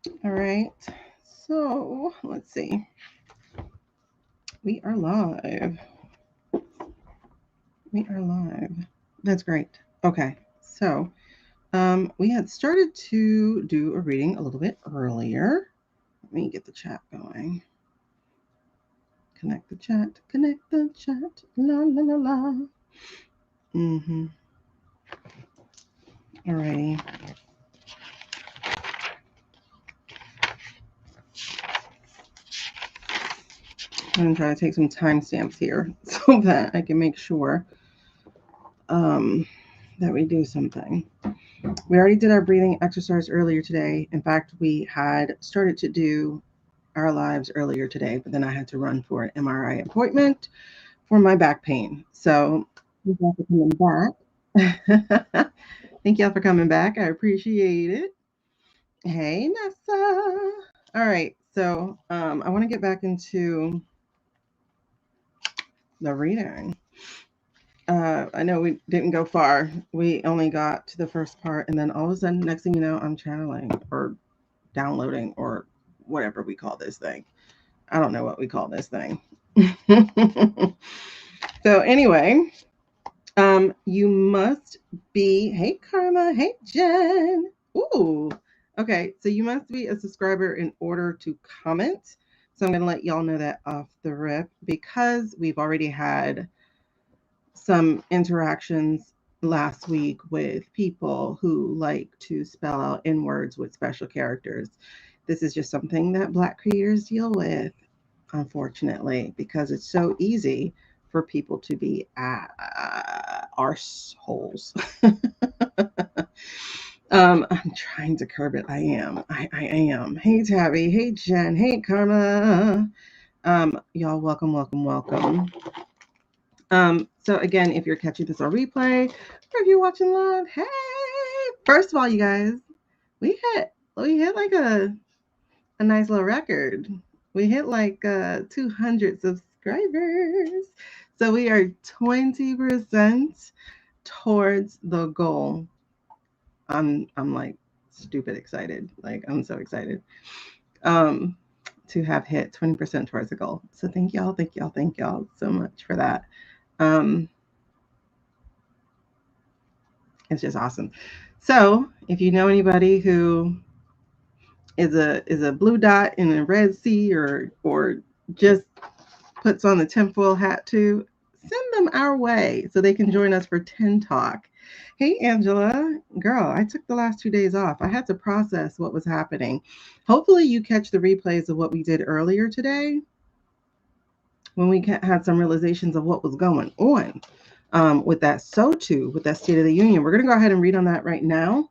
All right. So let's see. We are live. We are live. That's great. Okay. So we had started to do a reading a little bit earlier. Let me get the chat going. Connect the chat. Connect the chat. La la la la. Mm-hmm. Alrighty. I'm gonna try to take some timestamps here so that I can make sure um, that we do something. We already did our breathing exercise earlier today. In fact, we had started to do our lives earlier today, but then I had to run for an MRI appointment for my back pain. So thank y'all for coming back. Thank y'all for coming back. I appreciate it. Hey, Nessa. All right. So I want to get back into the reading. I know we didn't go far. We only got to the first part, and then all of a sudden, next thing you know, I'm channeling or downloading or whatever we call this thing. I don't know what we call this thing. So anyway, you must be. Hey, Karma. Hey, Jen. Ooh. Okay, so you must be a subscriber in order to comment. So I'm gonna let y'all know that off the rip because we've already had some interactions last week with people who like to spell out N words with special characters. This is just something that Black creators deal with, unfortunately, because it's so easy for people to be arseholes. I'm trying to curb it. I am. I am. Hey, Tabby. Hey, Jen. Hey, Karma. Y'all, welcome, welcome, welcome. So again, if you're catching this on replay, or if you're watching live, hey! First of all, you guys, we hit like a nice little record. We hit like 200 subscribers, so we are 20% towards the goal. I'm like stupid excited. Like I'm so excited. Um, to have hit 20% towards the goal. So thank y'all so much for that. Um, It's just awesome. So, if you know anybody who is a blue dot in a red sea or just puts on the tinfoil hat too, send them our way so they can join us for TinTalk. Hey Angela, girl, I took the last 2 days off. I had to process what was happening. Hopefully, you catch the replays of what we did earlier today when we had some realizations of what was going on with that SOTU, with that State of the Union. We're going to go ahead and read on that right now.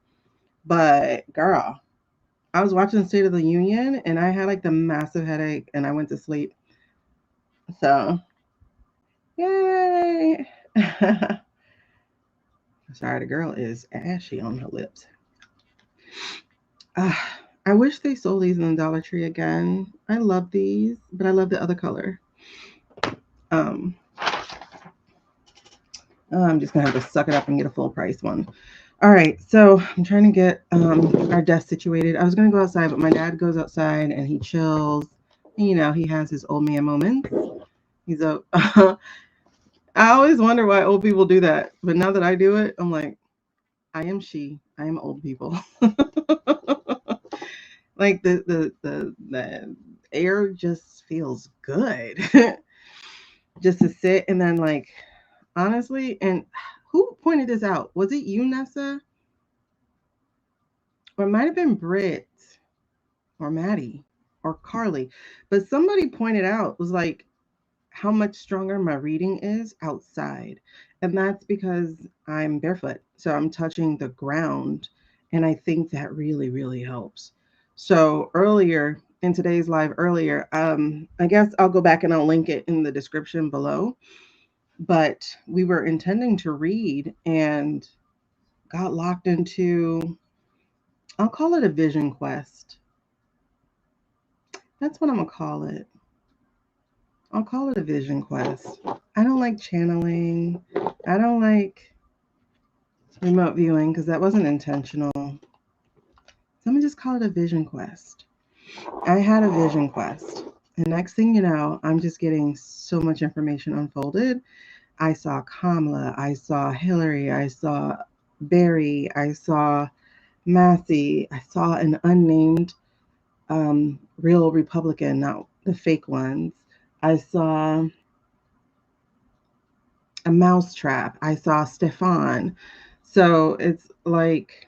But girl, I was watching State of the Union and I had like the massive headache and I went to sleep. So, yay. Sorry, the girl is ashy on her lips. Uh, I wish they sold these in the Dollar Tree again. I love these, but I love the other color. Um, I'm just gonna have to suck it up and get a full price one. All right, so I'm trying to get our desk situated. I was gonna go outside, but my dad goes outside and he chills. And, he has his old man moments. He's a. I always wonder why old people do that, but now that I do it, I'm like, I am she. I am old people. Like the air just feels good, just to sit and then like honestly. And who pointed this out? Was it you, Nessa, or it might have been Britt? Or Maddie or Carly, but somebody pointed out was like how much stronger my reading is outside. And that's because I'm barefoot. So I'm touching the ground. And I think that really, really helps. So earlier in today's live, I guess I'll go back and I'll link it in the description below. But we were intending to read and got locked into, I'll call it a vision quest. That's what I'm going to call it. I'll call it a vision quest. I don't like channeling. I don't like remote viewing because that wasn't intentional. So I'm going to just call it a vision quest. I had a vision quest. And next thing you know, I'm just getting so much information unfolded. I saw Kamala, I saw Hillary, I saw Barry, I saw Massey, I saw an unnamed real Republican, not the fake ones. I saw a mousetrap. I saw Stefan. So it's like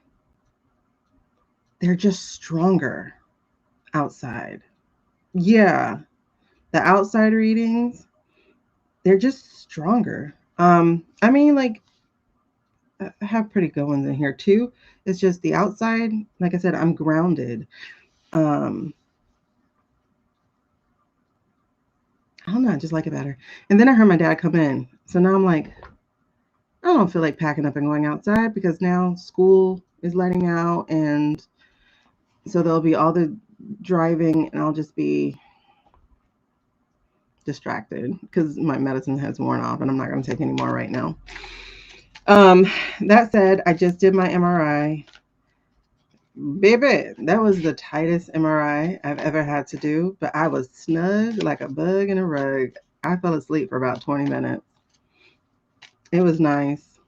they're just stronger outside. Yeah, the outside readings, they're just stronger. I mean, like I have pretty good ones in here too. It's just the outside. Like I said, I'm grounded. Um, I don't know. I just like it better. And then I heard my dad come in, so now I'm like, I don't feel like packing up and going outside because now school is letting out, and so there'll be all the driving, and I'll just be distracted because my medicine has worn off, and I'm not going to take any more right now. That said, I just did my MRI. Baby, that was the tightest MRI I've ever had to do, but I was snug like a bug in a rug. I fell asleep for about 20 minutes. It was nice.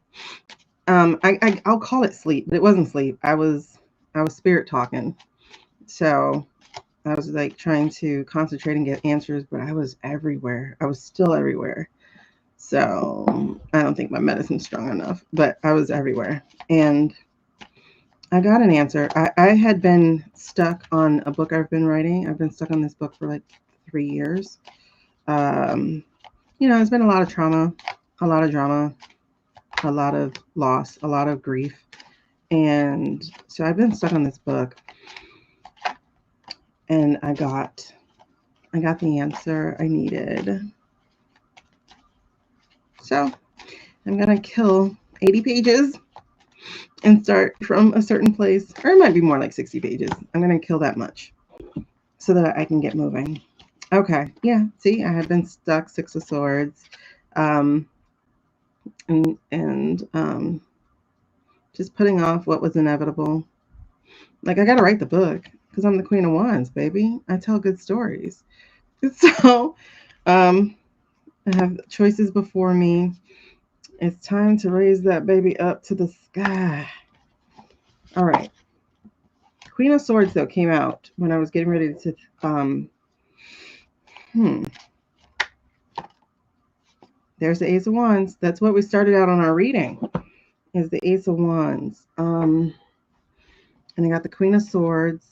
I'll call it sleep, but it wasn't sleep. I was spirit talking. So I was like trying to concentrate and get answers, but I was everywhere. I was still everywhere. So I don't think my medicine's strong enough, but I was everywhere. And I got an answer. I had been stuck on a book I've been writing. I've been stuck on this book for like 3 years. Um, it's been a lot of trauma, a lot of drama, a lot of loss, a lot of grief. And so I've been stuck on this book, and I got the answer I needed. So I'm gonna kill 80 pages and start from a certain place, or it might be more like 60 pages. I'm gonna kill that much so that I can get moving. Okay, yeah. See, I had been stuck, Six of Swords, um, and just putting off what was inevitable. Like I gotta write the book because I'm the Queen of Wands, baby. I tell good stories. So, um, I have choices before me. It's time to raise that baby up to the sky. All right. Queen of Swords, though, came out when I was getting ready to. Hmm. There's the Ace of Wands. That's what we started out on our reading. Is the Ace of Wands. And I got the Queen of Swords.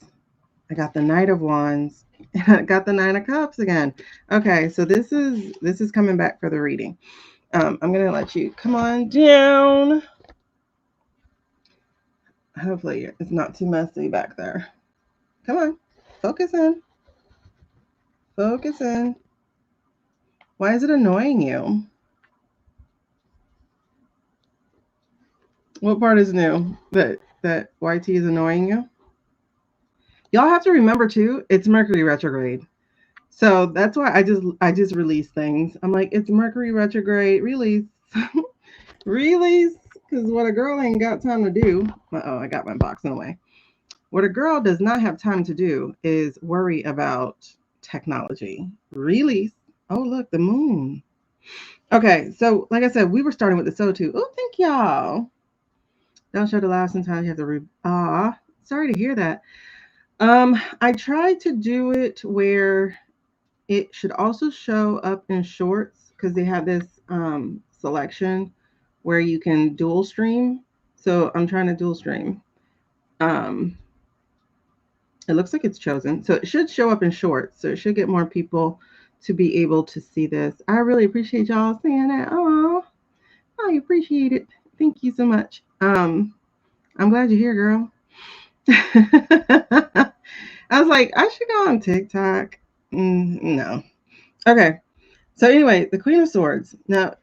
I got the Knight of Wands. And I got the Nine of Cups again. Okay, so this is coming back for the reading. I'm gonna let you come on down. Hopefully it's not too messy back there. Come on, focus in. Focus in. Why is it annoying you? What part is new? That YT is annoying you? Y'all have to remember too, it's Mercury retrograde. So that's why I just release things. I'm like, it's Mercury retrograde, release. Release. Because what a girl ain't got time to do. I got my box in the way. What a girl does not have time to do is worry about technology. Release. Oh, look, the moon. Okay, so like I said, we were starting with the so too. Oh, thank y'all. Don't show the laugh. Sometimes you have to sorry to hear that. I tried to do it where it should also show up in shorts because they have this selection where you can dual stream. So I'm trying to dual stream. Um, it looks like it's chosen. So it should show up in shorts. So it should get more people to be able to see this. I really appreciate y'all saying that. Oh, I appreciate it. Thank you so much. I'm glad you're here, girl. I was like, I should go on TikTok. No. Okay. So anyway, the Queen of Swords. Now,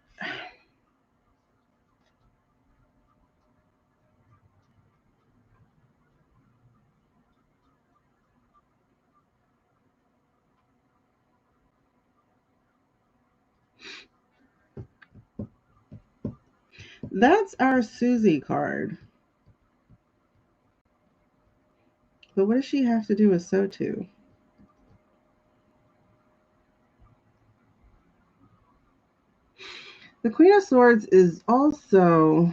that's our Susie card. But what does she have to do with Sotu? The Queen of Swords is also,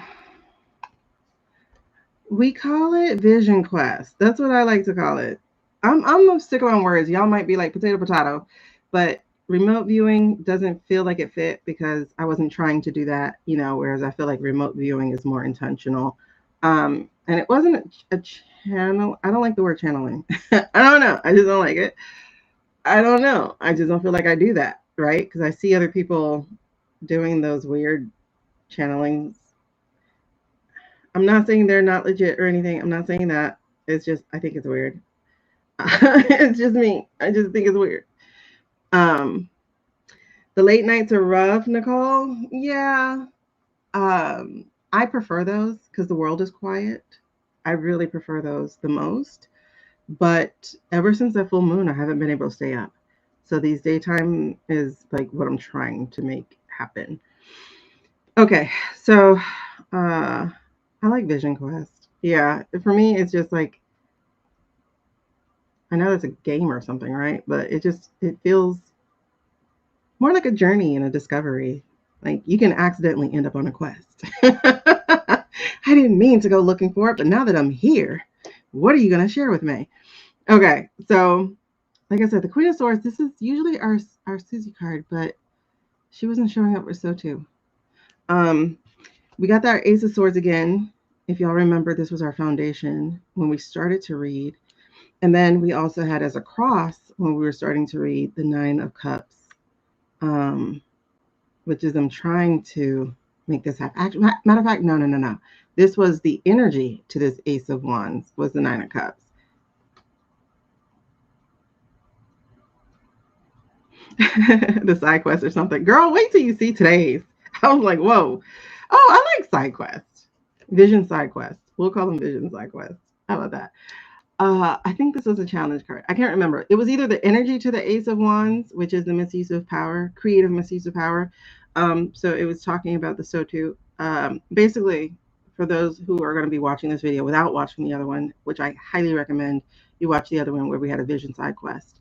we call it Vision Quest. That's what I like to call it. I'm a stick on words. Y'all might be like potato, potato, but remote viewing doesn't feel like it fit because I wasn't trying to do that, whereas I feel like remote viewing is more intentional. And it wasn't a channel. I don't like the word channeling. I don't know. I just don't like it. I don't know. I just don't feel like I do that, right? Because I see other people doing those weird channelings. I'm not saying they're not legit or anything. I'm not saying that. It's just, I think it's weird. It's just me. I just think it's weird. Um, the late nights are rough, Nicole. Yeah. I prefer those because the world is quiet. I really prefer those the most. But ever since that full moon, I haven't been able to stay up. So these daytime is like what I'm trying to make happen. Okay, so I like Vision Quest. Yeah, for me, it's just like, I know it's a game or something, right? But it feels more like a journey and a discovery. Like you can accidentally end up on a quest. I didn't mean to go looking for it, but now that I'm here, what are you going to share with me? Okay, so like I said, the Queen of Swords, this is usually our Susie card, but she wasn't showing up for Sotu. We got our Ace of Swords again. If y'all remember, this was our foundation when we started to read. And then we also had as a cross when we were starting to read the Nine of Cups, which is them trying to make this happen. Matter of fact, no. This was the energy to this Ace of Wands, was the Nine of Cups. The side quest or something. Girl, wait till you see today's. I was like, whoa. Oh, I like side quests. Vision side quests. We'll call them vision side quests. How about that? I think this was a challenge card. I can't remember. It was either the energy to the Ace of Wands, which is the misuse of power, creative misuse of power. So it was talking about the Sotu. Basically, for those who are going to be watching this video without watching the other one, which I highly recommend you watch the other one where we had a vision side quest.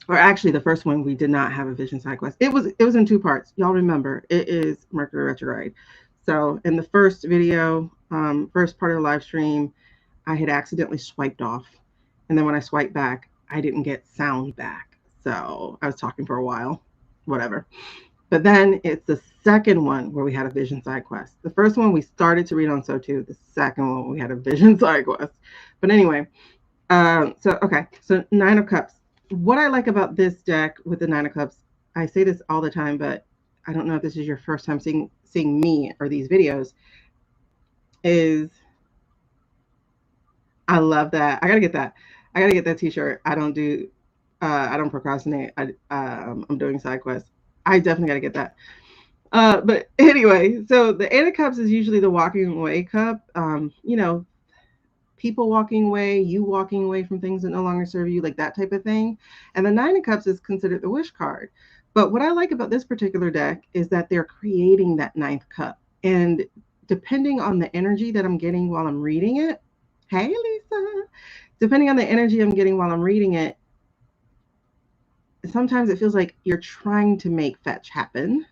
Or actually, the first one we did not have a vision side quest. It was in two parts. Y'all remember, it is Mercury retrograde. So in the first video, first part of the live stream, I had accidentally swiped off. And then when I swiped back, I didn't get sound back. So I was talking for a while, whatever. But then it's the second one where we had a vision side quest. The first one we started to read on Sotu. The second one we had a vision side quest. But anyway, so Nine of Cups. What I like about this deck with the Nine of Cups, I say this all the time, but I don't know if this is your first time seeing me or these videos, is I love that. I gotta get that. I gotta get that t-shirt. I don't procrastinate. I'm doing side quests. I definitely gotta get that. But anyway, so the Eight of Cups is usually the walking away cup. People walking away, you walking away from things that no longer serve you, like that type of thing. And the Nine of Cups is considered the wish card. But what I like about this particular deck is that they're creating that ninth cup. And depending on the energy that I'm getting while I'm reading it, hey, Lisa, depending on the energy I'm getting while I'm reading it, sometimes it feels like you're trying to make fetch happen.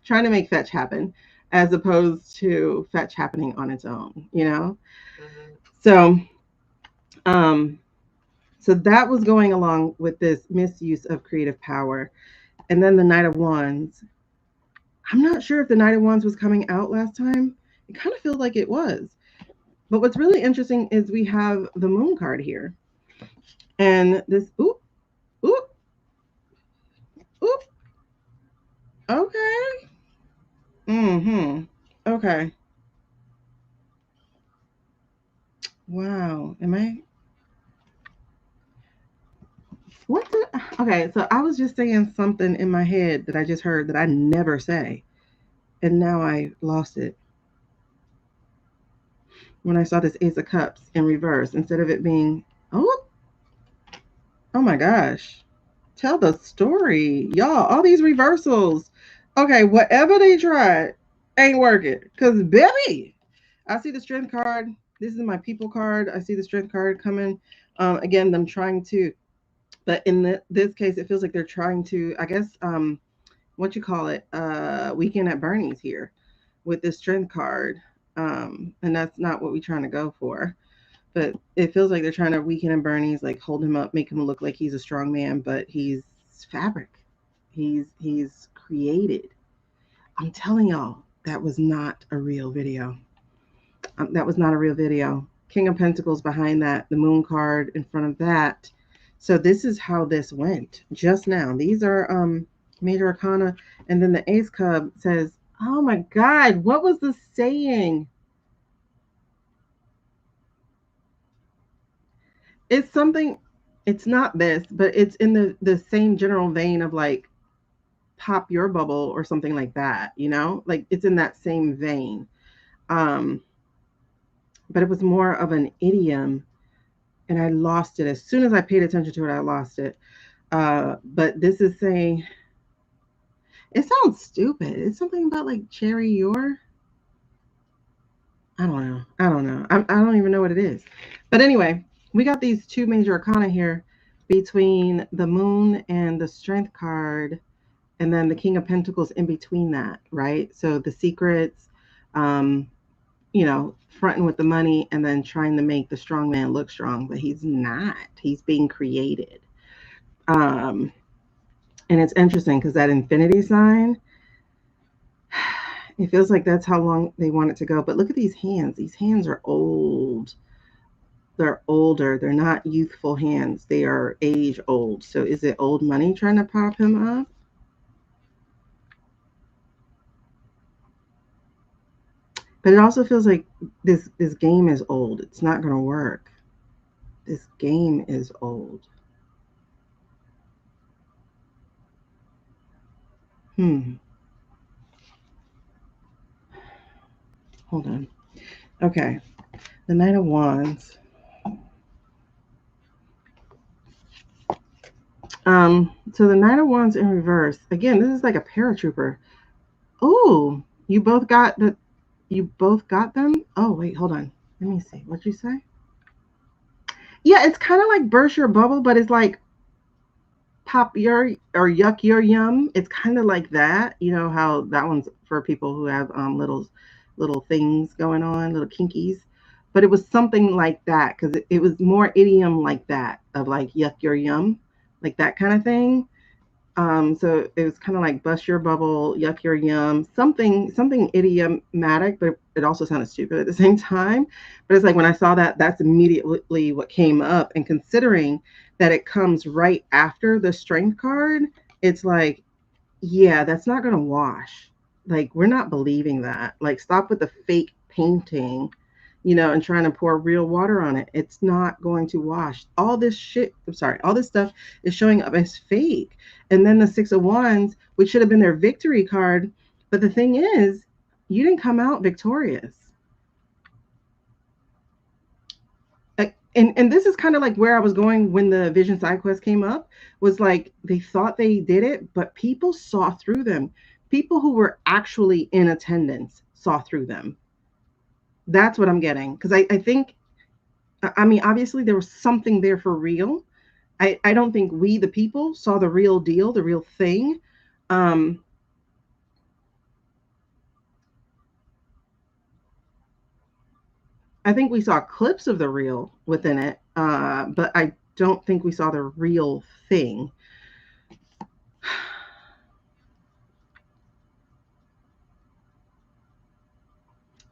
Trying to make fetch happen as opposed to fetch happening on its own, Mm-hmm. So that was going along with this misuse of creative power. And then the Knight of Wands. I'm not sure if the Knight of Wands was coming out last time. It kind of feels like it was. But what's really interesting is we have the Moon card here. And this, oop. Okay. Okay. Wow. What the? Okay, so I was just saying something in my head that I just heard that I never say. And now I lost it. When I saw this Ace of Cups in reverse, instead of it being, oh my gosh. Tell the story. Y'all, all these reversals. Okay, whatever they tried ain't working. Because, baby, I see the strength card. This is my people card. I see the strength card coming. Again, them trying to, but in this case, it feels like they're trying to, I guess, what you call it, weekend at Bernie's here with this strength card. And that's not what we're trying to go for. But it feels like they're trying to weaken at Bernie's, like hold him up, make him look like he's a strong man, but he's fabric. He's created. I'm telling y'all, that was not a real video. That was not a real video. King of Pentacles behind that, the Moon card in front of that. So this is how this went just now. These are Major Arcana, and then the Ace Cub says, "Oh my God, what was the saying?" It's something. It's not this, but it's in the same general vein of like pop your bubble or something like that. You know, like it's in that same vein. Um, but it was more of an idiom, and I lost it as soon as I paid attention to it. I lost it. But this is saying, it sounds stupid. It's something about like cherry your. I don't know. I don't know. I don't even know what it is. But anyway, we got these two major arcana here between the moon and the strength card, and then the King of Pentacles in between that, right? So the secrets, um, fronting with the money and then trying to make the strong man look strong, but he's not. He's being created. Um, and it's interesting because that infinity sign, it feels like that's how long they want it to go. But look at these hands. These hands are old. They're older. They're not youthful hands. They are age old. So is it old money trying to pop him up? But it also feels like this game is old. It's not going to work. This game is old. Hmm. Hold on. Okay. The Knight of Wands. So the Knight of Wands in reverse. Again, this is like a paratrooper. Oh, you both got them? Oh, wait, hold on. Let me see. What'd you say? Yeah, it's kind of like burst your bubble, but it's like pop your or yuck your yum. It's kind of like that. You know how that one's for people who have little things going on, little kinkies. But it was something like that because it was more idiom like that of like yuck your yum, like that kind of thing. So it was kind of like bust your bubble, yuck your yum, something idiomatic, but it also sounded stupid at the same time. But it's like when I saw that, that's immediately what came up. And considering that it comes right after the strength card, it's like, yeah, that's not gonna wash. Like we're not believing that. Like stop with the fake painting, and trying to pour real water on it. It's not going to wash. All this shit, I'm sorry, all this stuff is showing up as fake. And then the Six of Wands, which should have been their victory card. But the thing is, you didn't come out victorious. And this is kind of like where I was going when the Vision Side Quest came up, was like they thought they did it, but people saw through them. People who were actually in attendance saw through them. That's what I'm getting. Because I think, I mean, obviously there was something there for real. I don't think we, the people, saw the real deal, the real thing. Um, I think we saw clips of the real within it, but I don't think we saw the real thing.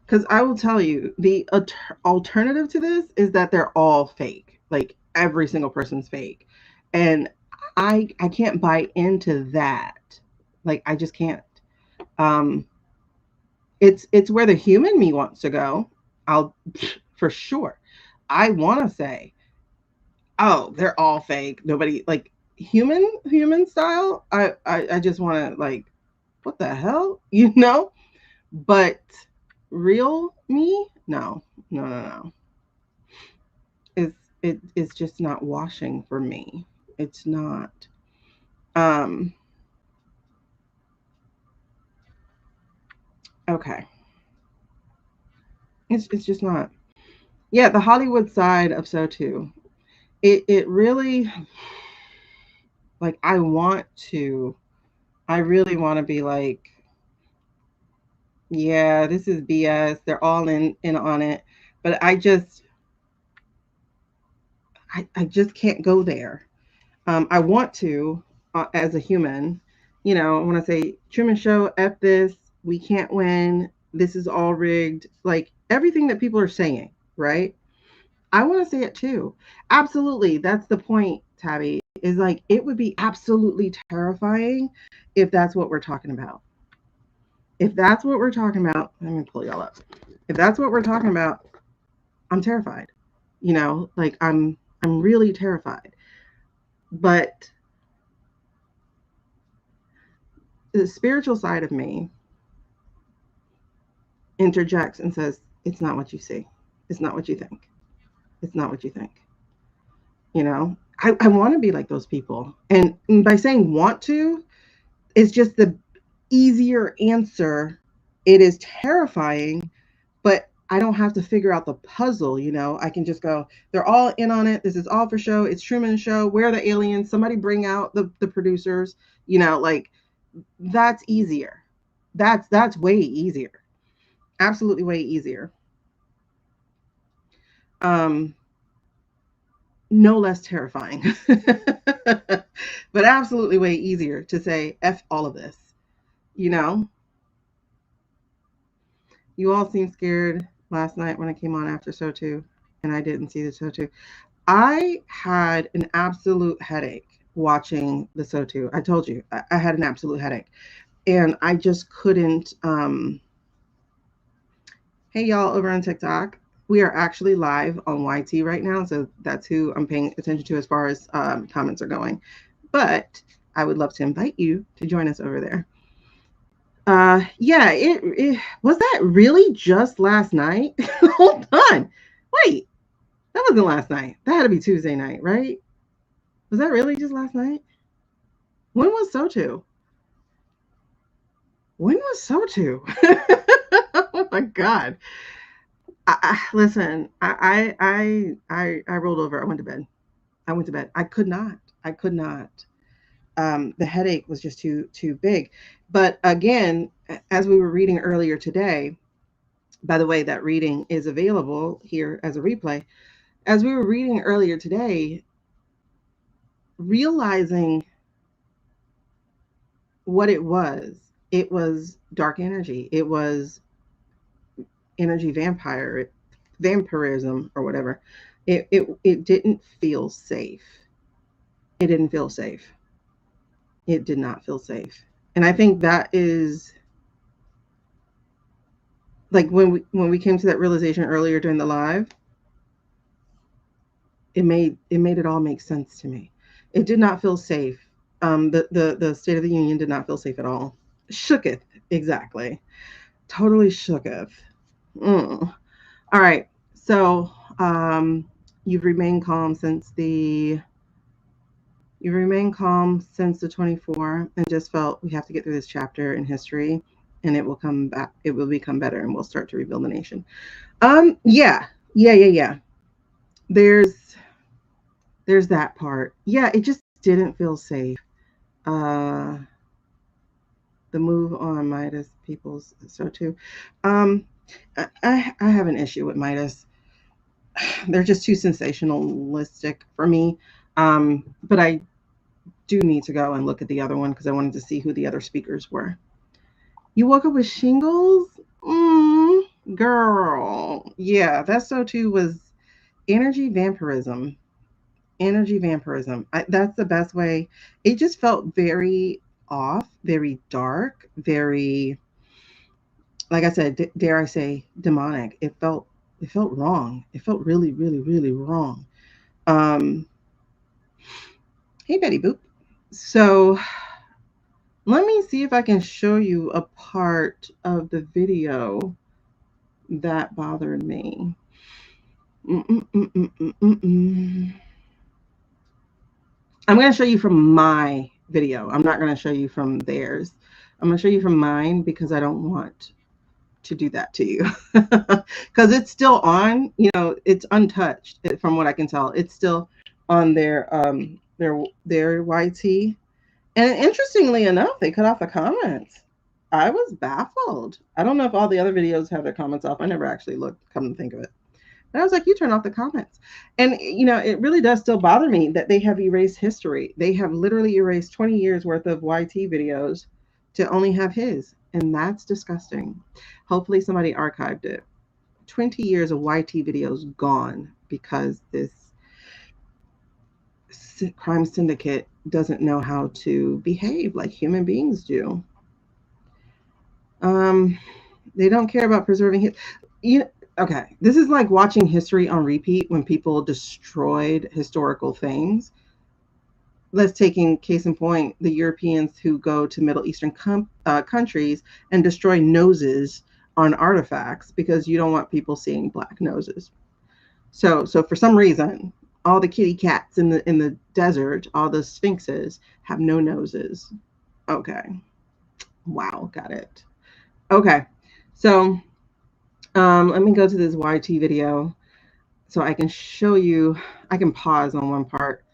Because I will tell you, the alternative to this is that they're all fake. Like every single person's fake, and I can't buy into that. Like I just can't. Um, it's where the human me wants to go. I'll for sure. I want to say, oh, they're all fake. Nobody like human style. I just want to like, what the hell, But real me, no, no, no, no. It's just not washing for me. It's not. Um. Okay. It's just not. Yeah, the Hollywood side of So Too. It really, like, I really want to be like, yeah, this is BS. They're all in on it. But I just can't go there. I want to, as a human, I want to say, Truman Show, F this, we can't win, this is all rigged, like everything that people are saying, right? I want to say it too. Absolutely. That's the point, Tabby, is like, it would be absolutely terrifying if that's what we're talking about. If that's what we're talking about, let me pull y'all up. If that's what we're talking about, I'm terrified. Like, I'm really terrified. But the spiritual side of me interjects and says, it's not what you see. It's not what you think. It's not what you think. I want to be like those people. And by saying want to, it's just the easier answer. It is terrifying, but I don't have to figure out the puzzle. I can just go, they're all in on it. This is all for show. It's Truman's show. Where are the aliens? Somebody bring out the producers. Like, that's easier. That's way easier. Absolutely way easier. Um, no less terrifying, but absolutely way easier to say F all of this. You know, you all seemed scared last night when I came on after So Too, and I didn't see the So Too. I had an absolute headache watching the So Too. I told you, I had an absolute headache, and I just couldn't. Hey, y'all, over on TikTok. We are actually live on YT right now, so that's who I'm paying attention to as far as comments are going. But I would love to invite you to join us over there. Yeah, it was that really just last night? Hold on. Wait, that wasn't last night. That had to be Tuesday night, right? Was that really just last night? When was So Too? When was So Too? Oh my God. Listen, I rolled over. I went to bed. I went to bed. I could not. I could not. The headache was just too big. But again, as we were reading earlier today, by the way, that reading is available here as a replay. As we were reading earlier today, realizing what it was dark energy. It was energy vampirism or whatever. It didn't feel safe. It didn't feel safe. It did not feel safe. And I think that is, like, when we came to that realization earlier during the live, it made it all make sense to me. It did not feel safe. The State of the Union did not feel safe at all. Shooketh, exactly. Totally shooketh. Mm. All right. So you've remained calm since the 24, and just felt we have to get through this chapter in history, and it will come back. It will become better, and we'll start to rebuild the nation. Yeah. There's that part. Yeah, it just didn't feel safe. Uh, the move on Midas people's So Too. Um, I have an issue with Midas. They're just too sensationalistic for me. But I do need to go and look at the other one because I wanted to see who the other speakers were. You woke up with shingles? Girl. Yeah, that So Too was energy vampirism. Energy vampirism. That's the best way. It just felt very off, very dark, very, like I said, dare I say, demonic. It felt wrong. It felt really, really, really wrong. Um, hey, Betty Boop. So let me see if I can show you a part of the video that bothered me. I'm going to show you from my video. I'm not going to show you from theirs. I'm going to show you from mine because I don't want to do that to you, because it's still on. You know, it's untouched from what I can tell. It's still on their YT. And interestingly enough, they cut off the comments. I was baffled. I don't know if all the other videos have their comments off. I never actually looked, come to think of it. And I was like, you turn off the comments. And, you know, it really does still bother me that they have erased history. They have literally erased 20 years worth of YT videos to only have his. And that's disgusting. Hopefully somebody archived it. 20 years of YT videos gone because this crime syndicate doesn't know how to behave like human beings do. They don't care about preserving it. You know, okay, this is like watching history on repeat when people destroyed historical things. Let's take in case in point the Europeans who go to Middle Eastern countries and destroy noses on artifacts because you don't want people seeing black noses. So for some reason, all the kitty cats in the desert, all the sphinxes have no noses. Okay. Wow, got it. Okay. So let me go to this YT video so I can show you. I can pause on one part.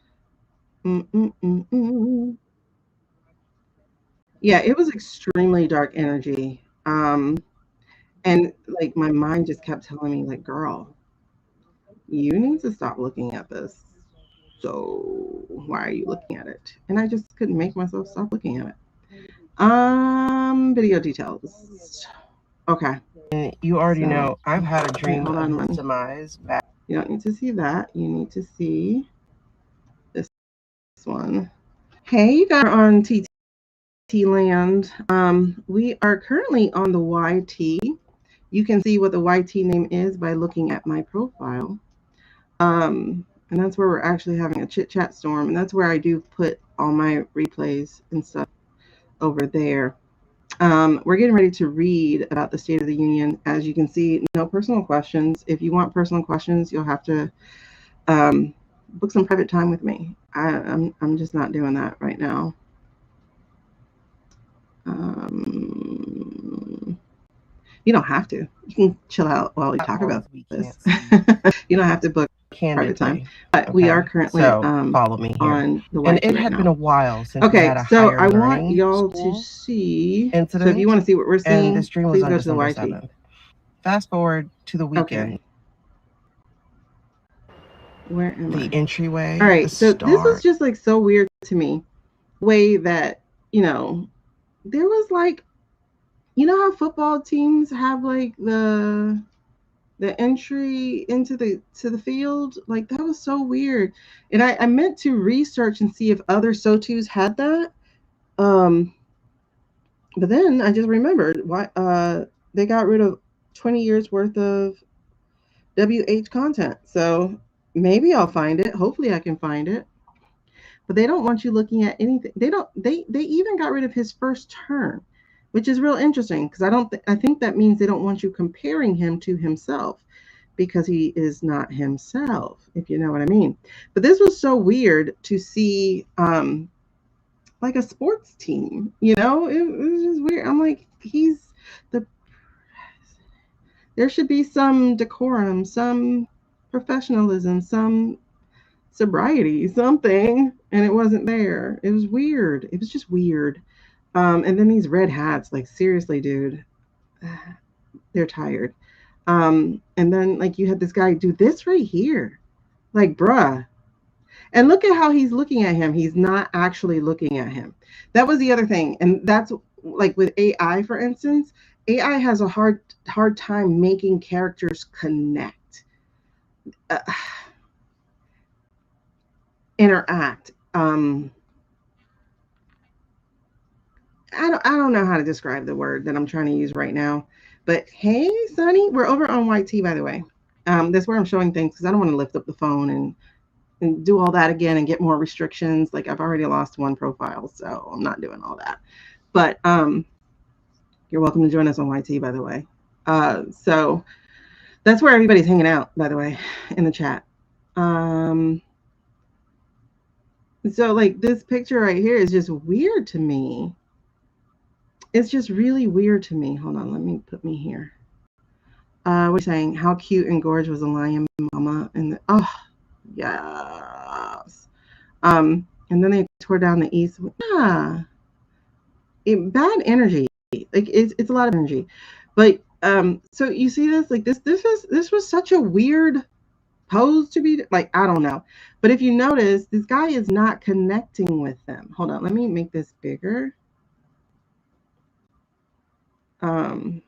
Yeah, it was extremely dark energy. And like my mind just kept telling me, like, girl, you need to stop looking at this. So why are you looking at it? And I just couldn't make myself stop looking at it. Video details. Okay. And you already know I've had a dream of his demise back. You don't need to see that. You need to see this one. Hey, you guys are on TT Land. We are currently on the YT. You can see what the YT name is by looking at my profile. And that's where we're actually having a chit-chat storm. And that's where I do put all my replays and stuff over there. We're getting ready to read about the State of the Union. As you can see, no personal questions. If you want personal questions, you'll have to book some private time with me. I'm just not doing that right now. You don't have to. You can chill out while we talk about this. You don't have to book private time. But okay, we are currently follow me here. On the and it had been a while since we had a so I want y'all to see incident. So if you want to see what we're seeing, this stream please go to the YT. 7th. Fast forward to the weekend. Okay. Where am I? The entryway. All right. So this was just like so weird to me. Way that, you know, there was like, you know how football teams have like the entry into the field? Like that was so weird. And I meant to research and see if other SOTUs had that. But then I just remembered why they got rid of 20 years worth of WH content. So maybe I'll find it. Hopefully I can find it. But they don't want you looking at anything. They even got rid of his first term, which is real interesting because I think that means they don't want you comparing him to himself because he is not himself, if you know what I mean. But this was so weird to see like a sports team, you know, it was just weird. I'm like, he's the there should be some decorum, some professionalism, some sobriety, something, and it wasn't there. It was weird. It was just weird. And then these red hats, like seriously, dude, they're tired. And then like you had this guy do this right here, like bruh. And look at how he's looking at him. He's not actually looking at him. That was the other thing. And that's like with AI, for instance, AI has a hard time making characters connect, interact. I don't know how to describe the word that I'm trying to use right now. But hey, Sonny, we're over on YT, by the way. That's where I'm showing things because I don't want to lift up the phone and do all that again and get more restrictions. Like I've already lost one profile, so I'm not doing all that. But you're welcome to join us on YT, by the way. So that's where everybody's hanging out, by the way, in the chat. So like this picture right here is just weird to me. It's just really weird to me. Hold on, let me put me here. What are you saying? How cute and gorgeous was the lion mama? And oh, yes. And then they tore down the east. Yeah, bad energy. Like it's a lot of energy. But so you see this? Like this was such a weird pose to be like, I don't know. But if you notice, this guy is not connecting with them. Hold on, let me make this bigger. Um,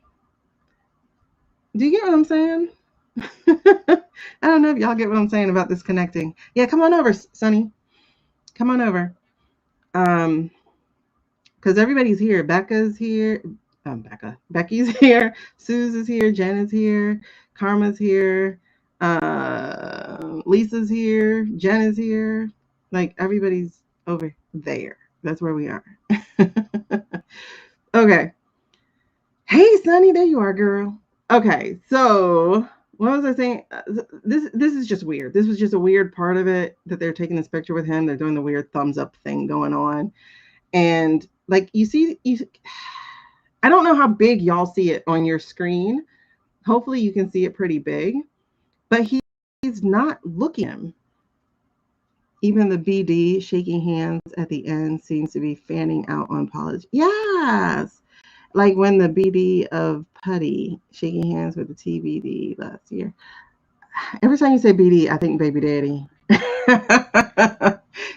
do you get what I'm saying? I don't know if y'all get what I'm saying about this connecting. Yeah, come on over, Sonny. Come on over. Um, because everybody's here. Becca's here. Becky's here. Suze is here. Jen is here. Karma's here. Lisa's here. Jen is here. Like everybody's over there. That's where we are. Okay. Hey, Sunny, there you are, girl. Okay, so what was I saying? This is just weird. This was just a weird part of it that they're taking this picture with him. They're doing the weird thumbs up thing going on, and like I don't know how big y'all see it on your screen. Hopefully, you can see it pretty big, but he's not looking. Even the BD shaking hands at the end seems to be fanning out on apology. Yes. Like when the BD of Putty shaking hands with the TBD last year. Every time you say BD, I think baby daddy.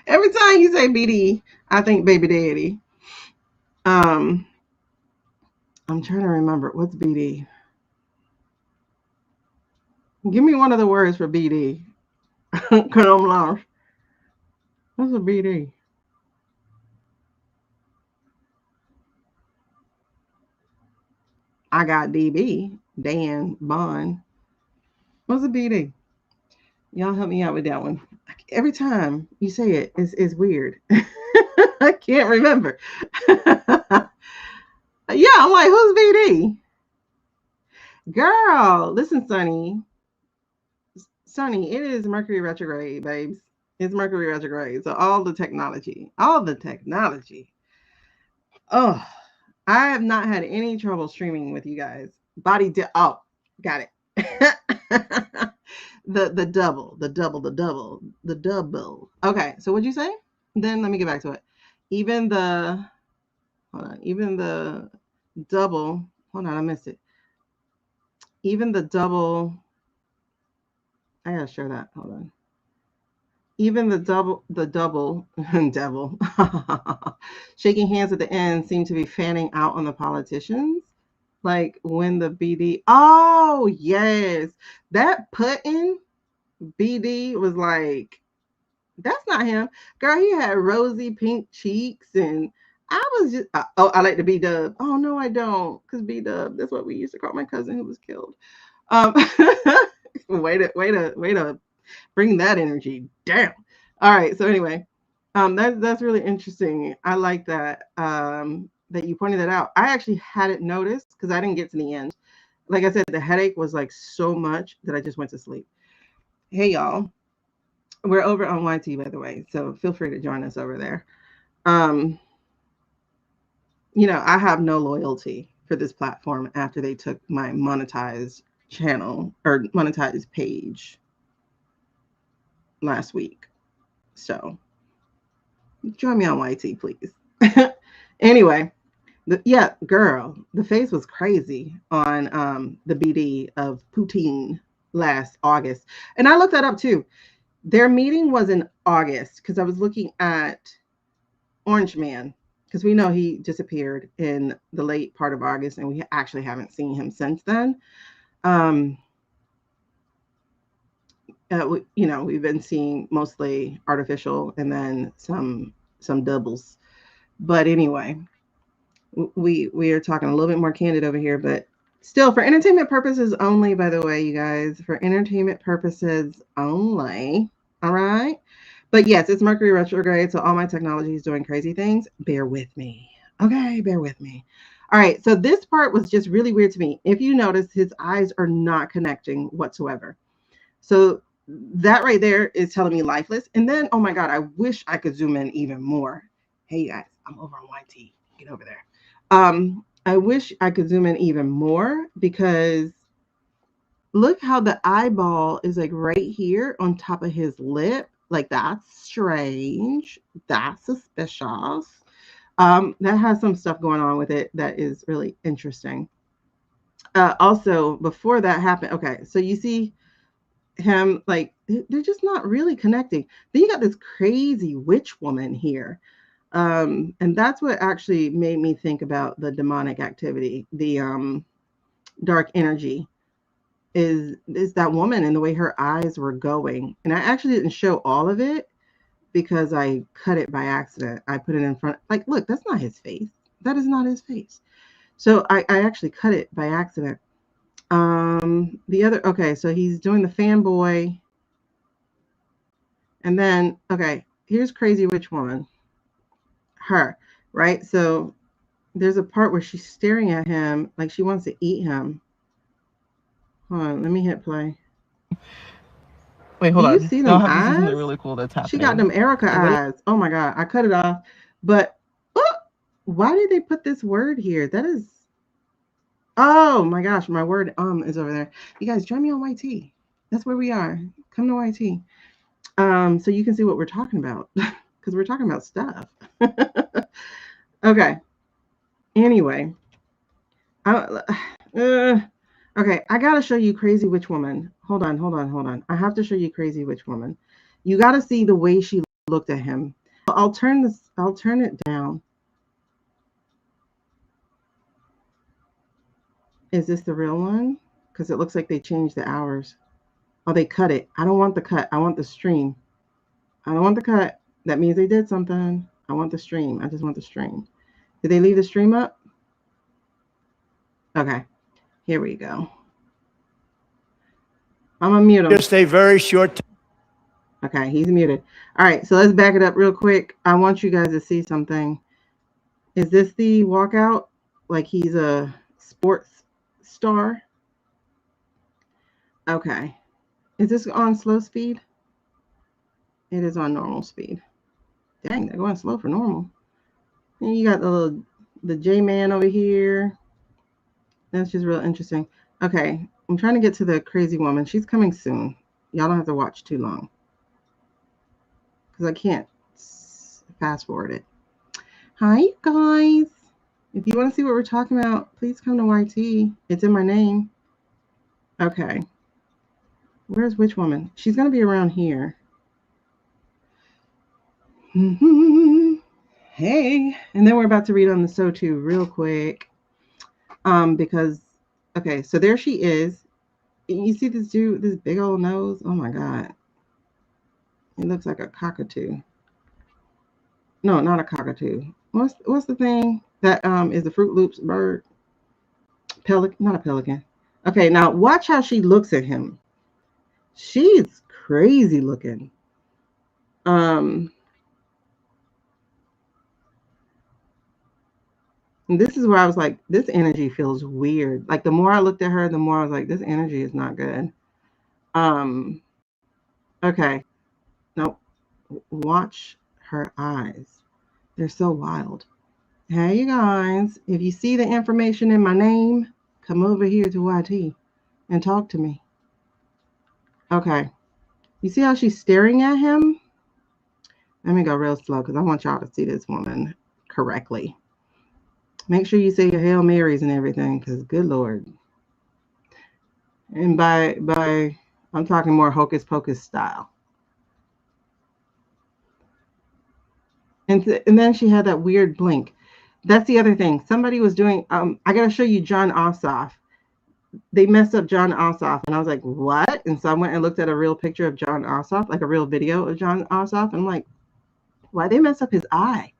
Every time you say BD, I think baby daddy. Um, I'm trying to remember what's BD. Give me one of the words for BD. Cause I'm lost. What's a BD? I got DB. Dan Bond. What's a BD? Y'all help me out with that one. Every time you say it, it's weird. I can't remember. Yeah, I'm like, who's BD? Girl, listen, Sonny. Sonny, it is Mercury retrograde, babes. It's Mercury retrograde. So all the technology. Oh, I have not had any trouble streaming with you guys. Oh, got it. The double. Okay, so what'd you say? Then let me get back to it. Even the hold on, even the double. Hold on, I missed it. Even the double. I gotta share that. Hold on. Even the double, devil, shaking hands at the end seem to be fanning out on the politicians. Like when the BD, oh, yes, that Putin BD was like, that's not him. Girl, he had rosy pink cheeks. And I was just, oh, I like the B dub. Oh, no, I don't. Because B dub, that's what we used to call my cousin who was killed. Um, way to bring that energy down. All right. So anyway, that's really interesting. I like that that you pointed that out. I actually hadn't noticed because I didn't get to the end. Like I said, the headache was like so much that I just went to sleep. Hey y'all, we're over on YT by the way, so feel free to join us over there. Um, I have no loyalty for this platform after they took my monetized channel or monetized page last week. So join me on YT, please. Anyway, yeah, girl, the face was crazy on the BD of Putin last August. And I looked that up too. Their meeting was in August because I was looking at Orange Man because we know he disappeared in the late part of August and we actually haven't seen him since then. Um, we've been seeing mostly artificial and then some doubles. But anyway, we are talking a little bit more candid over here, but still for entertainment purposes only, by the way, you guys, for entertainment purposes only. All right. But yes, it's Mercury retrograde, so all my technology is doing crazy things. Bear with me. Okay, bear with me. All right, so this part was just really weird to me. If you notice, his eyes are not connecting whatsoever. So that right there is telling me lifeless. And then, oh my God, I wish I could zoom in even more. Hey guys, I'm over on YT. Get over there. I wish I could zoom in even more because look how the eyeball is like right here on top of his lip. Like, that's strange. That's suspicious. That has some stuff going on with it that is really interesting. Also, before that happened, okay, so you see him, like, they're just not really connecting. Then you got this crazy witch woman here. And that's what actually made me think about the demonic activity, the dark energy is that woman and the way her eyes were going. And I actually didn't show all of it because I cut it by accident. I put it in front, like, look, that's not his face. That is not his face. So I actually cut it by accident. The other, okay, so he's doing the fanboy. And then, okay, here's Crazy Witch Woman. Her, right? So there's a part where she's staring at him like she wants to eat him. Hold on, let me hit play. Wait, hold Do you on. see Now I them have to see something eyes? really cool that's happening. She got them Erica eyes. Oh my God, I cut it off. But why did they put this word here? That is, oh my gosh, my word is over there. You guys, join me on YT. That's where we are. Come to YT. So you can see what we're talking about because we're talking about stuff. Okay. Anyway, okay, I gotta show you Crazy Witch Woman. Hold on. I have to show you Crazy Witch Woman. You gotta see the way she looked at him. I'll turn it down. Is this the real one? Because it looks like they changed the hours. Oh, they cut it. I don't want the cut. I want the stream. I don't want the cut. That means they did something. I want the stream. I just want the stream. Did they leave the stream up? Okay. Here we go. I'm gonna mute him. Just a very short. Okay, he's muted. All right, so let's back it up real quick. I want you guys to see something. Is this the walkout? Like he's a sports star? Okay. Is this on slow speed? It is on normal speed. Dang, they're going slow for normal. And you got the J-Man over here. That's just real interesting. Okay, I'm trying to get to the crazy woman. She's coming soon. Y'all don't have to watch too long because I can't fast forward it. Hi, you guys. If you want to see what we're talking about, please come to YT. It's in my name. Okay. Where's Witch Woman? She's going to be around here. Hey. And then we're about to read on the So Too real quick. Because, okay, so there she is. You see this dude, this big old nose? Oh my God. It looks like a cockatoo. No, not a cockatoo. What's the thing that is the Fruit Loops bird? Pelican, not a pelican. Okay, now watch how she looks at him. She's crazy looking. And this is where I was like, this energy feels weird. Like the more I looked at her, the more I was like, this energy is not good. Okay. Now watch her eyes. They're so wild. Hey, you guys, if you see the information in my name, come over here to YT and talk to me. Okay. You see how she's staring at him? Let me go real slow because I want y'all to see this woman correctly. Make sure you say your Hail Marys and everything because good Lord. And by I'm talking more hocus pocus style. And then she had that weird blink. That's the other thing. Somebody was doing, I got to show you John Ossoff. They messed up John Ossoff. And I was like, what? And so I went and looked at a real picture of John Ossoff, like a real video of John Ossoff. And I'm like, why they mess up his eye?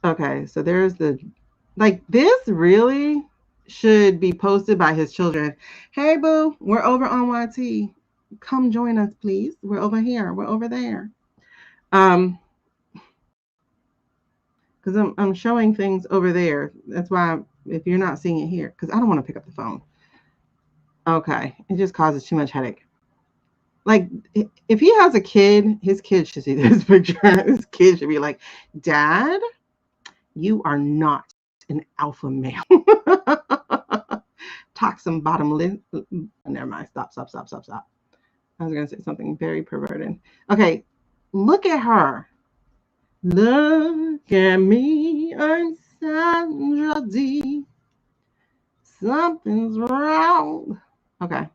Okay, so there's the, like, this really should be posted by his children. Hey, boo, we're over on YT. Come join us, please. We're over here. We're over there. Because I'm showing things over there. That's why if you're not seeing it here, because I don't want to pick up the phone. Okay, it just causes too much headache. Like, if he has a kid, his kid should see this picture. His kid should be like, Dad, you are not an alpha male. toxin bottom lip. Never mind. Stop. I was going to say something very perverted. Okay, look at her. Look at me. I'm Sandra D. Something's wrong. Okay.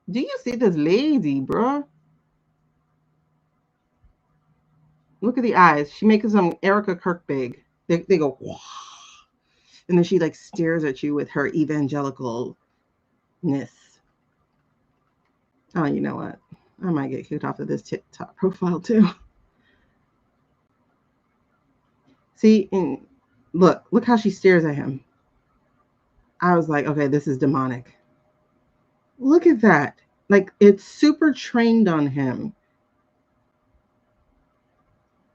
Do you see this lady, bro? Look at the eyes. She makes some Erica Kirkbig. They go, wah. And then she like stares at you with her evangelicalness. Oh, you know what? I might get kicked off of this TikTok profile too. See, and look how she stares at him. I was like, okay, this is demonic. Look at that. Like, it's super trained on him.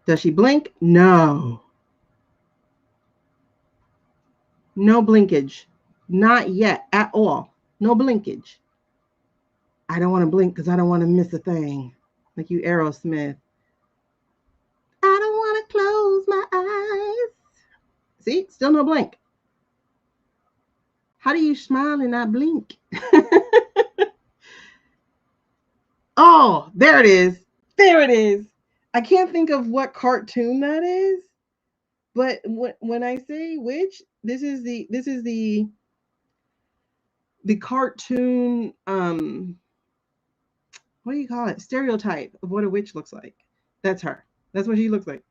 Does she blink? No. No blinkage. Not yet at all. No blinkage. I don't want to blink because I don't want to miss a thing. Like you, Aerosmith. I don't want to close my eyes. See, still no blink. How do you smile and not blink? Oh, there it is. There it is. I can't think of what cartoon that is, but when I say which, this is the cartoon. What do you call it? Stereotype of what a witch looks like. That's her. That's what she looks like.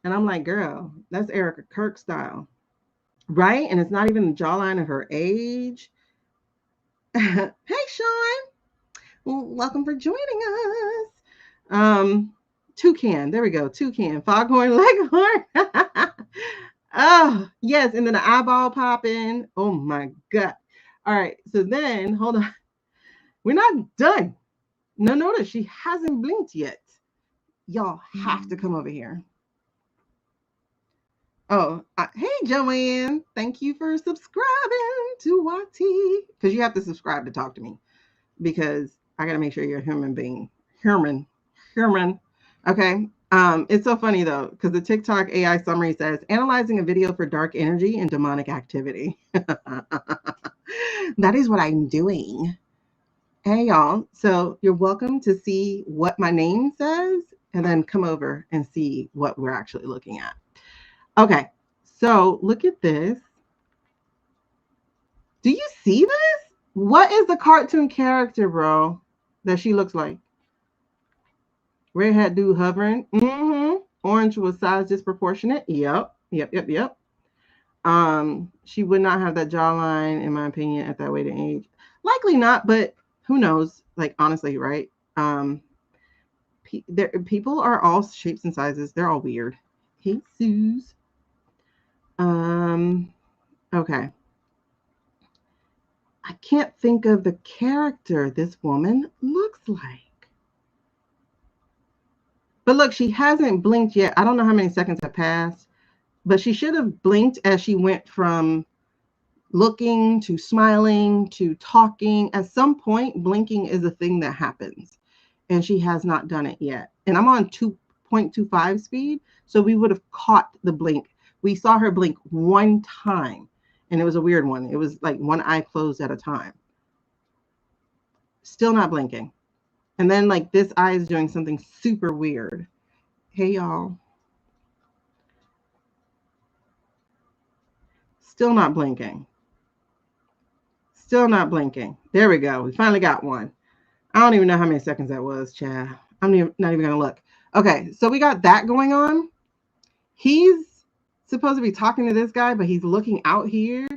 And I'm like, girl, that's Erica Kirk style, right? And it's not even the jawline of her age. Hey, Sean. Welcome for joining us. Toucan. There we go. Toucan. Foghorn Leghorn. Oh, yes. And then the eyeball popping. Oh, my God. All right. So then, hold on. We're not done. No, notice she hasn't blinked yet. Y'all have to come over here. Oh, hey, Joanne. Thank you for subscribing to YT. Because you have to subscribe to talk to me. Because I got to make sure you're a human being. Human. Okay. It's so funny, though, because the TikTok AI summary says, analyzing a video for dark energy and demonic activity. That is what I'm doing. Hey, y'all. So you're welcome to see what my name says and then come over and see what we're actually looking at. Okay. So look at this. Do you see this? What is the cartoon character, bro, that she looks like? Red hat dude hovering. Orange was size disproportionate. Yep. She would not have that jawline, in my opinion, at that weight and age. Likely not, but who knows? Like, honestly, right? People are all shapes and sizes. They're all weird. Hey, Suze. Okay. I can't think of the character this woman looks like. But look, she hasn't blinked yet. I don't know how many seconds have passed, but she should have blinked as she went from looking to smiling to talking. At some point, blinking is a thing that happens, and she has not done it yet. And I'm on 2.25 speed, so we would have caught the blink. We saw her blink one time, and it was a weird one. It was like one eye closed at a time. Still not blinking. And then like this eye is doing something super weird. Hey, y'all. Still not blinking. Still not blinking. There we go. We finally got one. I don't even know how many seconds that was, Chad. I'm not even going to look. Okay, so we got that going on. He's supposed to be talking to this guy, but he's looking out here.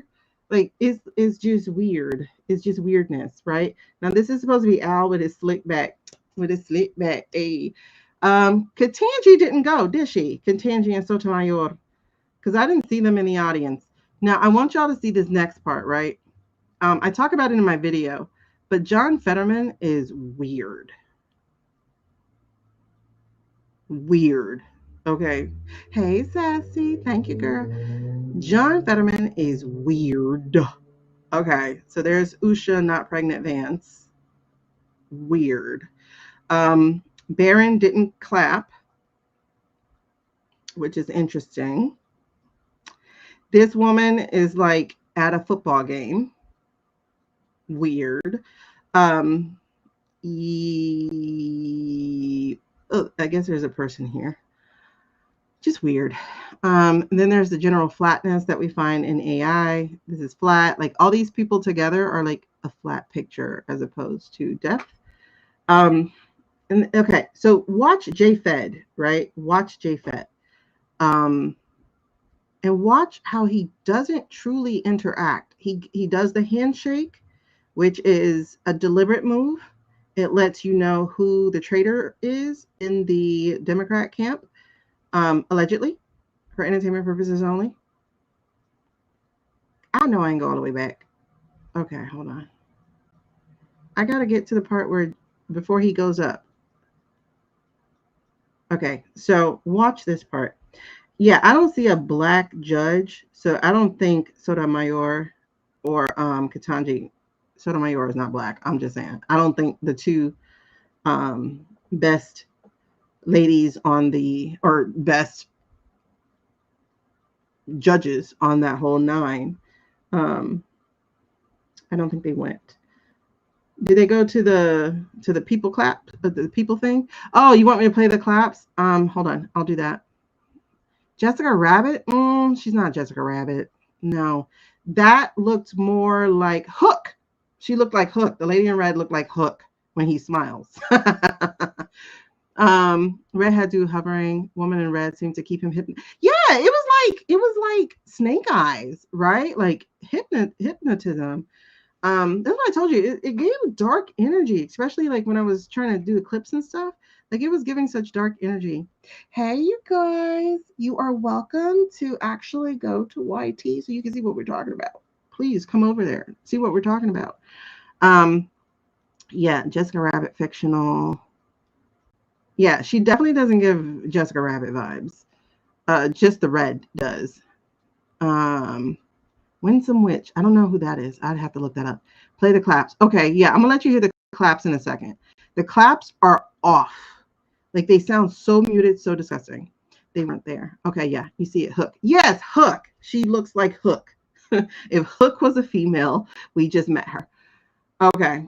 Like, it's just weird. It's just weirdness, right? Now, this is supposed to be Al with his slick back. Hey. Katanji didn't go, did she? Katanji and Sotomayor. Because I didn't see them in the audience. Now, I want y'all to see this next part, right? I talk about it in my video, but John Fetterman is weird. Weird. Okay. Hey, Sassy. Thank you, girl. John Fetterman is weird. Okay. So there's Usha, not pregnant Vance. Weird. Barron didn't clap, which is interesting. This woman is like at a football game. weird. I guess there's a person here. Just weird. And then there's the general flatness that we find in AI. This is flat. Like all these people together are like a flat picture as opposed to depth. And okay, so watch JFed, right? Watch JFed. And watch how he doesn't truly interact. He does the handshake, which is a deliberate move. It lets you know who the traitor is in the Democrat camp, allegedly, for entertainment purposes only. I know I ain't go all the way back. Okay, hold on. I got to get to the part where before he goes up. Okay, so watch this part. Yeah, I don't see a black judge, so I don't think Sotomayor or Ketanji Sotomayor is not black. I'm just saying. I don't think the two best ladies on the or best judges on that whole nine. I don't think they went. Did they go to the people clap, the people thing? Oh, you want me to play the claps? Hold on, I'll do that. Jessica Rabbit? She's not Jessica Rabbit. No, that looked more like Hook. She looked like Hook. The lady in red looked like Hook when he smiles. Red had do hovering. Woman in red seemed to keep him Yeah, it was like snake eyes, right? Like hypnotism. That's what I told you. It gave dark energy, especially like when I was trying to do the clips and stuff. Like it was giving such dark energy. Hey, you guys, you are welcome to actually go to YT so you can see what we're talking about. Please come over there, see what we're talking about. Yeah, Jessica Rabbit fictional. Yeah, she definitely doesn't give Jessica Rabbit vibes. Just the red does. Winsome Witch. I don't know who that is. I'd have to look that up. Play the claps. Okay, yeah, I'm gonna let you hear the claps in a second. The claps are off. Like they sound so muted, so disgusting. They weren't there. Okay, yeah, you see it. Hook. Yes, Hook. She looks like Hook. If Hook was a female, we just met her. Okay.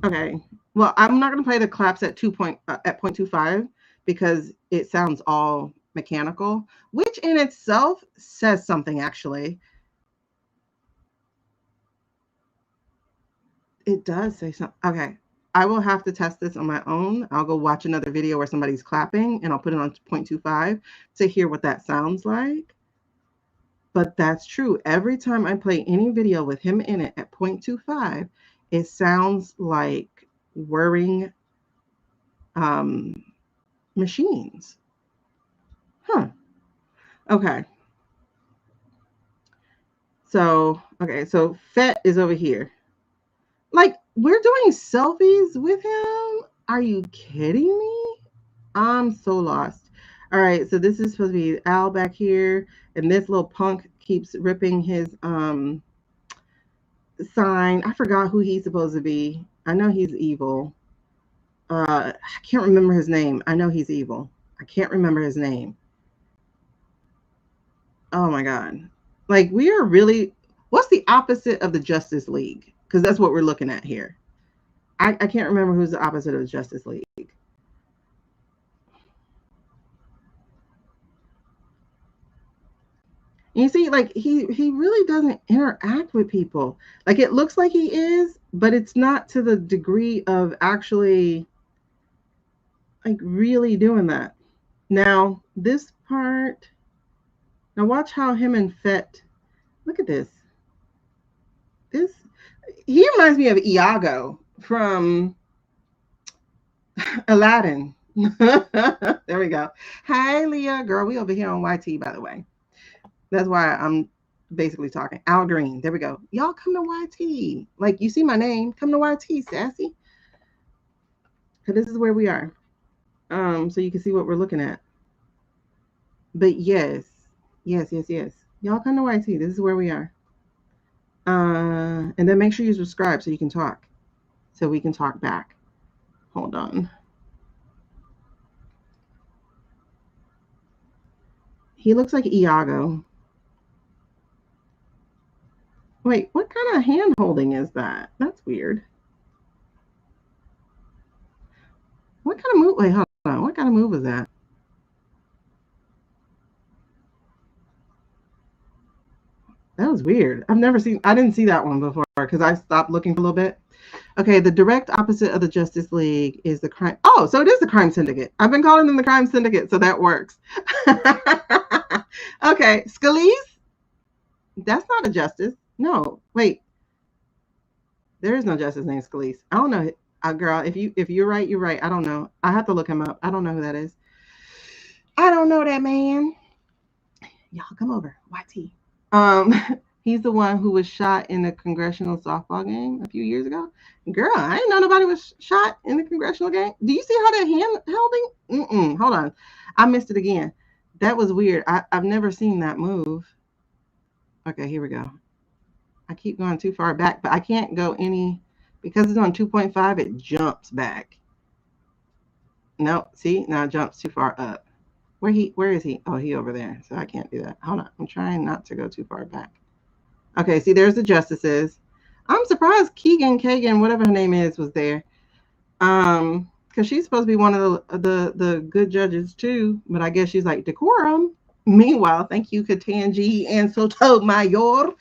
Okay. Well, I'm not gonna play the claps at 0.25 because it sounds all mechanical, which in itself says something actually. It does say something. Okay. I will have to test this on my own. I'll go watch another video where somebody's clapping and I'll put it on 0.25 to hear what that sounds like. But that's true. Every time I play any video with him in it at 0.25, it sounds like whirring machines. Huh. Okay. So Fett is over here. Like, we're doing selfies with him? Are you kidding me? I'm so lost. All right, so this is supposed to be Al back here, and this little punk keeps ripping his sign. I forgot who he's supposed to be. I know he's evil. I can't remember his name. I know he's evil. I can't remember his name. Oh my god. Like we are really what's the opposite of the Justice League? Because that's what we're looking at here. I can't remember who's the opposite of the Justice League. You see, like he really doesn't interact with people. Like it looks like he is, but it's not to the degree of actually like really doing that. Now, this part, now watch how him and Fett, look at this. This he reminds me of Iago from Aladdin. There we go. Hi, Leah. Girl, we over here on YT, by the way. That's why I'm basically talking. Al Green. There we go. Y'all come to YT. Like, you see my name. Come to YT, sassy. Because this is where we are. So you can see what we're looking at. But yes. Y'all come to YT. This is where we are. And then make sure you subscribe so you can talk. So we can talk back. Hold on. He looks like Iago. Wait, what kind of hand holding is that? That's weird. What kind of move? Wait, hold on. What kind of move was that? That was weird. I didn't see that one before because I stopped looking for a little bit. Okay, the direct opposite of the Justice League is the crime. Oh, so it is the crime syndicate. I've been calling them the crime syndicate, so that works. Okay, Scalise. That's not a justice. No, wait. There is no justice named Scalise. I don't know, girl. If you're right, you're right. I don't know. I have to look him up. I don't know who that is. I don't know that man. Y'all come over. YT. He's the one who was shot in the congressional softball game a few years ago. Girl, I didn't know nobody was shot in the congressional game. Do you see how that hand holding? Hold on. I missed it again. That was weird. I've never seen that move. Okay, here we go. I keep going too far back, but I can't go any because it's on 2.5, it jumps back. No, see, now it jumps too far up. Where is he? Oh, he over there. So I can't do that. Hold on. I'm trying not to go too far back. Okay, see, there's the justices. I'm surprised Keegan, Kagan, whatever her name is, was there. Because she's supposed to be one of the good judges too, but I guess she's like decorum. Meanwhile, thank you, Katanji and Sotomayor.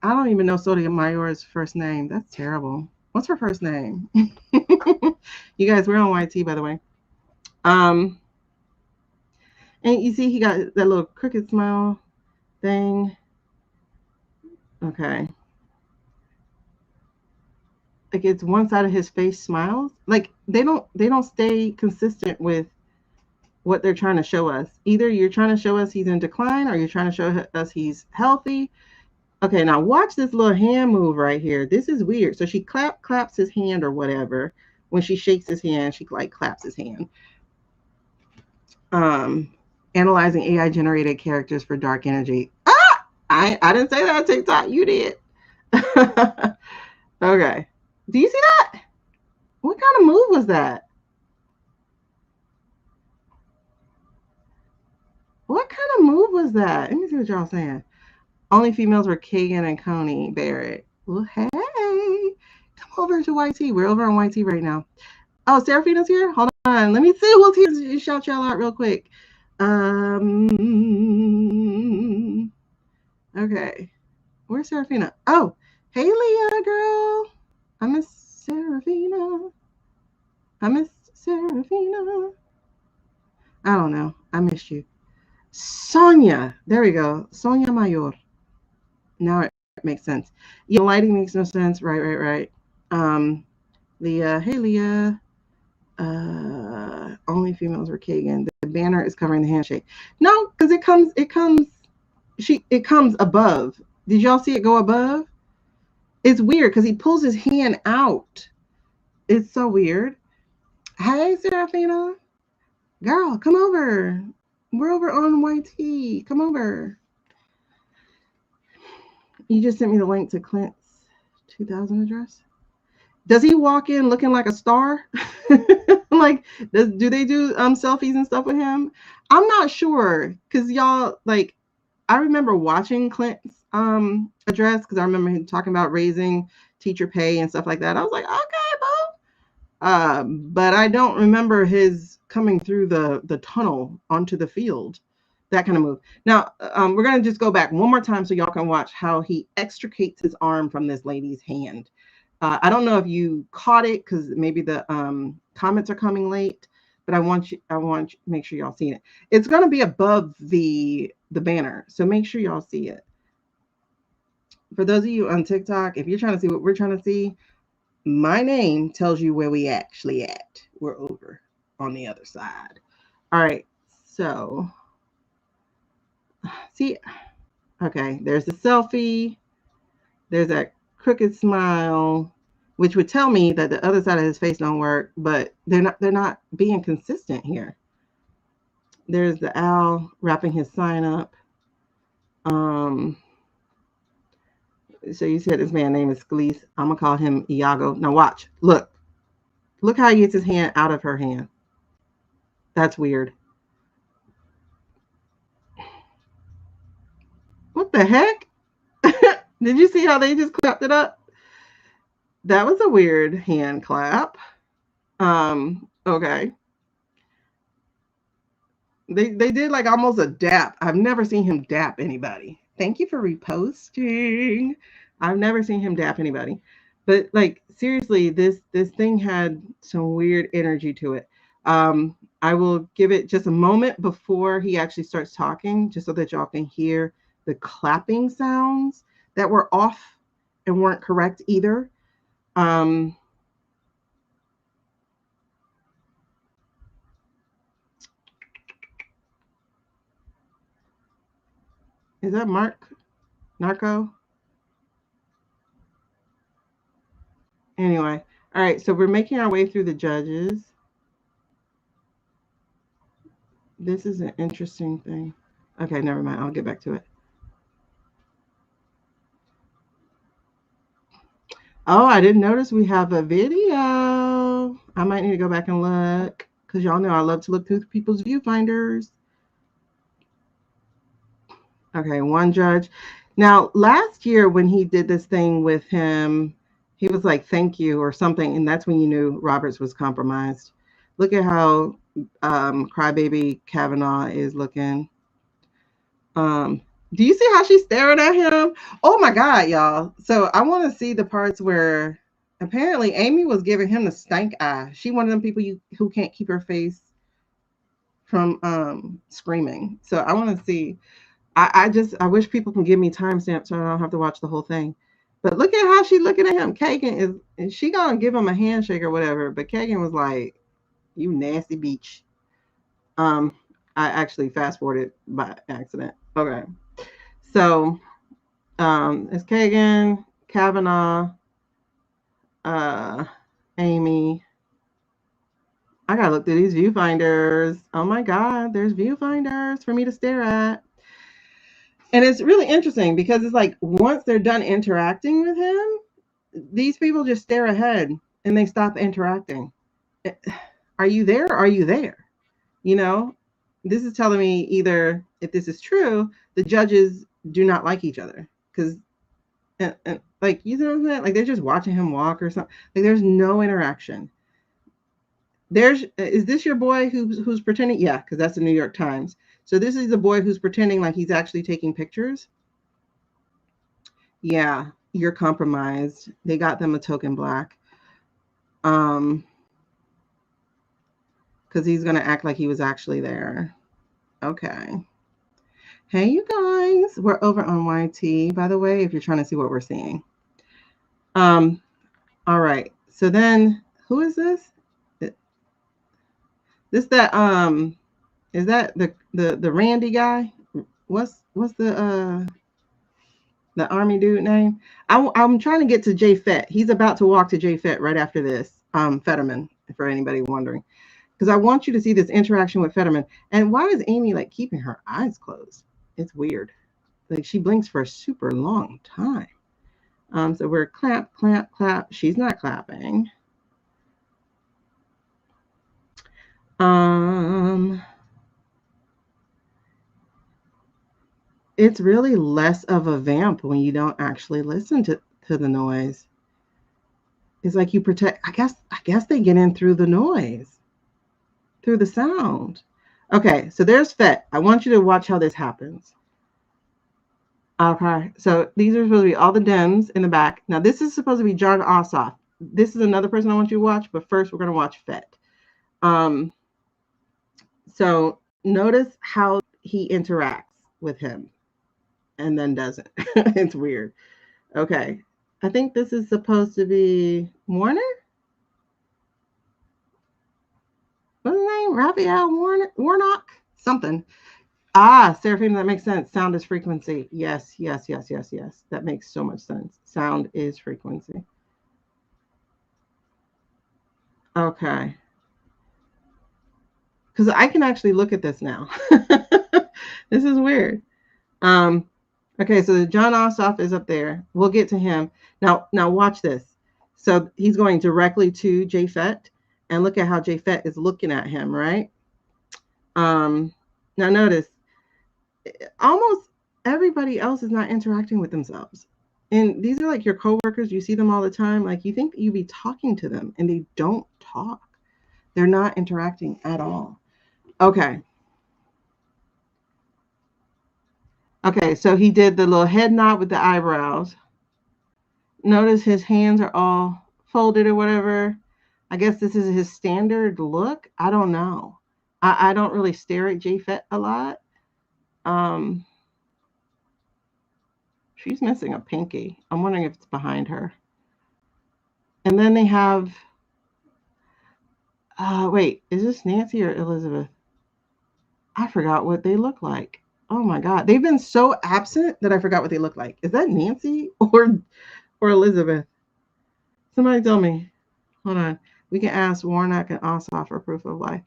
I don't even know Sotomayor's first name. That's terrible. What's her first name? You guys, we're on YT, by the way. And you see, he got that little crooked smile thing. Okay. Like it's one side of his face smiles. Like they don't stay consistent with what they're trying to show us. Either you're trying to show us he's in decline, or you're trying to show us he's healthy. Okay, now watch this little hand move right here. This is weird. So she claps his hand or whatever. When she shakes his hand, she like claps his hand. Analyzing AI generated characters for dark energy. Ah, I didn't say that on TikTok. You did. Okay. Do you see that? What kind of move was that? What kind of move was that? Let me see what y'all saying. Only females were Kagan and Coney Barrett. Well, hey, come over to YT. We're over on YT right now. Oh, Seraphina's here? Hold on. Let me see who's here. Shout y'all out real quick. Okay. Where's Seraphina? Oh, hey, Leah, girl. I miss Seraphina. I miss Seraphina. I don't know. I missed you. Sonia. There we go. Sonia Mayor. Now it makes sense. Yeah, lighting makes no sense. Right. Leah. Hey, Leah. Only females were Kagan. The banner is covering the handshake. No, because it comes above. Did y'all see it go above? It's weird because he pulls his hand out. It's so weird. Hey, Seraphina. Girl, come over. We're over on YT. Come over. You just sent me the link to Clint's 2000 address. Does he walk in looking like a star? Like, do they do selfies and stuff with him? I'm not sure because y'all like. I remember watching Clint's address because I remember him talking about raising teacher pay and stuff like that. I was like, okay, boo. But I don't remember his coming through the tunnel onto the field. That kind of move. Now, we're going to just go back one more time so y'all can watch how he extricates his arm from this lady's hand. I don't know if you caught it because maybe the comments are coming late, but I want you to make sure y'all see it. It's going to be above the banner, so make sure y'all see it. For those of you on TikTok, if you're trying to see what we're trying to see, my name tells you where we actually at. We're over on the other side. All right, so see, okay, there's the selfie. There's that crooked smile, which would tell me that the other side of his face don't work, but they're not being consistent here. There's the owl wrapping his sign up. So you said this man's name is Scalise. I'm gonna call him Iago. Now watch. Look how he gets his hand out of her hand. That's weird. What the heck? Did you see how they just clapped it up? That was a weird hand clap. Okay. They did like almost a dap. I've never seen him dap anybody. Thank you for reposting. I've never seen him dap anybody. But like seriously, this thing had some weird energy to it. I will give it just a moment before he actually starts talking, just so that y'all can hear the clapping sounds that were off and weren't correct either. Um, is that Mark Narco? Anyway, all right. So we're making our way through the judges. This is an interesting thing. Okay, never mind. I'll get back to it. Oh, I didn't notice we have a video. I might need to go back and look because y'all know I love to look through people's viewfinders. Okay, one judge. Now, last year when he did this thing with him, he was like, thank you or something. And that's when you knew Roberts was compromised. Look at how Crybaby Kavanaugh is looking. Do you see how she's staring at him? Oh my God, y'all. So I want to see the parts where apparently Amy was giving him the stank eye. She one of them people who can't keep her face from screaming. So I want to see. I wish people can give me timestamps so I don't have to watch the whole thing. But look at how she's looking at him. Kagan is she gonna give him a handshake or whatever? But Kagan was like, "You nasty beach." I actually fast forwarded by accident. Okay. So it's Kagan, Kavanaugh, Amy. I gotta look through these viewfinders. Oh my God, there's viewfinders for me to stare at. And it's really interesting because it's like once they're done interacting with him, these people just stare ahead and they stop interacting. Are you there? Or are you there? You know, this is telling me either if this is true, the judges do not like each other because and like you know what I'm saying? Like they're just watching him walk or something. Like there's no interaction. There's is this your boy who's pretending? Yeah, because that's the New York Times. So this is the boy who's pretending like he's actually taking pictures. Yeah, you're compromised. They got them a token black. Because he's gonna act like he was actually there. Okay. Hey, you guys, we're over on YT, by the way, if you're trying to see what we're seeing. All right. So then, who is this? This that is that the Randy guy? What's the army dude name? I'm trying to get to Jay Fett. He's about to walk to Jay Fett right after this. Fetterman, for anybody wondering, because I want you to see this interaction with Fetterman. And why is Amy like keeping her eyes closed? It's weird. Like she blinks for a super long time. So we're clap, clap, clap. She's not clapping. It's really less of a vamp when you don't actually listen to the noise. It's like you protect. I guess they get in through the noise, through the sound. Okay, so there's Fett. I want you to watch how this happens. Okay, so these are supposed to be all the Dems in the back. Now this is supposed to be Jon Ossoff. This is another person I want you to watch, but first we're going to watch Fett. So notice how he interacts with him and then doesn't. It's weird. Okay, I think this is supposed to be Warner. What's his name? Raphael Warnock? Something. Ah, Seraphim, that makes sense. Sound is frequency. Yes, yes, yes, yes, yes. That makes so much sense. Sound is frequency. Okay. Because I can actually look at this now. This is weird. Okay, so Jon Ossoff is up there. We'll get to him. Now watch this. So he's going directly to Jay Fett, and look at how Jay Fett is looking at him, right? Now notice, almost everybody else is not interacting with themselves. And these are like your coworkers. You see them all the time. Like, you think you'd be talking to them, and they don't talk. They're not interacting at all. Okay. Okay, so he did the little head nod with the eyebrows. Notice his hands are all folded or whatever. I guess this is his standard look. I don't know. I don't really stare at J-Fet a lot. She's missing a pinky. I'm wondering if it's behind her. And then they have, wait, is this Nancy or Elizabeth? I forgot what they look like. Oh my God. They've been so absent that I forgot what they look like. Is that Nancy or Elizabeth? Somebody tell me. Hold on. We can ask Warnock and Ossoff for proof of life.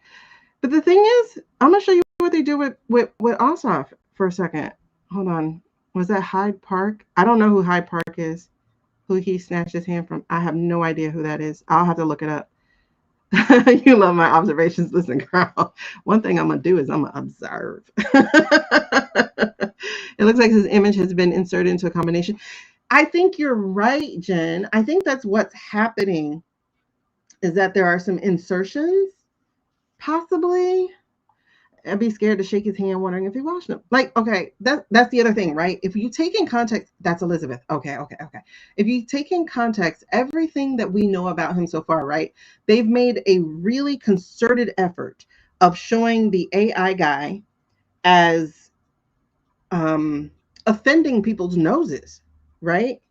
But the thing is, I'm going to show you what they do with Ossoff for a second. Hold on. Was that Hyde Park? I don't know who Hyde Park is, who he snatched his hand from. I have no idea who that is. I'll have to look it up. You love my observations. Listen, girl, one thing I'm going to do is I'm going to observe. It looks like his image has been inserted into a combination. I think you're right, Jen. I think that's what's happening, is that there are some insertions, possibly. I'd be scared to shake his hand, wondering if he washed them. Like, okay, that's the other thing, right? If you take in context, that's Elizabeth. Okay. If you take in context everything that we know about him so far, right? They've made a really concerted effort of showing the AI guy as offending people's noses, right?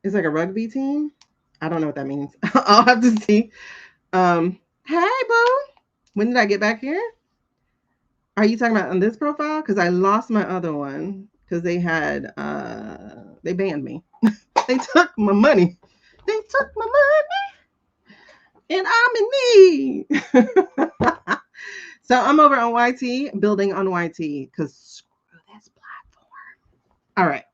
It's like a rugby team. I don't know what that means. I'll have to see. Hey, boo. When did I get back here? Are you talking about on this profile? Because I lost my other one because they had, they banned me. They took my money. They took my money. And I'm in need. So I'm over on YT, building on YT, because screw this platform. All right.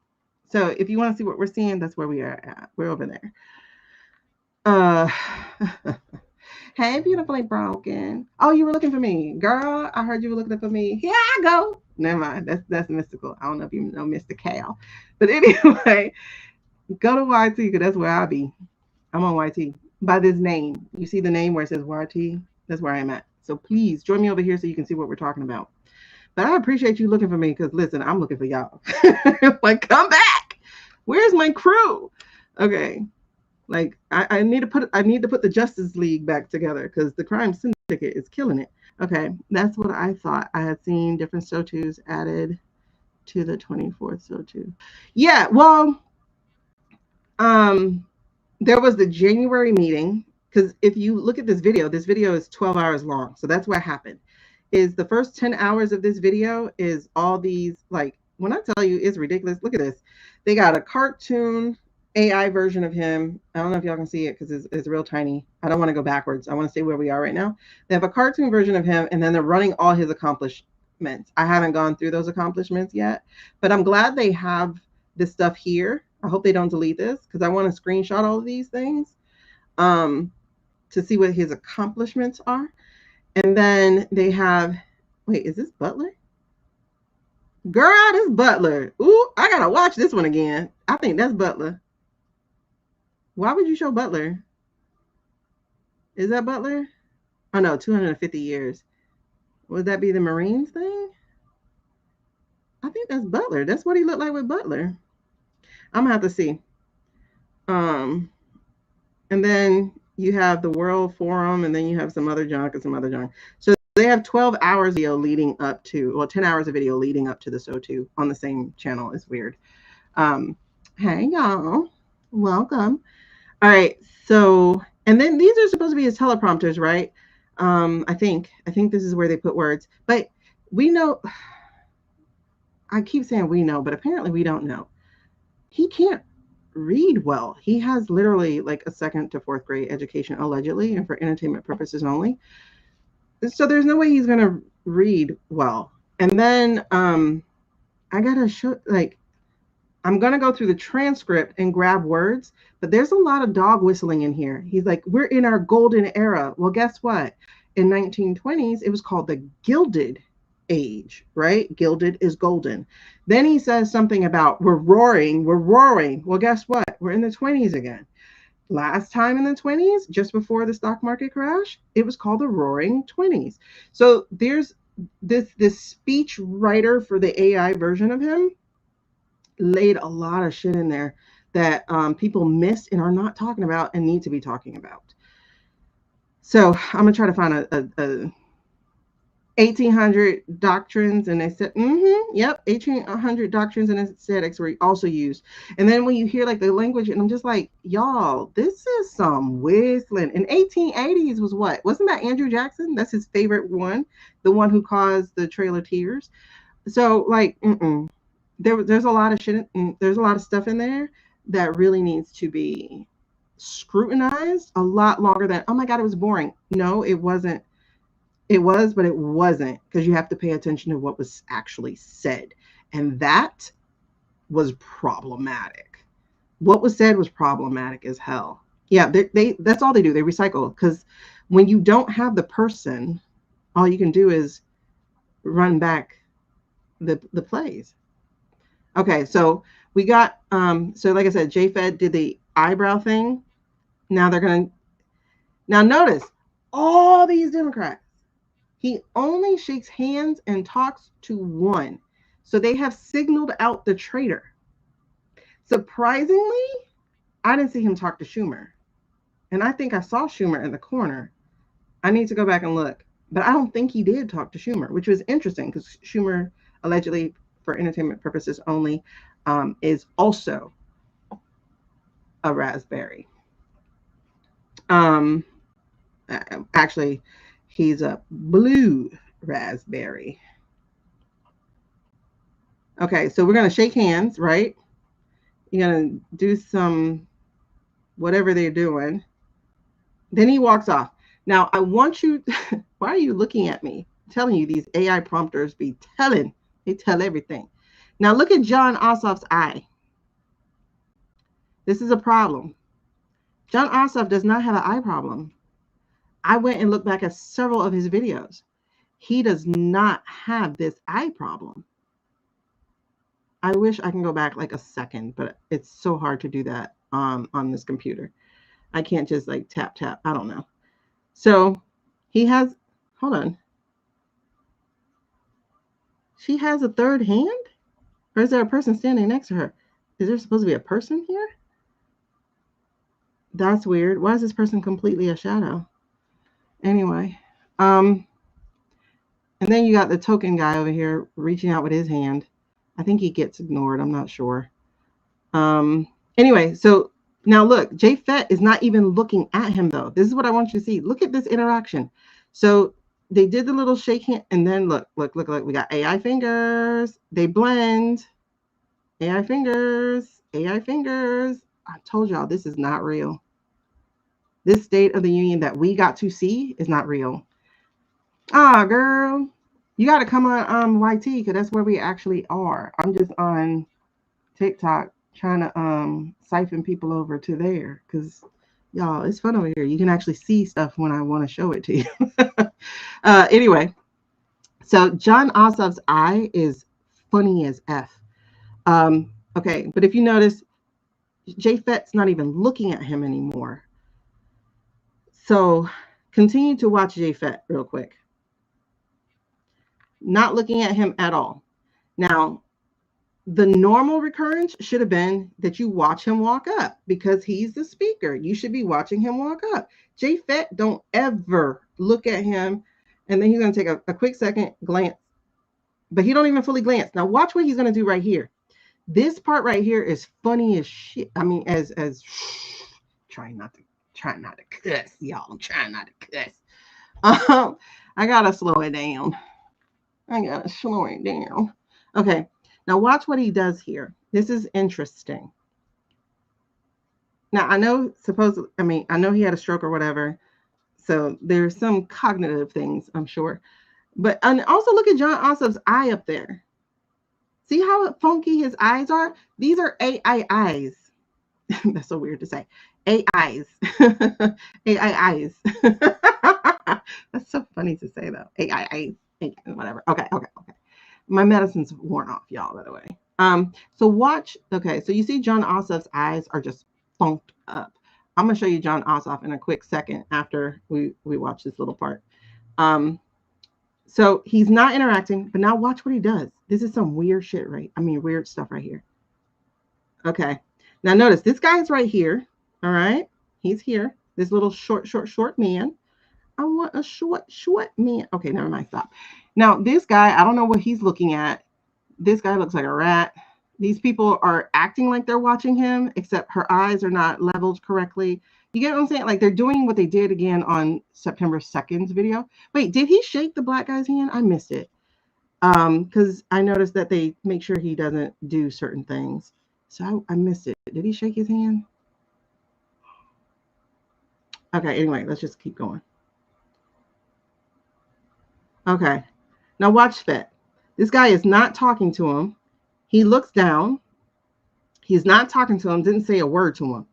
So if you want to see what we're seeing, that's where we are at. We're over there. Hey, beautifully broken. Oh, you were looking for me, girl. I heard you were looking for me. Here I go. Never mind. That's mystical. I don't know if you know Mr. Cal, but anyway, go to YT because that's where I be. I'm on YT by this name. You see the name where it says YT? That's where I am at. So please join me over here so you can see what we're talking about. But I appreciate you looking for me because listen, I'm looking for y'all. Like, come back. Where's my crew? Okay. Like, I need to put the Justice League back together because the crime syndicate is killing it. Okay, that's what I thought. I had seen different SOTUs added to the 24th SOTU. Yeah, well, there was the January meeting, because if you look at this video is 12 hours long. So that's what happened. Is the first 10 hours of this video is all these, like, when I tell you it's ridiculous, look at this. They got a cartoon AI version of him. I don't know if y'all can see it because it's real tiny. I don't want to go backwards. I want to stay where we are right now. They have a cartoon version of him, and then they're running all his accomplishments. I haven't gone through those accomplishments yet, but I'm glad they have this stuff here. I hope they don't delete this because I want to screenshot all of these things to see what his accomplishments are. And then they have, wait, is this Butler? Girl, this Butler. Ooh, I gotta watch this one again. I think that's Butler. Why would you show Butler? Is that Butler? Oh no, 250 years. Would that be the Marines thing? I think that's Butler. That's what he looked like with Butler. I'm gonna have to see. And then you have the World Forum, and then you have some other junk and some other junk. So they have 12 hours of video leading up to, well, 10 hours of video leading up to the SOTU on the same channel. It's weird. Hey y'all, welcome. All right, so, and then these are supposed to be his teleprompters, right? I think this is where they put words, but we know, I keep saying we know, but apparently we don't know. He can't read well. He has literally like a 2nd to 4th grade education, allegedly, and for entertainment purposes only. So there's no way he's going to read well. And then I got to show, like, I'm going to go through the transcript and grab words, but there's a lot of dog whistling in here. He's like, we're in our golden era. Well, guess what? In 1920s, it was called the Gilded age, right? Gilded is golden. Then he says something about we're roaring. Well, guess what? We're in the 20s again. Last time in the 20s, just before the stock market crash, it was called the Roaring 20s. So there's this speech writer for the AI version of him laid a lot of shit in there that people miss and are not talking about and need to be talking about. So I'm gonna try to find a 1800 doctrines, and they said, yep, 1800 doctrines and aesthetics were also used. And then when you hear like the language, and I'm just like, y'all, this is some whistling. In 1880s was what? Wasn't that Andrew Jackson? That's his favorite one, the one who caused the Trail of Tears. So like, there's a lot of shit. There's a lot of stuff in there that really needs to be scrutinized a lot longer than, oh my God, it was boring. No, it wasn't. It was, but it wasn't, because you have to pay attention to what was actually said. And that was problematic. What was said was problematic as hell. Yeah, they that's all they do. They recycle, because when you don't have the person, all you can do is run back the plays. Okay, so we got so like I said, JFed did the eyebrow thing. Now they're gonna notice all these Democrats. He only shakes hands and talks to one. So they have signaled out the traitor. Surprisingly, I didn't see him talk to Schumer. And I think I saw Schumer in the corner. I need to go back and look. But I don't think he did talk to Schumer, which was interesting, because Schumer, allegedly for entertainment purposes only, is also a raspberry. Actually, he's a blue raspberry. Okay, so we're going to shake hands, right? You're going to do some whatever they're doing. Then he walks off. Now, I want you, why are you looking at me? I'm telling you, these AI prompters be telling, they tell everything. Now, look at Jon Ossoff's eye. This is a problem. Jon Ossoff does not have an eye problem. I went and looked back at several of his videos. He does not have this eye problem. I wish I can go back like a second, but it's so hard to do that on this computer. I can't just like tap. I don't know. So he has, hold on. She has a third hand? Or is there a person standing next to her? Is there supposed to be a person here? That's weird. Why is this person completely a shadow? Anyway. And then you got the token guy over here reaching out with his hand. I think he gets ignored. I'm not sure. Anyway, so now look, Jay Fett is not even looking at him, though. This is what I want you to see. Look at this interaction. So they did the little shake hand, and then look. We got AI fingers. They blend. AI fingers. I told y'all this is not real. This State of the Union that we got to see is not real. Ah, girl. You got to come on YT, because that's where we actually are. I'm just on TikTok trying to siphon people over to there, because y'all, it's fun over here. You can actually see stuff when I want to show it to you. Anyway, so Jon Ossoff's eye is funny as F. Okay, but if you notice, Jay Fett's not even looking at him anymore. So continue to watch Jay Fett real quick. Not looking at him at all. Now, the normal recurrence should have been that you watch him walk up, because he's the speaker. You should be watching him walk up. Jay Fett, don't ever look at him, and then he's going to take a quick second glance, but he don't even fully glance. Now watch what he's going to do right here. This part right here is funny as shit. I mean, as trying not to cuss, y'all. I'm trying not to cuss. I gotta slow it down. Okay. Now watch what he does here. This is interesting. Now I know he had a stroke or whatever. So there's some cognitive things, I'm sure. But and also look at Jon Ossoff's eye up there. See how funky his eyes are? These are AI eyes. That's so weird to say. AIs. AIs. That's so funny to say though. AIs. Whatever. Okay. My medicine's worn off, y'all, by the way. So watch. Okay, so you see John Ossoff's eyes are just funked up. I'm gonna show you John Ossoff in a quick second after we watch this little part. So he's not interacting, but now watch what he does. This is some weird shit, right? I mean, weird stuff right here. Okay. Now notice this guy's right here. All right. He's here. This little short man. I want a short man. Okay, never mind. Stop. Now this guy, I don't know what he's looking at. This guy looks like a rat. These people are acting like they're watching him, except her eyes are not leveled correctly. You get what I'm saying? Like they're doing what they did again on September 2nd's video. Wait, did he shake the black guy's hand? I missed it. Because I noticed that they make sure he doesn't do certain things. So I missed it. Did he shake his hand? Okay, anyway, let's just keep going. Okay. Now watch that. This guy is not talking to him. He looks down. He's not talking to him, didn't say a word to him.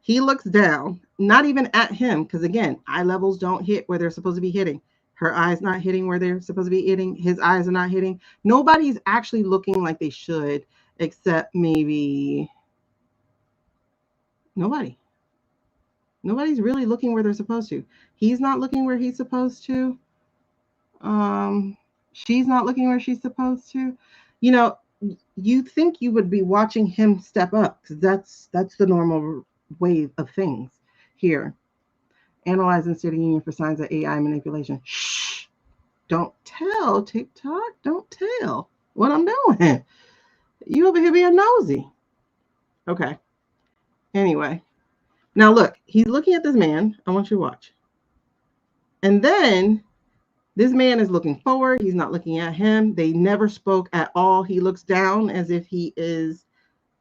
He looks down, not even at him, because again, eye levels don't hit where they're supposed to be hitting. Her eyes not hitting where they're supposed to be hitting. His eyes are not hitting. Nobody's actually looking like they should, except maybe nobody. Nobody's really looking where they're supposed to. He's not looking where he's supposed to. She's not looking where she's supposed to. You know, you think you would be watching him step up, because that's the normal way of things here. Analyzing State Union for signs of AI manipulation. Shh! Don't tell TikTok. Don't tell what I'm doing. You over here being nosy. Okay. Anyway, now look. He's looking at this man. I want you to watch. And then this man is looking forward. He's not looking at him. They never spoke at all. He looks down as if he is,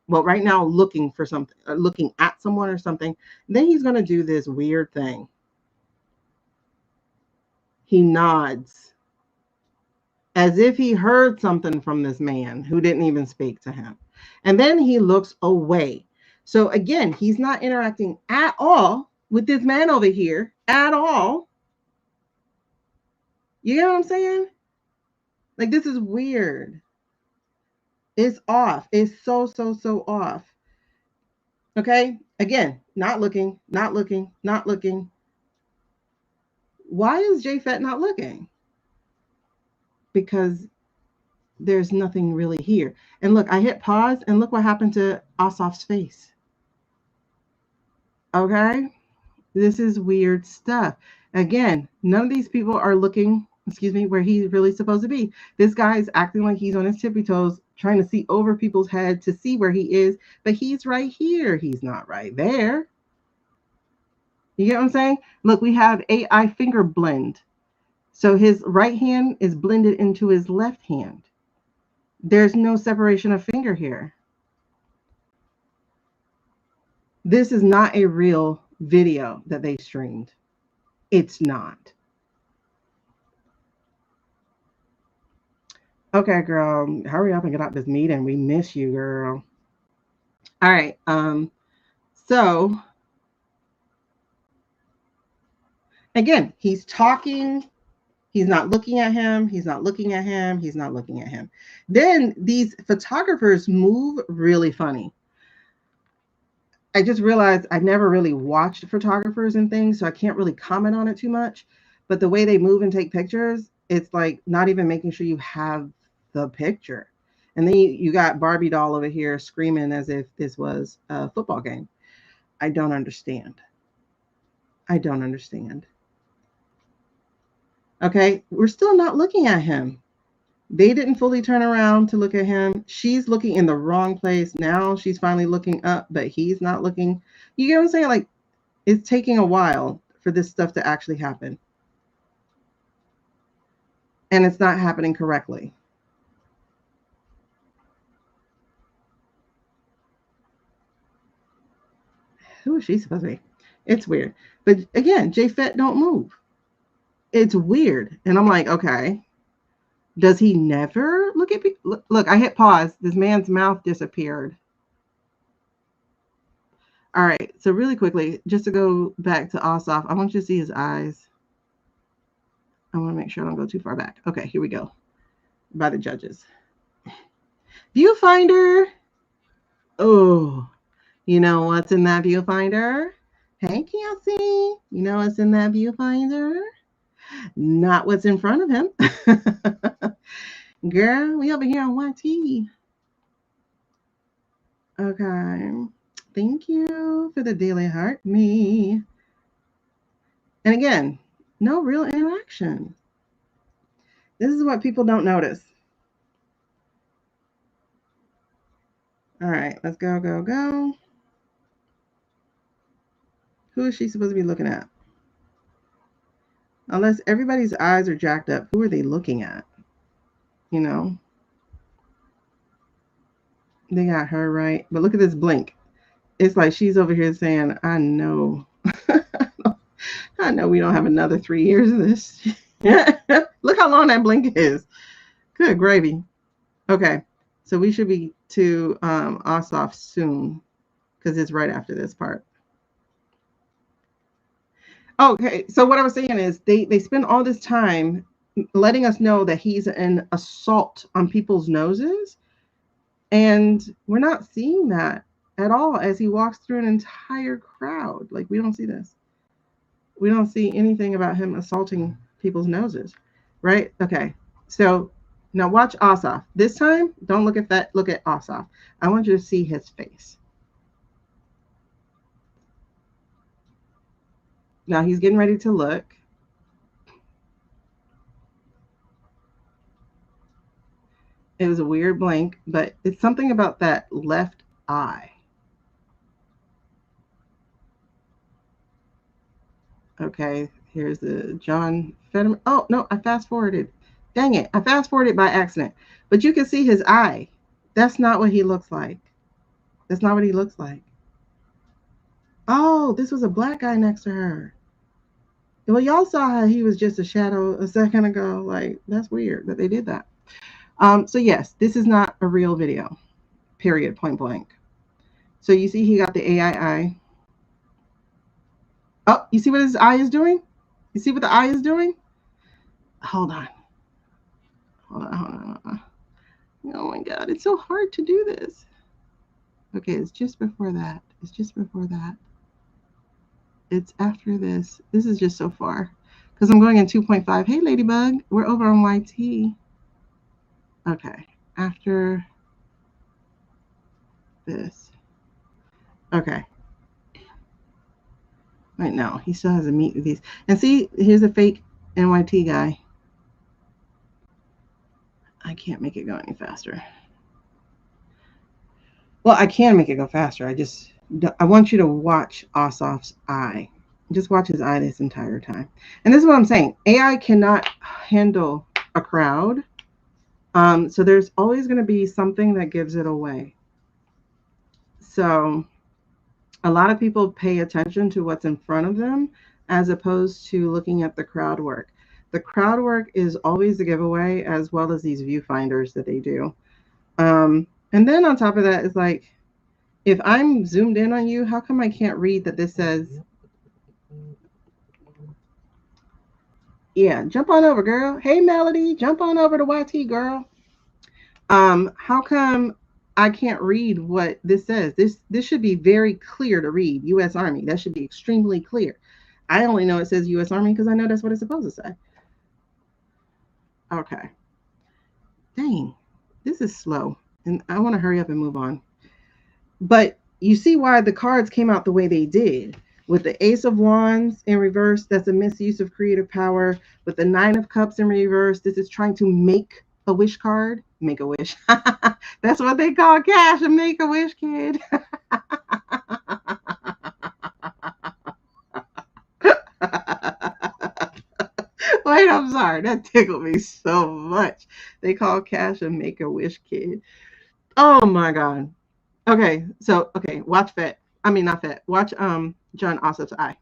well, right now looking for something, looking at someone or something. Then he's going to do this weird thing. He nods as if he heard something from this man who didn't even speak to him. And then he looks away. So again, he's not interacting at all with this man over here at all. You get what I'm saying? Like, this is weird. It's off. It's so off. Okay? Again, not looking. Why is JFET not looking? Because there's nothing really here. And look, I hit pause and look what happened to Ossoff's face. Okay? This is weird stuff. Again, none of these people are looking, where he's really supposed to be. This guy's acting like he's on his tippy toes, trying to see over people's heads to see where he is, but he's right here. He's not right there. You get what I'm saying? Look, we have AI finger blend. So his right hand is blended into his left hand. There's no separation of finger here. This is not a real video that they streamed. It's not. Okay, girl, hurry up and get out this meeting. We miss you, girl. All right. So again, he's talking. He's not looking at him. He's not looking at him. He's not looking at him. Then these photographers move really funny. I just realized I never really watched photographers and things, so I can't really comment on it too much. But the way they move and take pictures, it's like not even making sure you have the picture. And then you got Barbie doll over here screaming as if this was a football game. I don't understand. I don't understand. Okay, we're still not looking at him. They didn't fully turn around to look at him. She's looking in the wrong place. Now she's finally looking up, but he's not looking. You get what I'm saying? Like, it's taking a while for this stuff to actually happen. And it's not happening correctly. Who is she supposed to be? It's weird. But again, JFET don't move. It's weird. And I'm like, okay. Does he never look at people? Look, I hit pause. This man's mouth disappeared. All right. So really quickly, just to go back to Ossoff, I want you to see his eyes. I want to make sure I don't go too far back. Okay, here we go. By the judges. Viewfinder. Oh, you know what's in that viewfinder? Hey, Kelsey. You know what's in that viewfinder? Not what's in front of him. Girl, we over here on YT. Okay. Thank you for the daily heart me. And again, no real interaction. This is what people don't notice. All right, let's go, go, go. Who is she supposed to be looking at? Unless everybody's eyes are jacked up, who are they looking at? You know? They got her right. But look at this blink. It's like she's over here saying, I know. I know we don't have another 3 years of this. Look how long that blink is. Good gravy. Okay. So we should be to Ossoff soon because it's right after this part. Okay. So what I was saying is they spend all this time letting us know that he's an assault on people's noses. And we're not seeing that at all as he walks through an entire crowd. Like, we don't see this. We don't see anything about him assaulting people's noses, right? Okay. So now watch Ossoff. This time, don't look at that. Look at Ossoff. I want you to see his face. Now he's getting ready to look. It was a weird blink, but it's something about that left eye. Okay, here's the John Fetterman. Oh, no, I fast forwarded. Dang it, I fast forwarded by accident. But you can see his eye. That's not what he looks like. That's not what he looks like. Oh, this was a black guy next to her. Well, y'all saw how he was just a shadow a second ago. Like, that's weird that they did that. So yes, this is not a real video, period, point blank. So you see he got the AI eye. Oh, you see what his eye is doing? You see what the eye is doing? Hold on. Hold on. Oh my God, it's so hard to do this. Okay, it's just before that. It's just before that. It's after this. This is just so far. Because I'm going in 2.5. Hey, Ladybug. We're over on YT. Okay. After this. Okay. Wait, no. He still has a meet with these. And see, here's a fake NYT guy. I can't make it go any faster. Well, I can make it go faster. I want you to watch Ossoff's eye. Just watch his eye this entire time. And this is what I'm saying. AI cannot handle a crowd. So there's always going to be something that gives it away. So a lot of people pay attention to what's in front of them as opposed to looking at the crowd work. The crowd work is always a giveaway, as well as these viewfinders that they do. And then on top of that, it's like, if I'm zoomed in on you, how come I can't read that this says, yeah, jump on over, girl. Hey, Melody, jump on over to YT, girl. How come I can't read what this says? This should be very clear to read. U.S. Army. That should be extremely clear. I only know it says U.S. Army because I know that's what it's supposed to say. Okay. Dang, this is slow, and I want to hurry up and move on. But you see why the cards came out the way they did. With the Ace of Wands in reverse, that's a misuse of creative power. With the Nine of Cups in reverse, this is trying to make a wish card. Make a wish. That's what they call cash, a make a wish kid. Wait, I'm sorry. That tickled me so much. They call cash a make a wish kid. Oh my God. Okay, so watch Fett. I mean not Fett. Watch John Ossoff's eye.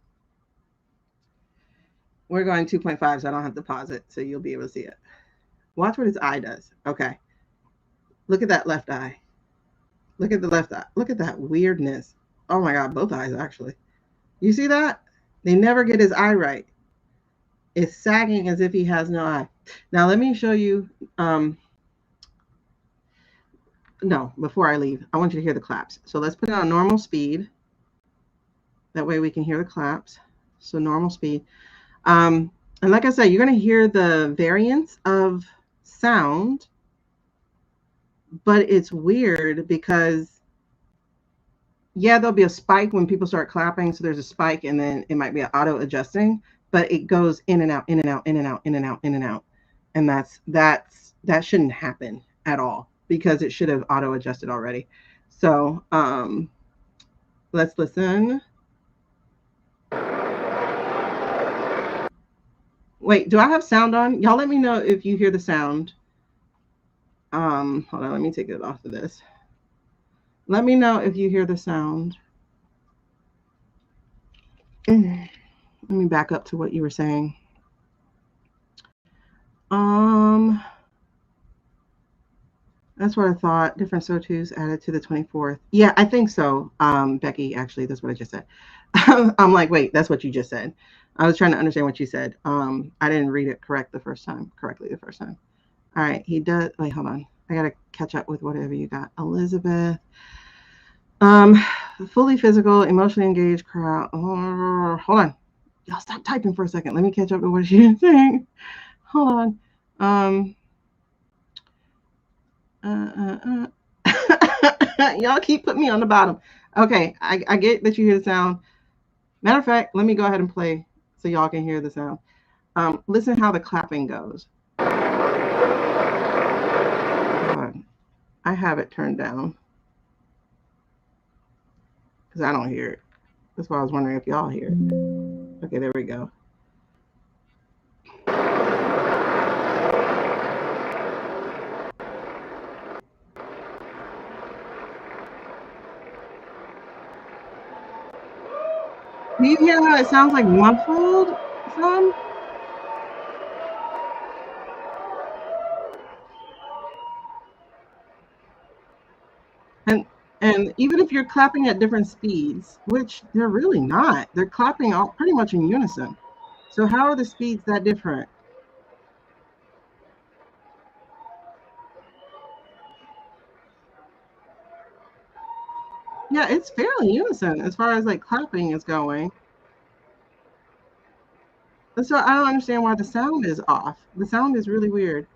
We're going 2.5, so I don't have to pause it, so you'll be able to see it. Watch what his eye does. Okay. Look at that left eye. Look at the left eye. Look at that weirdness. Oh my God, both eyes actually. You see that? They never get his eye right. It's sagging as if he has no eye. Now let me show you. No, before I leave, I want you to hear the claps. So let's put it on normal speed. That way we can hear the claps. So normal speed. And like I said, you're going to hear the variance of sound, but it's weird because, yeah, there'll be a spike when people start clapping. So there's a spike, and then it might be auto adjusting, but it goes in and out, in and out, in and out, in and out, in and out. And that shouldn't happen at all because it should have auto adjusted already. So let's listen. Wait, do I have sound on? Y'all let me know if you hear the sound. Hold on, let me take it off of this. Let me know if you hear the sound. Let me back up to what you were saying. That's what I thought. Different SOTUs added to the 24th. Yeah, I think so. Becky, actually, that's what I just said. I'm like, wait, that's what you just said. I was trying to understand what you said. I didn't read it correctly the first time. All right, he does. Wait, hold on. I gotta catch up with whatever you got, Elizabeth. Fully physical, emotionally engaged crowd. Oh, hold on, y'all stop typing for a second. Let me catch up to what you're saying. Hold on. Y'all keep putting me on the bottom. Okay, I get that you hear the sound. Matter of fact, let me go ahead and play so y'all can hear the sound. Listen how the clapping goes. I have it turned down because I don't hear it. That's why I was wondering if y'all hear it. Okay, there we go. Do you hear how it sounds like muffled? Some? And and even if you're clapping at different speeds, which they're really not, they're clapping all pretty much in unison. So how are the speeds that different? Yeah, it's fairly unison as far as like clapping is going. And so I don't understand why the sound is off. The sound is really weird.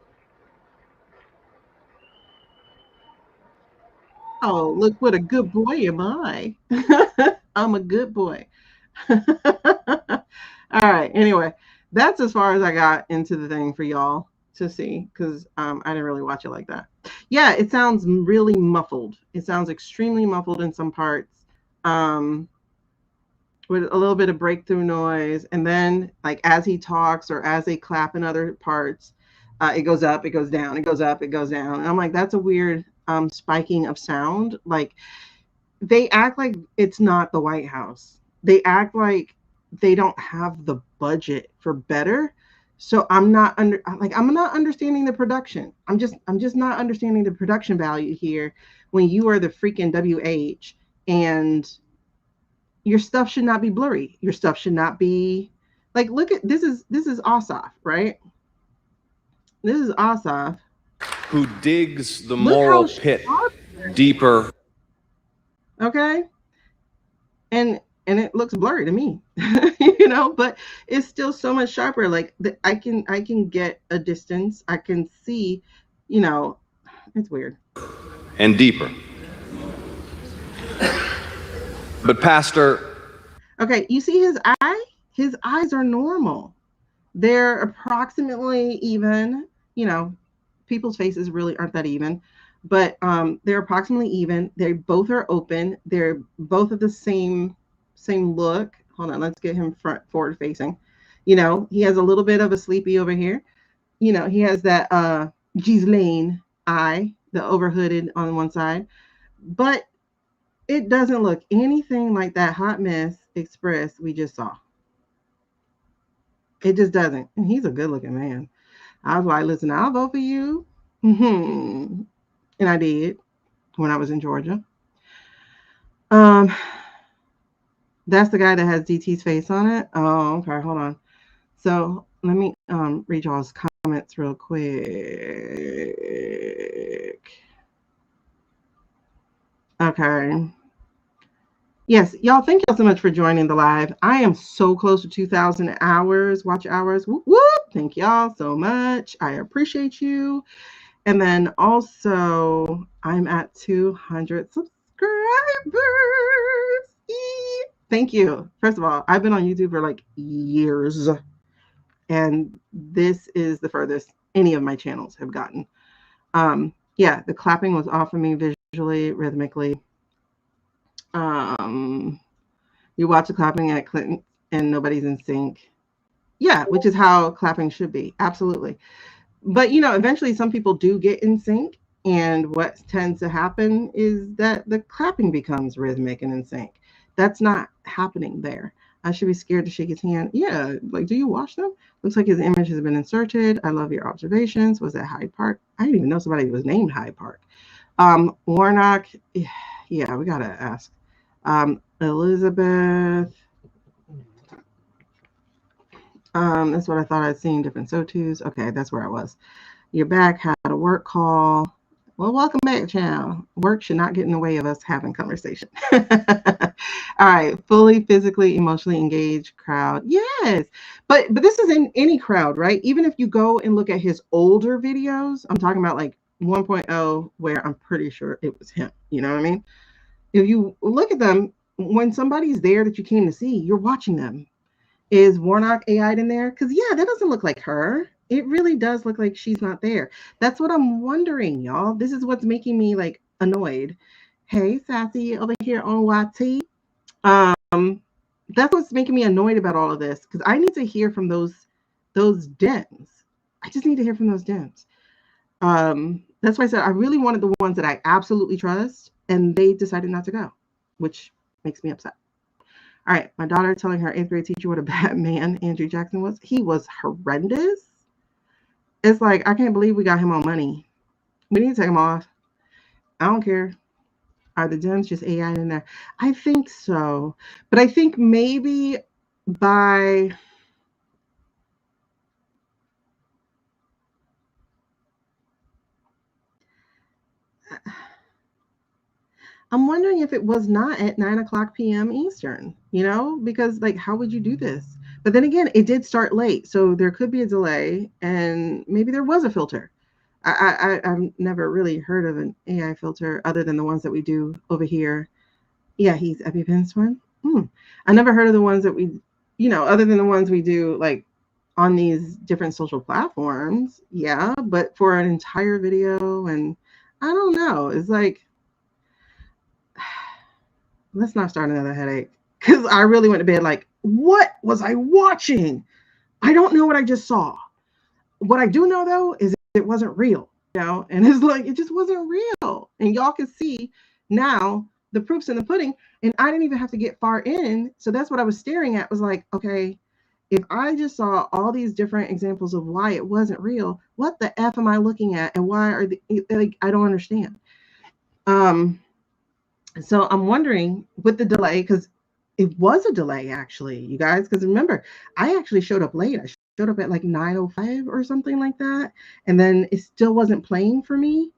Oh, look what a good boy am I. I'm a good boy. All right. Anyway, that's as far as I got into the thing for y'all to see because I didn't really watch it like that. Yeah, it sounds really muffled. It sounds extremely muffled in some parts. Um, with a little bit of breakthrough noise, and then like as he talks or as they clap in other parts, it goes up, it goes down, it goes up, it goes down. And I'm like, that's a weird spiking of sound. Like they act like it's not the White House. They act like they don't have the budget for better. So I'm not understanding the production. I'm just not understanding the production value here when you are the freaking WH and your stuff should not be blurry. Your stuff should not be like look at this is Asaf, right? This is Asaf who digs the moral pit deeper. Okay. And it looks blurry to me. But it's still so much sharper. Like I can get a distance. I can see, it's weird. And deeper. But Pastor. Okay, you see his eye? His eyes are normal. They're approximately even, people's faces really aren't that even, but they're approximately even. They both are open. They're both of the same look. Hold on, let's get him forward facing. He has a little bit of a sleepy over here. He has that Ghislaine eye, the overhooded on one side, but it doesn't look anything like that Hot Mess Express we just saw. It just doesn't. And he's a good looking man. I was like, listen, I'll vote for you. And I did when I was in Georgia. That's the guy that has DT's face on it? Oh, okay. Hold on. So let me read y'all's comments real quick. Okay. Yes, y'all, thank y'all so much for joining the live. I am so close to 2,000 hours, watch hours. Whoop, whoop. Thank y'all so much. I appreciate you. And then also, I'm at 200 subscribers. Eee. Thank you. First of all, I've been on YouTube for like years, and this is the furthest any of my channels have gotten. Yeah, the clapping was off of me visually, rhythmically. You watch the clapping at Clinton and nobody's in sync. Yeah, which is how clapping should be. Absolutely. But, you know, eventually some people do get in sync. And what tends to happen is that the clapping becomes rhythmic and in sync. That's not happening there. I should be scared to shake his hand. Yeah, like, do you watch them? Looks like his image has been inserted. I love your observations. Was that Hyde Park? I didn't even know somebody was named Hyde Park. Warnock, yeah, we got to ask. Elizabeth. That's what I thought I'd seen, different SOTUs. Okay, that's where I was. You're back, had a work call. Well, welcome back, child. Work should not get in the way of us having conversation. All right, fully physically, emotionally engaged crowd. Yes, but this is in any crowd, right? Even if you go and look at his older videos, I'm talking about like 1.0, where I'm pretty sure it was him. You know what I mean? If you look at them, when somebody's there that you came to see, you're watching them. Is Warnock AI'd in there? Because, yeah, that doesn't look like her. It really does look like she's not there. That's what I'm wondering, y'all. This is what's making me, like, annoyed. Hey, Sassy, over here on YT. That's what's making me annoyed about all of this, because I need to hear from those Dems. I just need to hear from those Dems. That's why I said I really wanted the ones that I absolutely trust, and they decided not to go, which makes me upset. All right, my daughter telling her 8th grade teacher what a bad man Andrew Jackson was. He was horrendous. It's like, I can't believe we got him on money. We need to take him off. I don't care. Are the Dems just AI in there? I think so. But I think maybe by... I'm wondering if it was not at 9:00 p.m. Eastern, you know, because, like, how would you do this? But then again, it did start late, so there could be a delay, and maybe there was a filter. I've never really heard of an AI filter other than the ones that we do over here. Yeah, he's EpiPen's one. I never heard of the ones that we, you know, other than the ones we do, like, on these different social platforms. Yeah, but for an entire video, and I don't know. It's like, let's not start another headache, because I really went to bed like, what was I watching? I don't know what I just saw. What I do know, though, is it wasn't real, you know, and it's like, it just wasn't real. And y'all can see now the proof's in the pudding, and I didn't even have to get far in. So that's what I was staring at, was like, okay, if I just saw all these different examples of why it wasn't real, what the F am I looking at? And why are they, like, I don't understand. So I'm wondering with the delay, because it was a delay, actually, you guys, because remember, I actually showed up late. I showed up at like 9:05 or something like that. And then it still wasn't playing for me.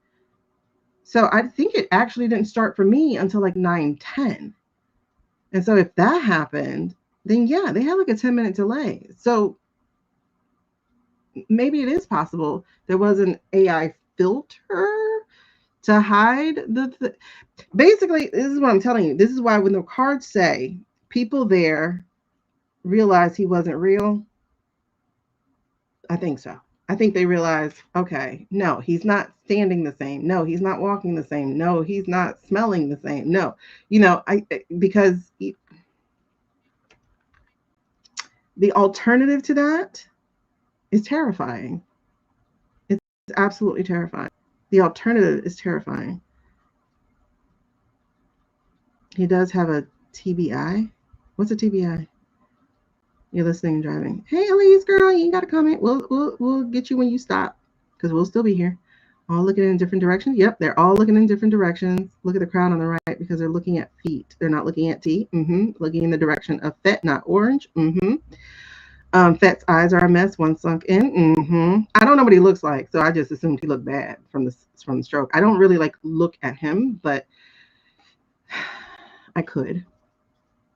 So I think it actually didn't start for me until like 9:10. And so if that happened, then yeah, they had like a 10-minute delay. So maybe it is possible there was an AI filter to hide the basically, this is what I'm telling you. This is why when the cards say people there realized he wasn't real, I think so. I think they realized, okay, no, he's not standing the same. No, he's not walking the same. No, he's not smelling the same. No, you know, because the alternative to that is terrifying. It's absolutely terrifying. The alternative is terrifying. He does have a TBI. What's a TBI? You're listening and driving. Hey, Elise, girl, you ain't got to comment. We'll get you when you stop, because we'll still be here. All looking in different directions. Yep, they're all looking in different directions. Look at the crowd on the right because they're looking at feet. They're not looking at tea. Looking in the direction of Fet, not orange. Fet's eyes are a mess. One sunk in. I don't know what he looks like, so I just assumed he looked bad from the stroke. I don't really look at him, but I could.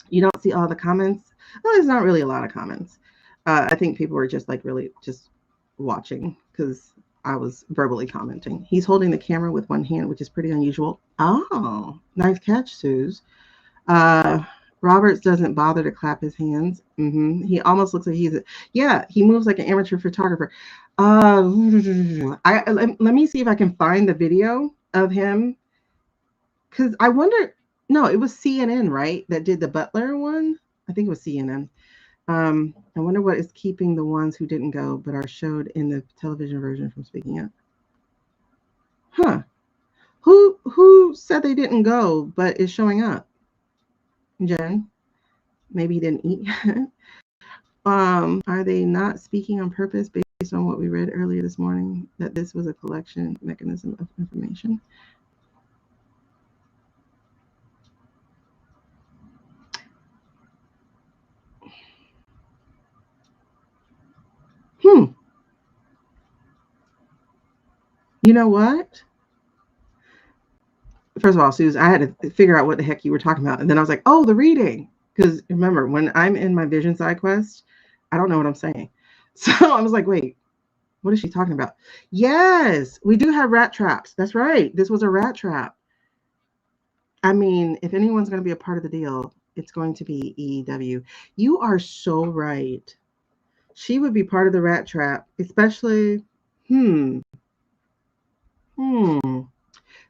You don't see all the comments. Well, there's not really a lot of comments. I think people were just really just watching because I was verbally commenting. He's holding the camera with one hand, which is pretty unusual. Oh, nice catch, Suze. Roberts doesn't bother to clap his hands. He almost looks like he moves like an amateur photographer. Let me see if I can find the video of him. Because I wonder, no, it was CNN, right? That did the Butler one. I think it was CNN. I wonder what is keeping the ones who didn't go but are showed in the television version from speaking up. Huh. Who said they didn't go but is showing up? Jen? Maybe he didn't eat. Are they not speaking on purpose based on what we read earlier this morning, that this was a collection mechanism of information? You know what? First of all, Suze, I had to figure out what the heck you were talking about. And then I was like, oh, the reading. Because remember, when I'm in my vision side quest, I don't know what I'm saying. So I was like, wait, what is she talking about? Yes, we do have rat traps. That's right. This was a rat trap. I mean, if anyone's going to be a part of the deal, it's going to be EW. You are so right. She would be part of the rat trap, especially,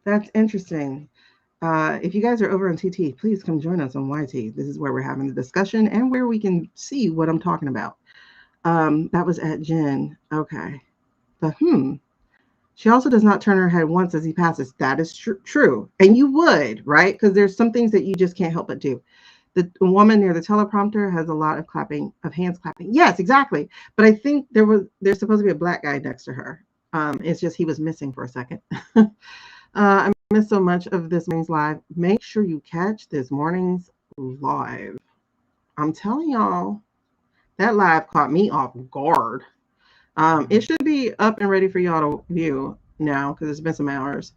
that's interesting. If you guys are over on TT, please come join us on YT. This is where we're having the discussion and where we can see what I'm talking about. That was at Jen. Okay. But she also does not turn her head once as he passes. That is true. And you would, right? Because there's some things that you just can't help but do. The woman near the teleprompter has a lot of hands clapping. Yes, exactly. But I think there's supposed to be a black guy next to her. It's just he was missing for a second. I missed so much of this morning's live. Make sure you catch this morning's live. I'm telling y'all, that live caught me off guard. It should be up and ready for y'all to view now because it's been some hours.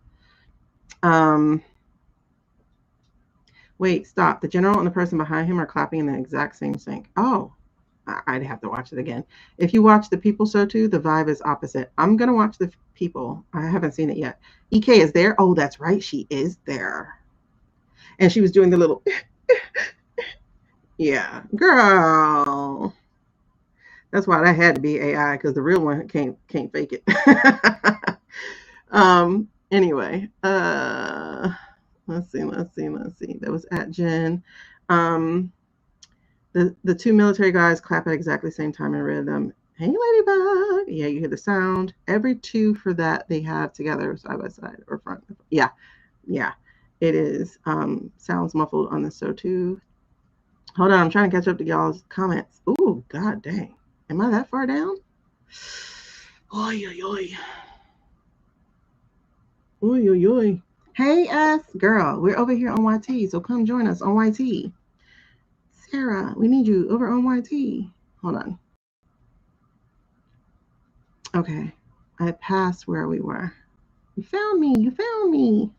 Wait, stop. The general and the person behind him are clapping in the exact same sync. Oh, I'd have to watch it again. If you watch the people so too, the vibe is opposite. I'm going to watch the people. I haven't seen it yet. EK is there. Oh, that's right. She is there. And she was doing the little, yeah, girl. That's why that had to be AI because the real one can't fake it. Anyway, let's see. That was at Jen. The two military guys clap at exactly the same time in rhythm. Hey, Ladybug. Yeah, you hear the sound. Every two for that they have together side by side or front. Yeah. It is. Sounds muffled on the so too. Hold on, I'm trying to catch up to y'all's comments. Ooh, god dang. Am I that far down? Oy, oy, oy. Oy, oy, oy. Hey, us, girl. We're over here on YT, so come join us on YT. Sarah, we need you over on YT. Hold on. Okay. I passed where we were. You found me.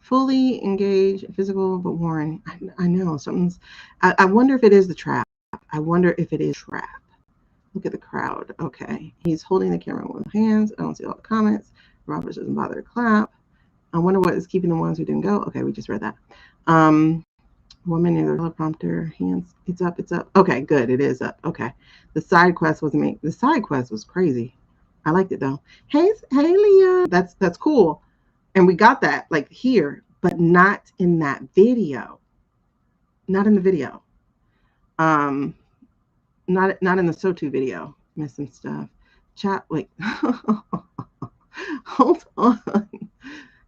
Fully engaged, physical, but worn. I know something's. I wonder if it is the trap. Look at the crowd. Okay. He's holding the camera with hands. I don't see all the comments. Roberts doesn't bother to clap. I wonder what is keeping the ones who didn't go. Okay, we just read that. Woman near the teleprompter. Hands. It's up. Okay, good. It is up. Okay. The side quest was me. The side quest was crazy. I liked it though. Hey, Leah. That's cool. And we got that here, but not in that video. Not in the video. Not in the SOTU video. Missed some stuff. Chat, wait. Hold on.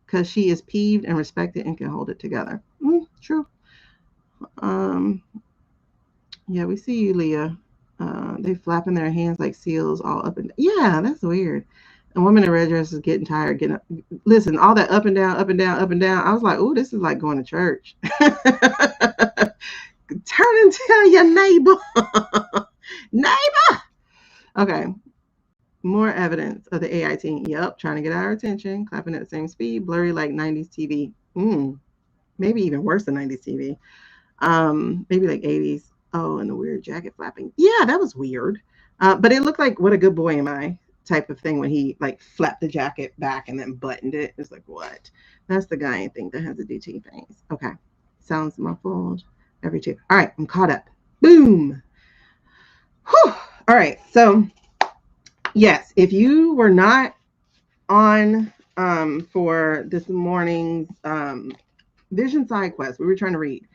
Because she is peeved and respected and can hold it together. True. Yeah, we see you, Leah. They flapping their hands like seals all up and down. Yeah, that's weird. A woman in a red dress is getting tired. Getting up. Listen, all that up and down, up and down, up and down. I was like, oh, this is like going to church. Turn and tell your neighbor. Neighbor. Okay. More evidence of the AI team. Yep. Trying to get our attention. Clapping at the same speed. Blurry like 90s TV. Maybe even worse than 90s TV. Maybe like 80s. Oh, and the weird jacket flapping. Yeah, that was weird. But it looked like What a Good Boy Am I type of thing when he like flapped the jacket back and then buttoned it. It's like, what? That's the guy I think that has the DT face. Okay. Sounds muffled. Every two. All right, I'm caught up. Boom. Whew. All right. So yes, if you were not on for this morning's Vision Side Quest, we were trying to read,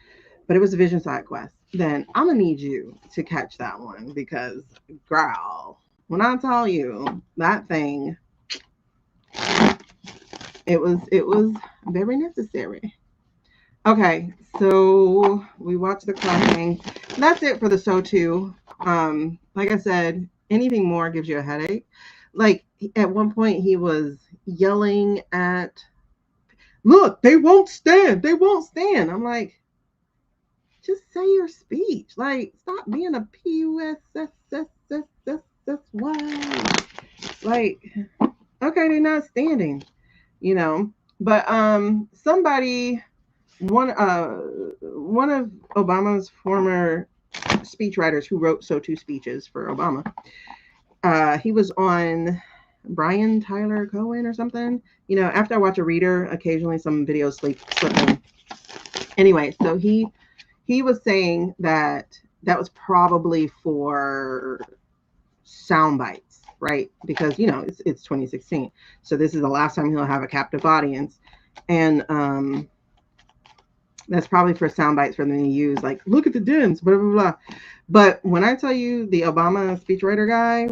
but it was a Vision Side Quest, then I'm gonna need you to catch that one because, girl, when I tell you that thing, it was very necessary. Okay, so we watched the clapping. That's it for the So Too. Like I said, anything more gives you a headache. Like at one point he was yelling at, look, they won't stand. They won't stand. I'm like, just say your speech. Like, stop being a PUSSSSSSY. Like, okay, they're not standing, you know. But somebody, one of Obama's former speechwriters who wrote So Too speeches for Obama, he was on Brian Tyler Cohen or something. You know, after I watch a reader, occasionally some videos slip in. Anyway, so he was saying that was probably for sound bites, right? Because, you know, it's 2016. So this is the last time he'll have a captive audience. And that's probably for sound bites for them to use, like, look at the Dems, blah, blah, blah. But when I tell you the Obama speechwriter guy,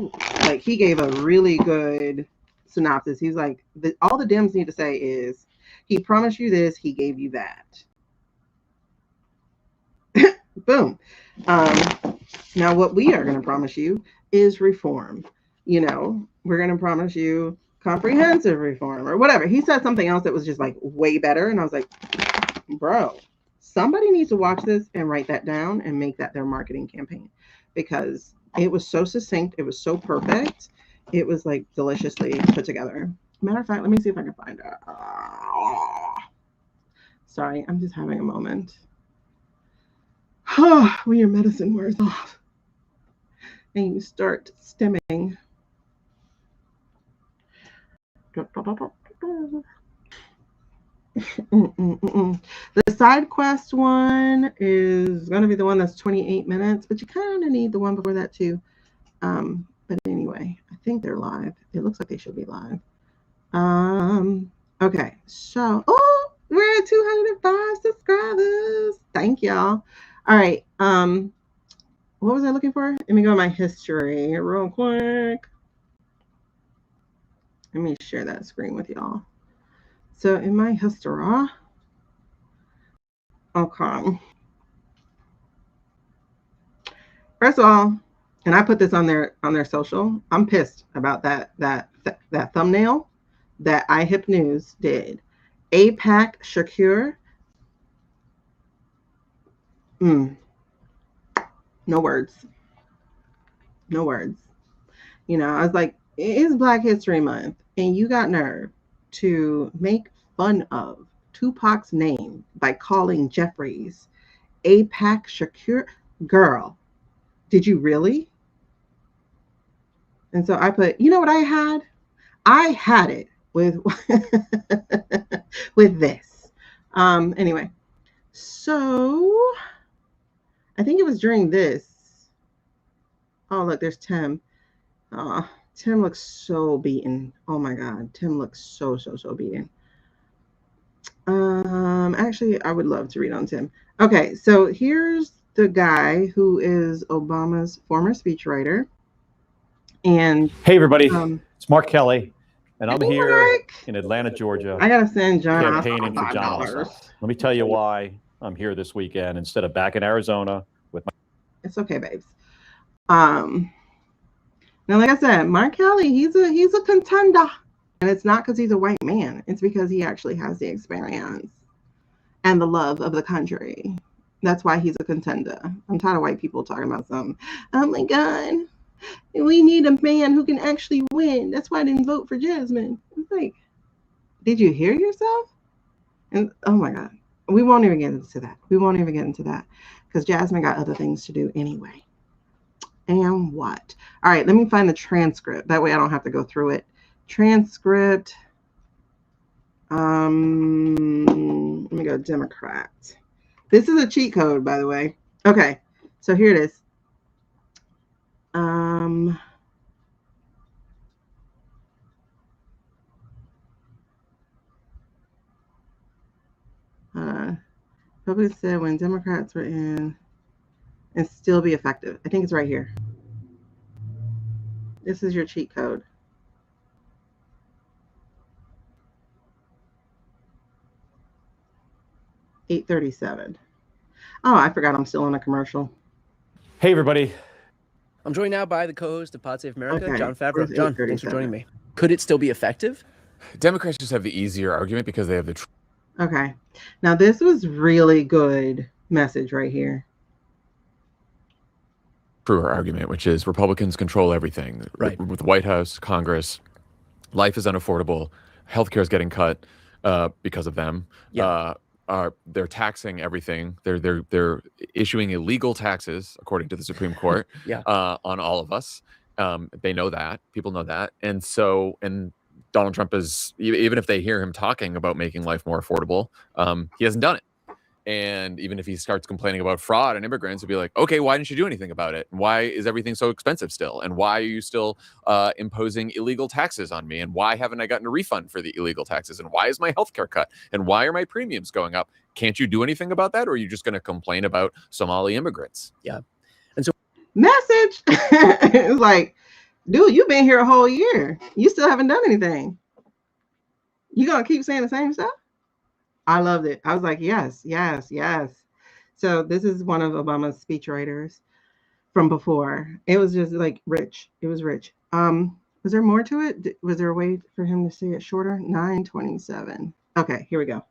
like, he gave a really good synopsis. He's like, all the Dems need to say is, he promised you this, he gave you that. Boom. Now what we are going to promise you is reform. You know, we're going to promise you comprehensive reform or whatever. He said something else that was just like way better. And I was like, bro, somebody needs to watch this and write that down and make that their marketing campaign, because it was so succinct. It was so perfect. It was like deliciously put together. Matter of fact, let me see if I can find it. Sorry, I'm just having a moment. When your medicine wears off and you start stimming. The side quest one is going to be the one that's 28 minutes, but you kind of need the one before that too. But anyway, I think they're live. It looks like they should be live. Okay, so we're at 205 subscribers. Thank y'all. All right. What was I looking for? Let me go to my history real quick. Let me share that screen with y'all. So in my history, okay. First of all, and I put this on their social. I'm pissed about that thumbnail that iHip News did. APAC Shakur. No words. No words. You know, I was like, it's Black History Month, and you got nerve to make fun of Tupac's name by calling Jeffries APAC Shakur. Girl, did you really? And so I put, you know what I had? I had it with with this. Anyway, so I think it was during this. Oh, look, there's Tim. Tim looks so beaten. Oh my God, Tim looks so beaten. Actually, I would love to read on Tim. Okay, so here's the guy who is Obama's former speechwriter. And hey, everybody, it's Mark Kelly, and I'm here in Atlanta, Georgia. I gotta send John campaigning for John Ossoff. Let me tell you why I'm here this weekend instead of back in Arizona with my. It's okay, babes. Now, like I said, Mark Kelly, he's a contender. And it's not because he's a white man. It's because he actually has the experience and the love of the country. That's why he's a contender. I'm tired of white people talking about something. Oh my God, we need a man who can actually win. That's why I didn't vote for Jasmine. It's like, did you hear yourself? And oh my God, we won't even get into that. We won't even get into that because Jasmine got other things to do anyway. And what? All right, let me find the transcript. That way I don't have to go through it. Transcript. Let me go Democrat. This is a cheat code, by the way. Okay, so here it is. Republicans said when Democrats were in and still be effective. I think it's right here. This is your cheat code. $8.37. Oh, I forgot I'm still on a commercial. Hey, everybody. I'm joined now by the co-host of Pod Save America, Okay, John Favreau. where's John, thanks for 8:37? joining me. Could it still be effective? Democrats just have the easier argument because they have the Okay. Now, this was really good message right here. truer argument, which is Republicans control everything. Right. With the White House, Congress, life is unaffordable. Healthcare is getting cut because of them. Yeah. They're taxing everything. They're issuing illegal taxes, according to the Supreme Court, Yeah. On all of us. They know that. People know that. And Donald Trump is, even if they hear him talking about making life more affordable, he hasn't done it. And even if he starts complaining about fraud and immigrants, he'll be like, okay, why didn't you do anything about it? And why is everything so expensive still? And why are you still imposing illegal taxes on me? And why haven't I gotten a refund for the illegal taxes? And why is my healthcare cut? And why are my premiums going up? Can't you do anything about that? Or are you just going to complain about Somali immigrants? Yeah. And so message. It's like, dude, you've been here a whole year. You still haven't done anything. You gonna keep saying the same stuff? I loved it. I was like, yes. So this is one of Obama's speechwriters from before. It was just like rich. It was rich. Was there more to it? Was there a way for him to say it shorter? 9:27. Okay, here we go.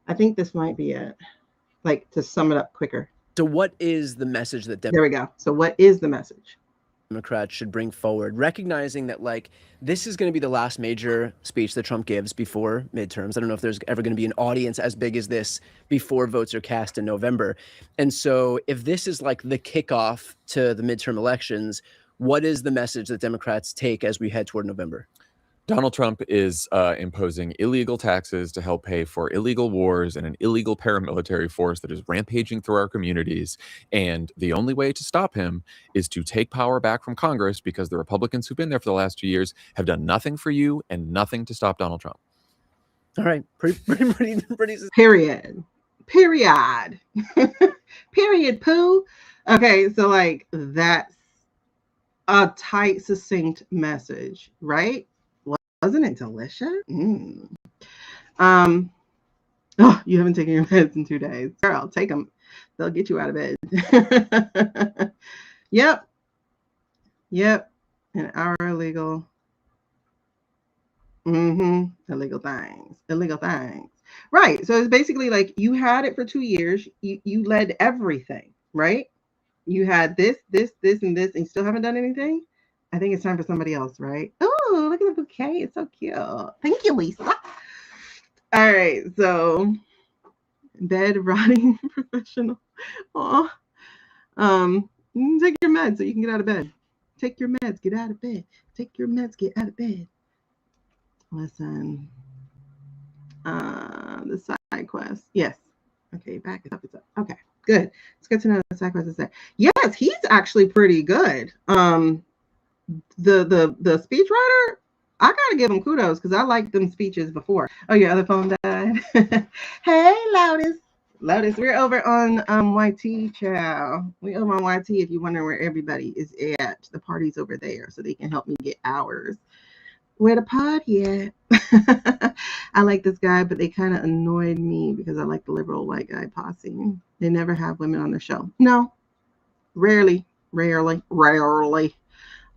I think this might be it. Like to sum it up quicker. So what is the message that There we go. So what is the message? Democrats should bring forward, recognizing that like this is going to be the last major speech that Trump gives before midterms? I don't know if there's ever going to be an audience as big as this before votes are cast in November. And so if this is like the kickoff to the midterm elections, what is the message that Democrats take as we head toward November? Donald Trump is imposing illegal taxes to help pay for illegal wars and an illegal paramilitary force that is rampaging through our communities. And the only way to stop him is to take power back from Congress, because the Republicans who've been there for the last 2 years have done nothing for you and nothing to stop Donald Trump. All right. Pretty. Period. Period, poo. Okay, so like that's a tight, succinct message, right? Wasn't it delicious? Oh, you haven't taken your meds in 2 days. Girl, take them. They'll get you out of bed. Yep. And our illegal. Illegal things. Right. So it's basically like you had it for 2 years. You led everything, right? You had this, and this, and you still haven't done anything. I think it's time for somebody else, right? Oh, look at the bouquet. It's so cute. Thank you, Lisa. All right. So bed rotting professional. Oh, take your meds so you can get out of bed. Take your meds, get out of bed. Take your meds, get out of bed. Listen. The side quest. Yes. Okay, back it up. It's up. Okay, good. It's good to know the side quest is there. Yes, he's actually pretty good. The speechwriter, I gotta give him kudos because I liked them speeches before. Oh, your other phone died. Hey, Loudest, we're over on YT, child. We over on YT. If you wonder where everybody is at, the party's over there, so they can help me get ours. Where the party at? I like this guy, but they kind of annoyed me because I like the liberal white guy posse. They never have women on the show. No, rarely.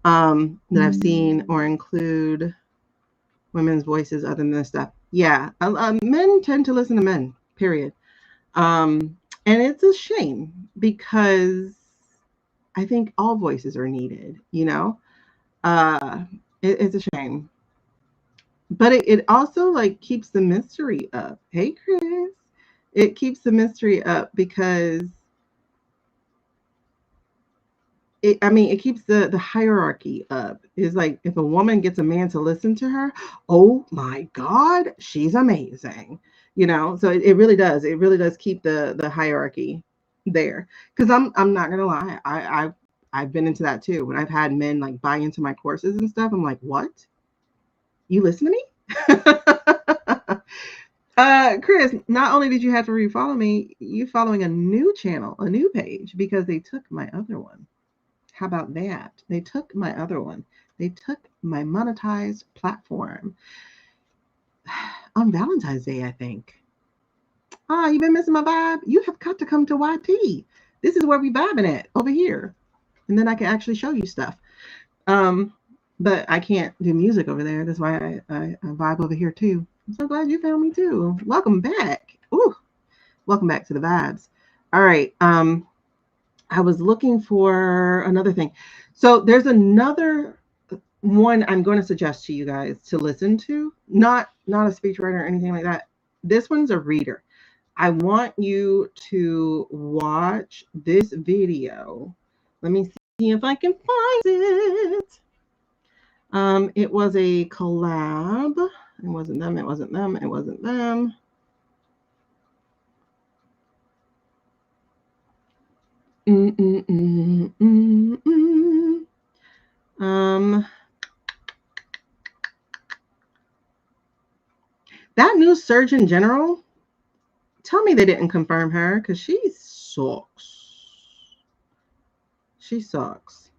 that I've seen or include women's voices other than this stuff. Yeah, men tend to listen to men, period. And it's a shame because I think all voices are needed, you know? It's a shame. But it also like keeps the mystery up. Hey, Chris. It keeps the mystery up because it keeps the hierarchy up. It's like if a woman gets a man to listen to her, oh my God, she's amazing. You know, so it really does. It really does keep the hierarchy there. Because I'm not gonna lie, I've been into that too. When I've had men like buy into my courses and stuff, I'm like, what? You listen to me? Chris, not only did you have to refollow me, you following a new channel, a new page, because they took my other one. How about that? They took my other one. They took my monetized platform on Valentine's Day, I think. You've been missing my vibe? You have got to come to YT. This is where we vibing at, over here. And then I can actually show you stuff. But I can't do music over there. That's why I vibe over here too. I'm so glad you found me too. Welcome back. Ooh, welcome back to the vibes. All right. I was looking for another thing. So there's another one I'm going to suggest to you guys to listen to. Not a speechwriter or anything like that. This one's a reader. I want you to watch this video. Let me see if I can find it. It was a collab. It wasn't them. It wasn't them. It wasn't them. That new Surgeon General, tell me they didn't confirm her because she sucks. She sucks.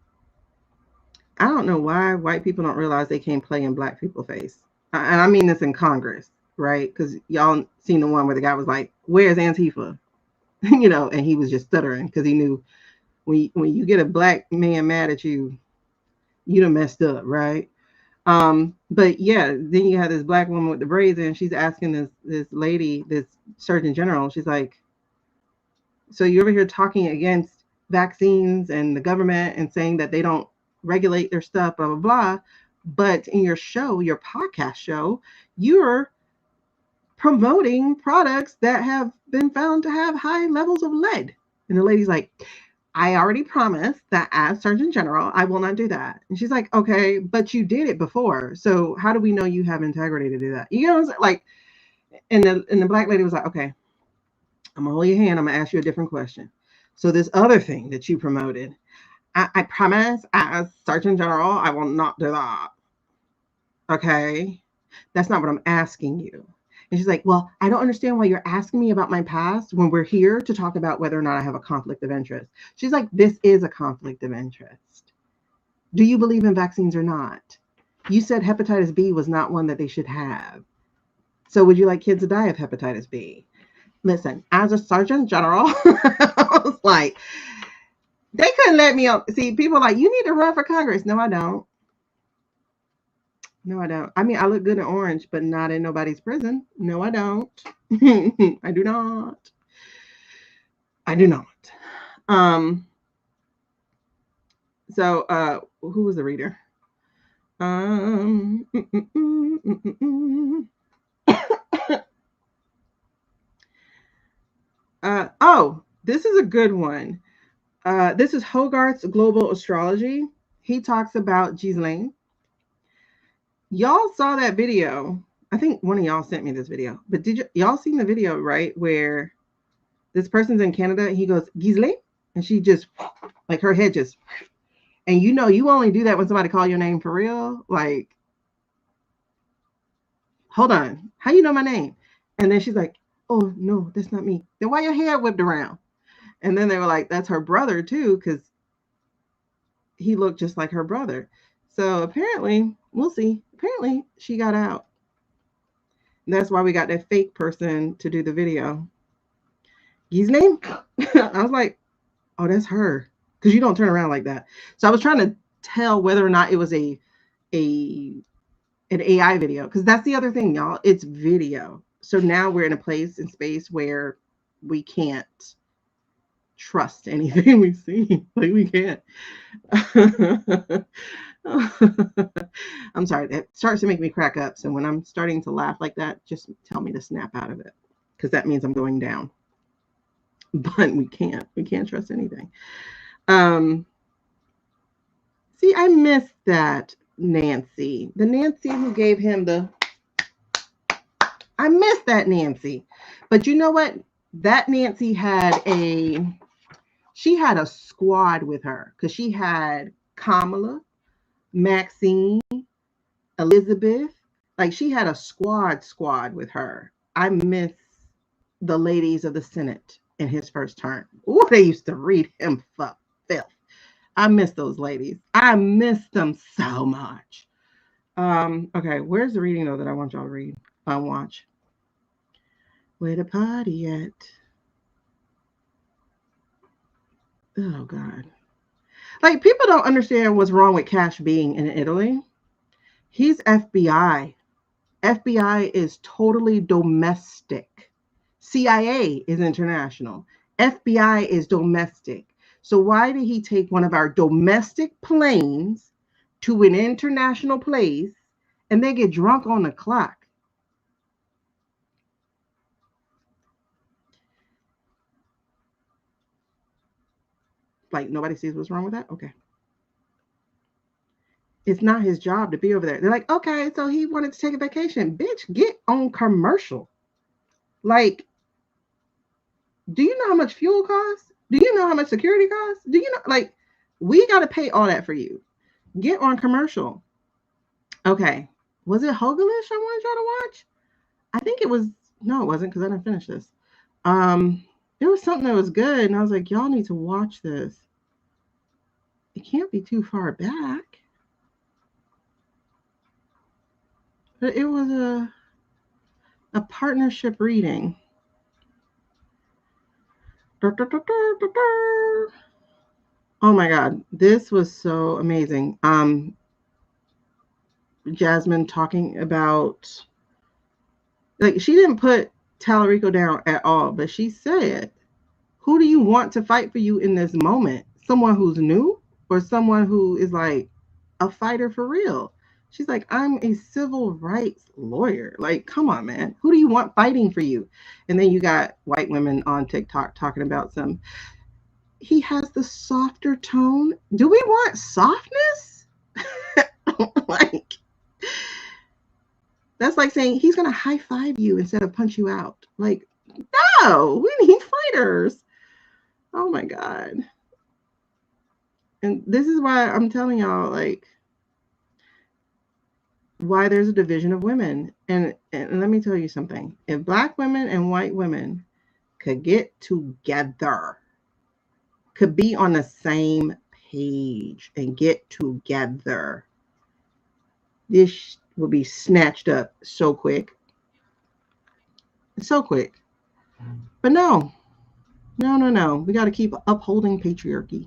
I don't know why white people don't realize they can't play in black people's face. And I mean this in Congress, right? Because y'all seen the one where the guy was like, where's Antifa? You know, and he was just stuttering because he knew when you get a black man mad at you, you done messed up, right? But yeah, then you have this black woman with the braids and she's asking this lady, this Surgeon General, she's like, so you're over here talking against vaccines and the government and saying that they don't regulate their stuff, blah, blah, blah. But in your show, your podcast show, you're promoting products that have been found to have high levels of lead. And the lady's like, I already promised that as Surgeon General, I will not do that. And she's like, okay, but you did it before. So how do we know you have integrity to do that? You know what I'm saying? Like, and the black lady was like, okay, I'm gonna hold your hand. I'm gonna ask you a different question. So this other thing that you promoted, I promise as Surgeon General, I will not do that. Okay, that's not what I'm asking you. And she's like, well, I don't understand why you're asking me about my past when we're here to talk about whether or not I have a conflict of interest. She's like, this is a conflict of interest. Do you believe in vaccines or not? You said hepatitis B was not one that they should have. So would you like kids to die of hepatitis B? Listen, as a Surgeon General, I was like, they couldn't let me up. See, people are like, you need to run for Congress. No, I don't. No, I don't. I mean, I look good in orange, but not in nobody's prison. No, I don't. I do not. I do not. So who was the reader? Oh, this is a good one. This is Hogarth's Global Astrology. He talks about Ghislaine. Y'all saw that video. I think one of y'all sent me this video. But did y'all seen the video, right? Where this person's in Canada, he goes, Ghislaine? And she just, like her head just, and you know, you only do that when somebody call your name for real. Like, hold on. How you know my name? And then she's like, oh, no, that's not me. Then why your hair whipped around? And then they were like, that's her brother too, because he looked just like her brother. So apparently, we'll see. Apparently, she got out. That's why we got that fake person to do the video. Ghislaine? I was like, oh, that's her. Because you don't turn around like that. So I was trying to tell whether or not it was an AI video, because that's the other thing, y'all. It's video. So now we're in a place and space where we can't trust anything we see. Like, we can't. I'm sorry. That starts to make me crack up. So when I'm starting to laugh like that, just tell me to snap out of it, because that means I'm going down. But we can't trust anything. See, I missed that Nancy. The Nancy who gave him I missed that Nancy. But you know what? That Nancy had a squad with her, because she had Kamala, Maxine, Elizabeth. Like, she had a squad with her. I miss the ladies of the Senate in his first term. Ooh, they used to read him for filth. I miss those ladies. I miss them so much. Okay, where's the reading though that I want y'all to read? Watch. Where the party at? Oh God. Like, people don't understand what's wrong with Cash being in Italy. He's FBI. FBI is totally domestic. CIA is international. FBI is domestic. So why did he take one of our domestic planes to an international place and then get drunk on the clock? Like, nobody sees what's wrong with that? Okay. It's not his job to be over there. They're like, okay, so he wanted to take a vacation. Bitch, get on commercial. Like, do you know how much fuel costs? Do you know how much security costs? Do you know, like, we got to pay all that for you. Get on commercial. Okay. Was it Hogelish I wanted y'all to watch? I think it was, no, it wasn't, because I didn't finish this. There was something that was good, and I was like, y'all need to watch this. It can't be too far back. But it was a partnership reading. Oh my God, this was so amazing. Jasmine talking about, like, she didn't put Tallarico down at all, but she said, who do you want to fight for you in this moment? Someone who's new, or someone who is like a fighter for real? She's like, I'm a civil rights lawyer. Like, come on, man. Who do you want fighting for you? And then you got white women on TikTok talking about he has the softer tone. Do we want softness? Like, that's like saying he's going to high five you instead of punch you out. Like, no, we need fighters. Oh my God. And this is why I'm telling y'all, like, why there's a division of women. And let me tell you something. If Black women and white women could get together, could be on the same page and get together, this will be snatched up so quick. So quick. But no. We got to keep upholding patriarchy.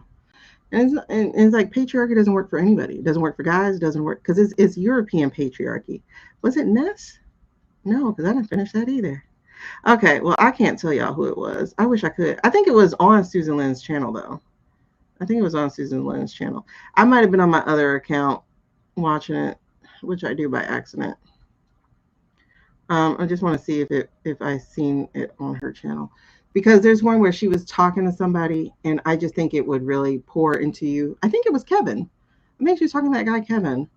And it's like, patriarchy doesn't work for anybody. It doesn't work for guys. It doesn't work because it's European patriarchy. Was it Ness? No, because I didn't finish that either. Okay, well, I can't tell y'all who it was. I wish I could. I think it was on Susan Lynn's channel, though. I think it was on Susan Lynn's channel. I might have been on my other account watching it, which I do by accident. I just want to see if I seen it on her channel, because there's one where she was talking to somebody, and I just think it would really pour into you. I think it was Kevin. I think she was talking to that guy Kevin.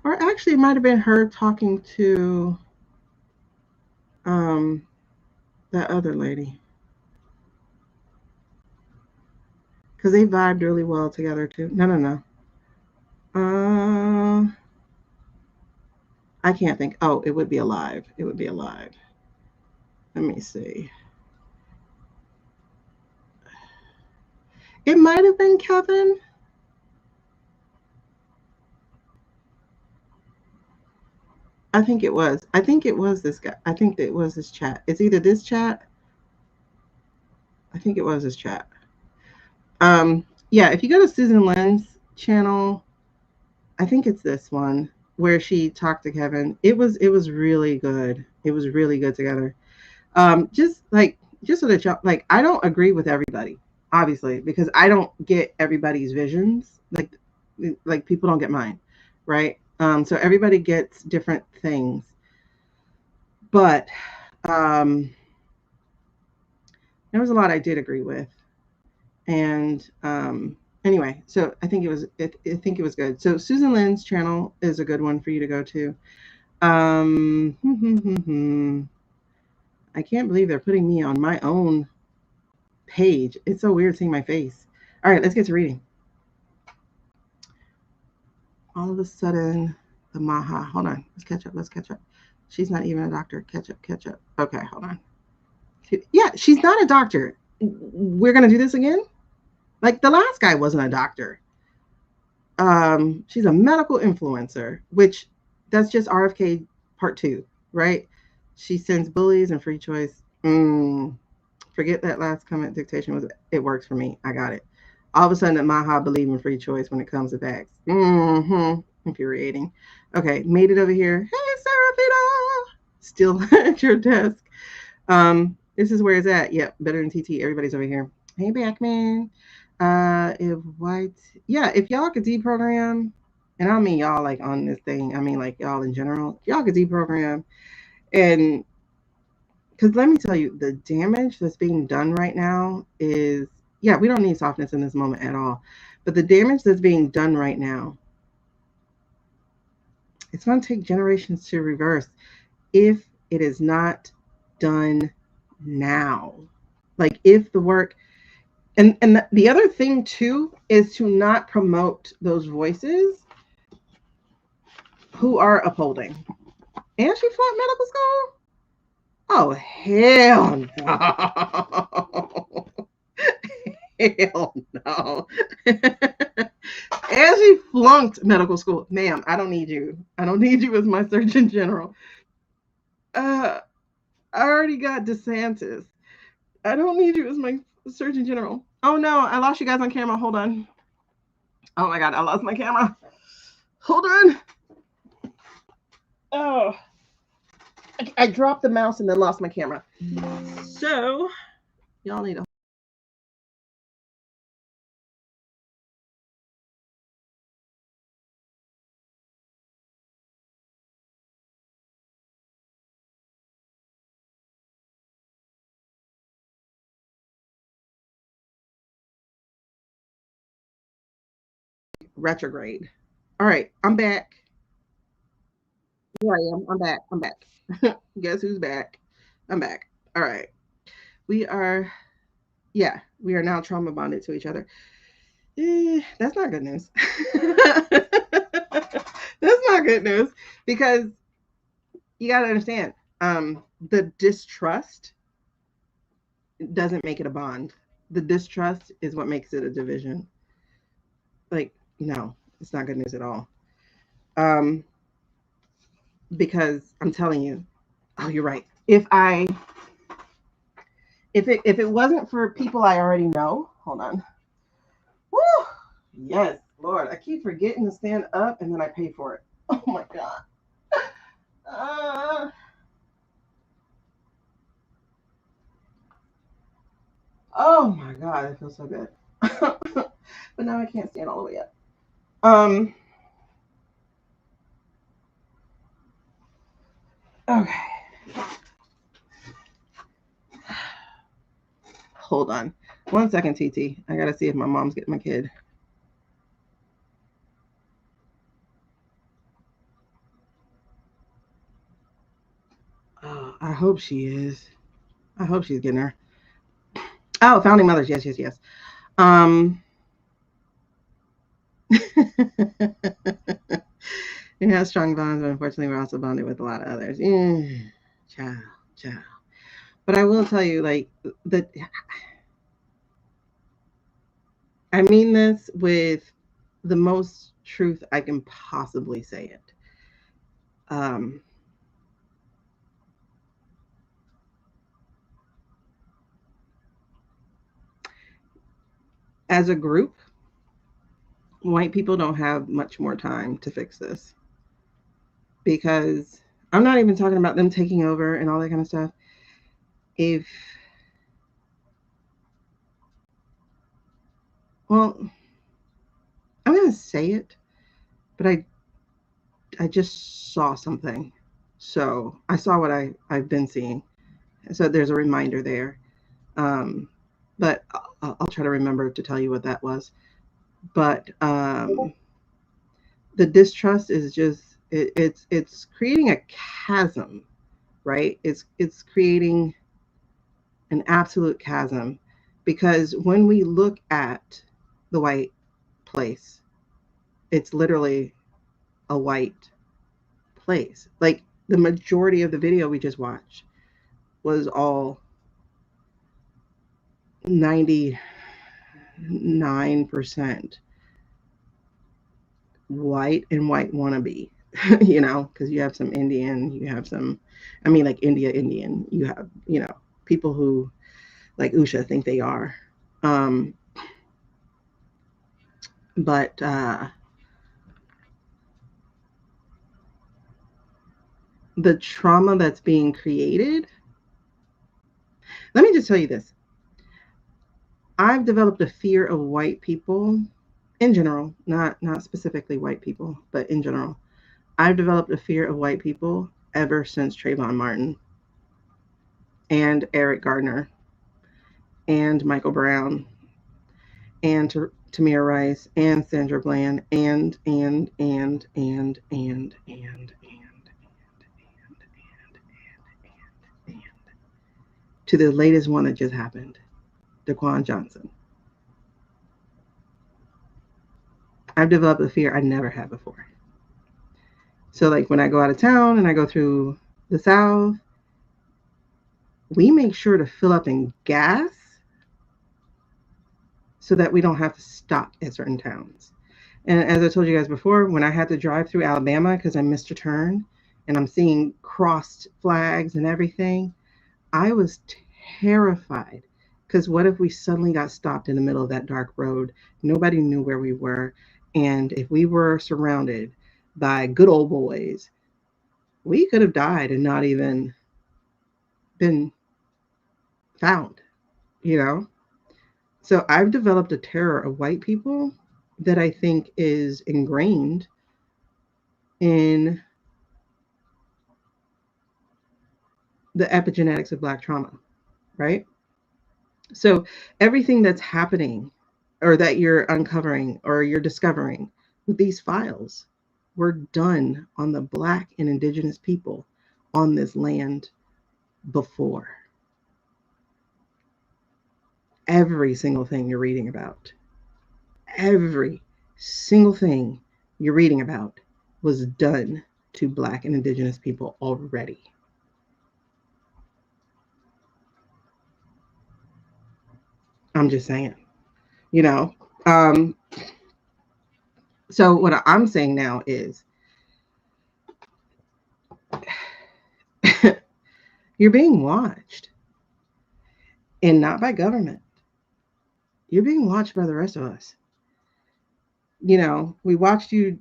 Or actually, it might have been her talking to that other lady, because they vibed really well together too. No. I can't think. Oh, it would be Alive. It would be Alive. Let me see. It might have been Kevin. I think it was. I think it was this guy. I think it was this chat. It's either this chat. I think it was this chat. Yeah, if you go to Susan Lynn's channel, I think it's this one where she talked to Kevin. It was really good. It was really good together. Just so that y'all, like, I don't agree with everybody, obviously, because I don't get everybody's visions. Like people don't get mine, right? So everybody gets different things. But there was a lot I did agree with. And anyway, so I think it was good. So Susan Lynn's channel is a good one for you to go to. I can't believe they're putting me on my own page. It's so weird seeing my face. All right, let's get to reading. All of a sudden, the Maha. Hold on. Let's catch up. She's not even a doctor. Catch up. Okay, hold on. Yeah, she's not a doctor. We're going to do this again? Like, the last guy wasn't a doctor. She's a medical influencer, which that's just RFK part 2, right? She sends bullies and free choice. Forget that last comment. Dictation it works for me. I got it. All of a sudden, Maha believe in free choice when it comes to facts. Infuriating. Okay, made it over here. Hey, Serafina! Still at your desk. This is where it's at. Yep, better than TT. Everybody's over here. Hey, Backman. If y'all could deprogram, and I don't mean y'all like on this thing, I mean like y'all in general, y'all could deprogram. And because let me tell you, the damage that's being done right now is, yeah, we don't need softness in this moment at all. But the damage that's being done right now, it's going to take generations to reverse if it is not done now. Like, if the work, and the other thing too is to not promote those voices who are upholding. And she flunked medical school? Oh, hell no. Hell no. And she flunked medical school. Ma'am, I don't need you. I don't need you as my Surgeon General. I already got DeSantis. I don't need you as my Surgeon General. Oh no, I lost you guys on camera. Hold on. Oh my God, I lost my camera. Hold on. Oh, I dropped the mouse and then lost my camera. So, y'all need to. Retrograde. All right, I'm back. Here I am. I'm back. Guess who's back? I'm back. All right. We are now trauma bonded to each other. That's not good news. That's not good news, because you got to understand, the distrust doesn't make it a bond. The distrust is what makes it a division. Like, no, it's not good news at all. Because I'm telling you, oh, you're right. If it wasn't for people I already know, hold on. Woo! Yes, Lord, I keep forgetting to stand up and then I pay for it. Oh my God. Oh my God, it feels so good. But now I can't stand all the way up. Okay. Hold on. 1 second, TT. I gotta see if my mom's getting my kid. Oh, I hope she is. I hope she's getting her. Oh, founding mothers. Yes. It has strong bonds, but unfortunately, we're also bonded with a lot of others. Ciao. But I will tell you, like, I mean this with the most truth I can possibly say it. as a group, white people don't have much more time to fix this, because I'm not even talking about them taking over and all that kind of stuff. Well, I'm going to say it, but I just saw something. So I saw what I've been seeing. So there's a reminder there. But I'll try to remember to tell you what that was. But the distrust is just, it's creating a chasm, right? It's creating an absolute chasm, because when we look at the white place, it's literally a white place. Like, the majority of the video we just watched was all 99% white and white wannabe, you know, because you have some Indian, you have some, I mean, like Indian, you have, you know, people who, like Usha, think they are. But the trauma that's being created, let me just tell you this. I've developed a fear of white people in general, not specifically white people, but in general. I've developed a fear of white people ever since Trayvon Martin and Eric Gardner and Michael Brown and Tamir Rice and Sandra Bland and to the latest one that just happened, Daquan Johnson. I've developed a fear I never had before. So, like, when I go out of town and I go through the South, we make sure to fill up in gas so that we don't have to stop at certain towns. And as I told you guys before, when I had to drive through Alabama because I missed a turn and I'm seeing crossed flags and everything, I was terrified, because what if we suddenly got stopped in the middle of that dark road? Nobody knew where we were. And if we were surrounded by good old boys, we could have died and not even been found, you know? So I've developed a terror of white people that I think is ingrained in the epigenetics of Black trauma, right? So everything that's happening, or that you're uncovering or you're discovering with these files, were done on the Black and Indigenous people on this land before. Every single thing you're reading about, every single thing you're reading about was done to Black and Indigenous people already. I'm just saying, you know. So what I'm saying now is you're being watched, and not by government. You're being watched by the rest of us. You know, we watched you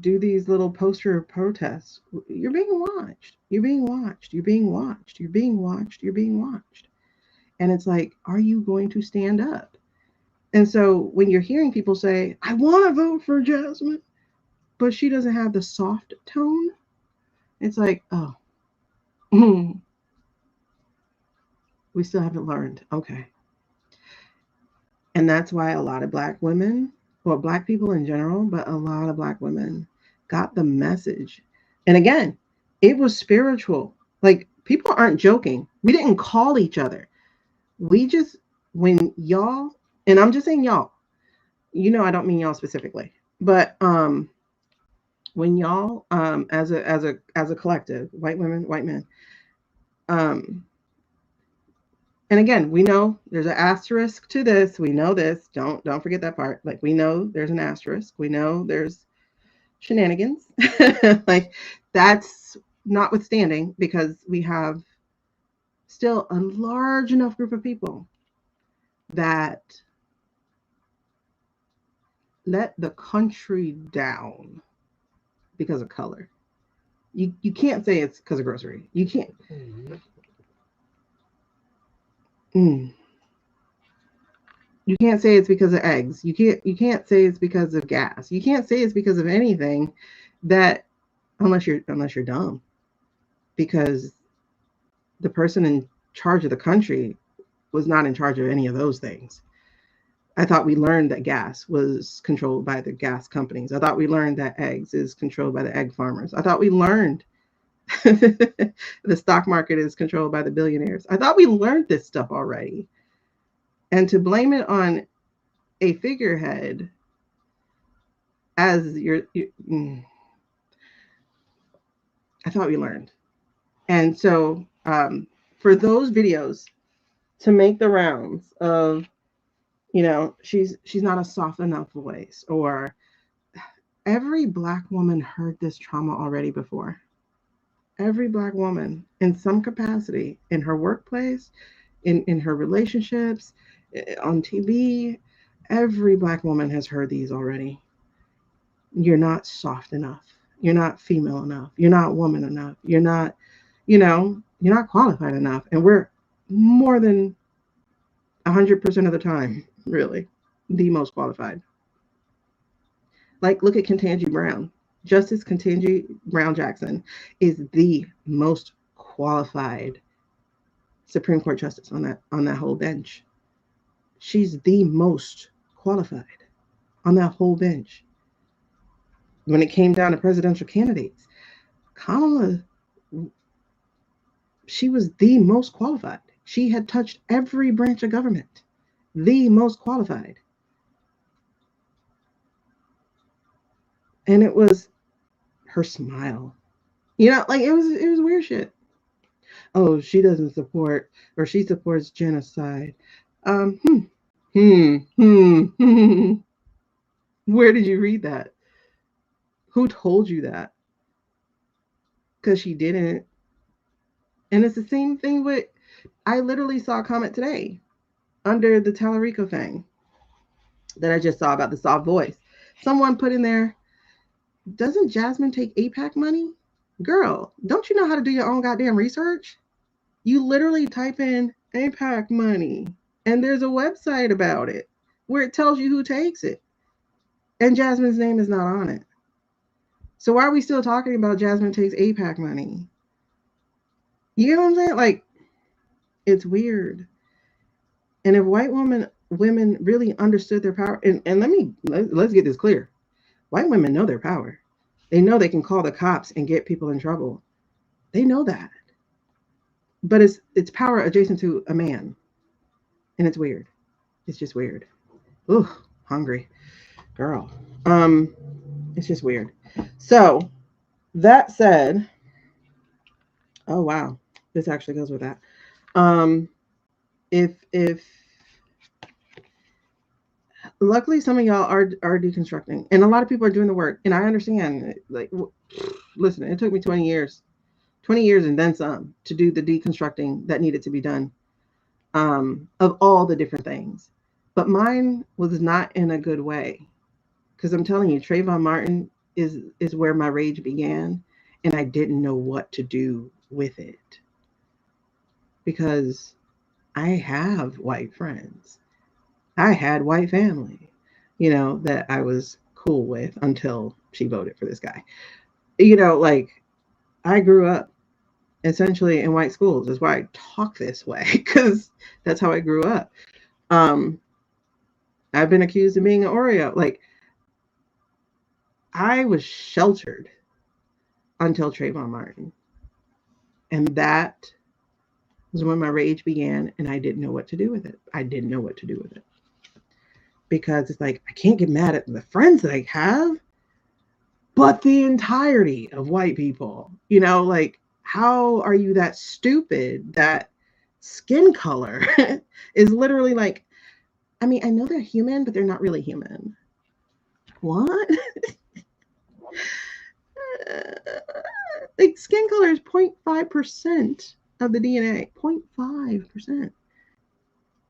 do these little poster protests. You're being watched. You're being watched. You're being watched. You're being watched. You're being watched. And it's like, are you going to stand up? And so when you're hearing people say, I want to vote for Jasmine, but she doesn't have the soft tone, it's like, oh, we still haven't learned. Okay. And that's why a lot of Black women, well, Black people in general, but a lot of Black women got the message. And again, it was spiritual. Like, people aren't joking. We didn't call each other. We just, when y'all, and I'm just saying y'all, you know, I don't mean y'all specifically, but when y'all, as a collective, white women, white men, and again, we know there's an asterisk to this. We know this. Don't forget that part. Like, we know there's an asterisk. We know there's shenanigans. Like, that's notwithstanding, because we have still a large enough group of people that let the country down because of color. You can't say it's because of grocery. You can't. You can't say it's because of eggs. You can't say it's because of gas. You can't say it's because of anything that unless you're dumb. Because the person in charge of the country was not in charge of any of those things. I thought we learned that gas was controlled by the gas companies. I thought we learned that eggs is controlled by the egg farmers. I thought we learned the stock market is controlled by the billionaires. I thought we learned this stuff already. And to blame it on a figurehead as I thought we learned. And so for those videos to make the rounds of, she's not a soft enough voice, or every Black woman heard this trauma already before. Every Black woman in some capacity, in her workplace, in her relationships, on TV, every Black woman has heard these already. You're not soft enough. You're not female enough. You're not woman enough. You're not, you're not qualified enough. And we're more than 100% of the time, really, the most qualified. Like, look at Ketanji Brown. Justice Ketanji Brown Jackson is the most qualified Supreme Court justice on that whole bench. She's the most qualified on that whole bench. When it came down to presidential candidates, Kamala, she was the most qualified. She had touched every branch of government, the most qualified. And it was her smile. Like it was weird shit. Oh, she doesn't support, or she supports genocide. Where did you read that? Who told you that? Because she didn't. And it's the same thing with, I literally saw a comment today under the Tallarico thing that I just saw about the soft voice. Someone put in there, doesn't Jasmine take APAC money? Girl, don't you know how to do your own goddamn research? You literally type in APAC money, and there's a website about it where it tells you who takes it. And Jasmine's name is not on it. So why are we still talking about Jasmine takes APAC money? You know what I'm saying? Like, it's weird. And if white women really understood their power, and let's get this clear. White women know their power. They know they can call the cops and get people in trouble. They know that. But it's power adjacent to a man. And it's weird. It's just weird. Ooh, hungry. Girl. It's just weird. So that said, oh wow, this actually goes with that. If luckily some of y'all are deconstructing, and a lot of people are doing the work, and I understand. Like, listen, it took me 20 years and then some to do the deconstructing that needed to be done, of all the different things. But mine was not in a good way, because I'm telling you, Trayvon Martin is where my rage began, and I didn't know what to do with it, because I have white friends. I had white family, that I was cool with until she voted for this guy. Like, I grew up essentially in white schools. That's why I talk this way, because that's how I grew up. I've been accused of being an Oreo. Like, I was sheltered until Trayvon Martin. And that was when my rage began, and I didn't know what to do with it. Because it's like, I can't get mad at the friends that I have, but the entirety of white people, like, how are you that stupid that skin color is literally like, I mean, I know they're human, but they're not really human. What? Like, skin color is 0.5% of the DNA, 0.5%.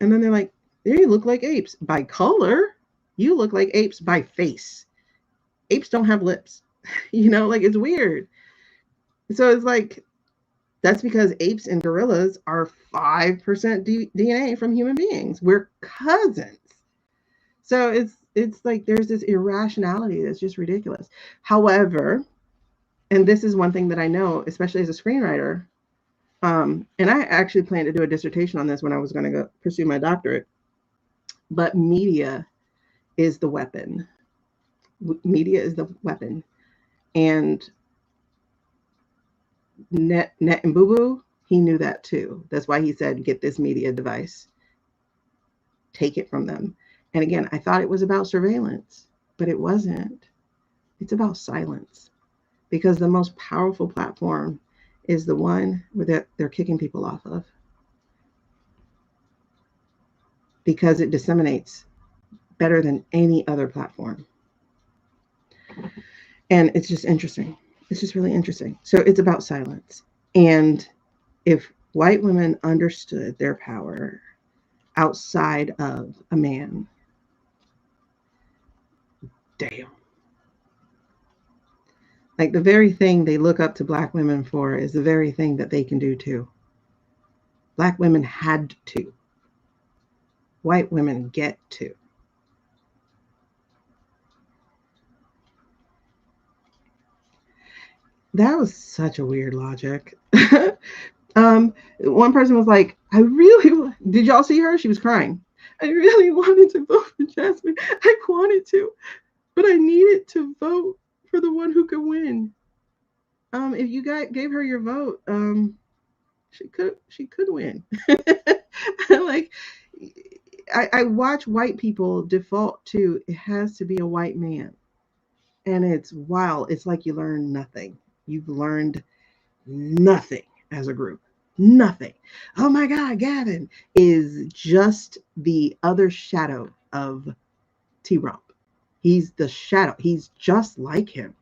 And then they're like, they look like apes by color. You look like apes by face. Apes don't have lips. You know, like it's weird. So it's like, that's because apes and gorillas are 5% DNA from human beings. We're cousins. So it's like there's this irrationality that's just ridiculous. However, and this is one thing that I know, especially as a screenwriter, and I actually planned to do a dissertation on this when I was going to go pursue my doctorate. But media is the weapon. Media is the weapon. And Net and Boo Boo, he knew that too. That's why he said, get this media device. Take it from them. And again, I thought it was about surveillance, but it wasn't. It's about silence. Because the most powerful platform is the one where they're kicking people off of. Because it disseminates better than any other platform. And it's just interesting. It's just really interesting. So it's about silence. And if white women understood their power outside of a man, damn. Like the very thing they look up to Black women for is the very thing that they can do too. Black women had to. White women get to. That was such a weird logic. One person was like, did y'all see her? She was crying. I really wanted to vote for Jasmine. I wanted to, but I needed to vote for the one who could win. If you guys gave her your vote, she could win. Like, I watch white people default to, it has to be a white man. And it's wild. It's like you learn nothing. You've learned nothing as a group. Nothing. Oh my God, Gavin is just the other shadow of T-Rump. He's the shadow. He's just like him.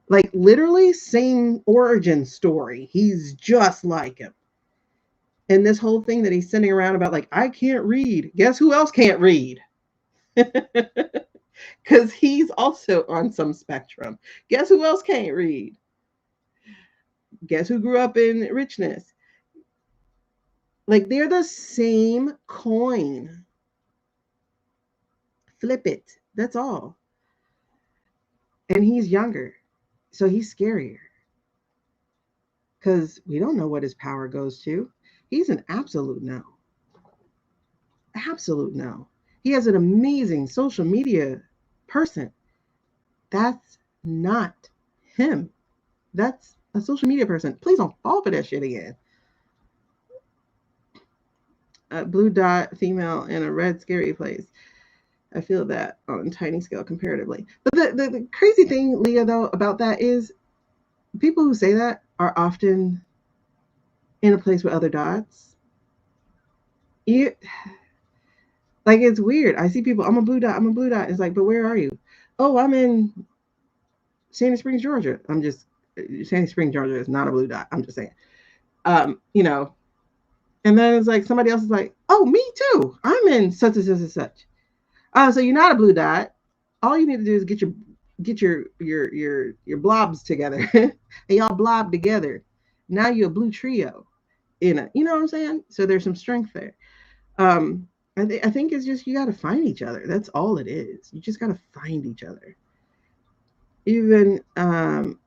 Like literally same origin story. He's just like him. And this whole thing that he's sending around about like, I can't read. Guess who else can't read? Because he's also on some spectrum. Guess who else can't read? Guess who grew up in richness? Like they're the same coin. Flip it. That's all. And he's younger. So he's scarier. Because we don't know what his power goes to. He's an absolute no. Absolute no. He has an amazing social media person. That's not him. That's a social media person. Please don't fall for that shit again. A blue dot, female in a red scary place. I feel that on a tiny scale comparatively. But the crazy thing, Leah, though, about that is people who say that are often in a place with other dots. Like, it's weird. I see people, I'm a blue dot. It's like, but where are you? Oh, I'm in Sandy Springs, Georgia. Sandy Springs, Georgia is not a blue dot. I'm just saying. You know, and then it's like somebody else is like, oh, me too. I'm in such and such and such. So you're not a blue dot. All you need to do is get your blobs together. And y'all blob together. Now you're a blue trio. You know what I'm saying? So there's some strength there. I think it's just, you got to find each other. That's all it is. You just got to find each other. Even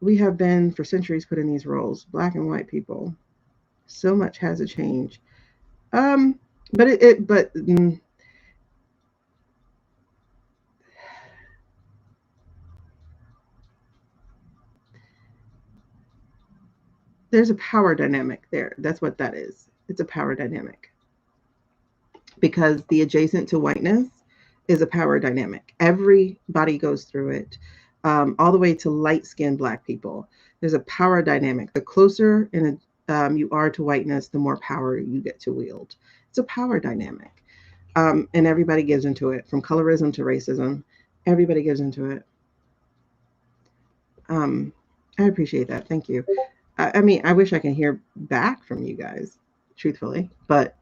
we have been for centuries put in these roles, Black and white people. So much has to change. There's a power dynamic there. That's what that is. It's a power dynamic. Because the adjacent to whiteness is a power dynamic. Everybody goes through it, all the way to light-skinned Black people. There's a power dynamic. The closer you are to whiteness, the more power you get to wield. It's a power dynamic. And everybody gives into it, from colorism to racism. Everybody gives into it. I appreciate that. Thank you. I mean, I wish I could hear back from you guys, truthfully, but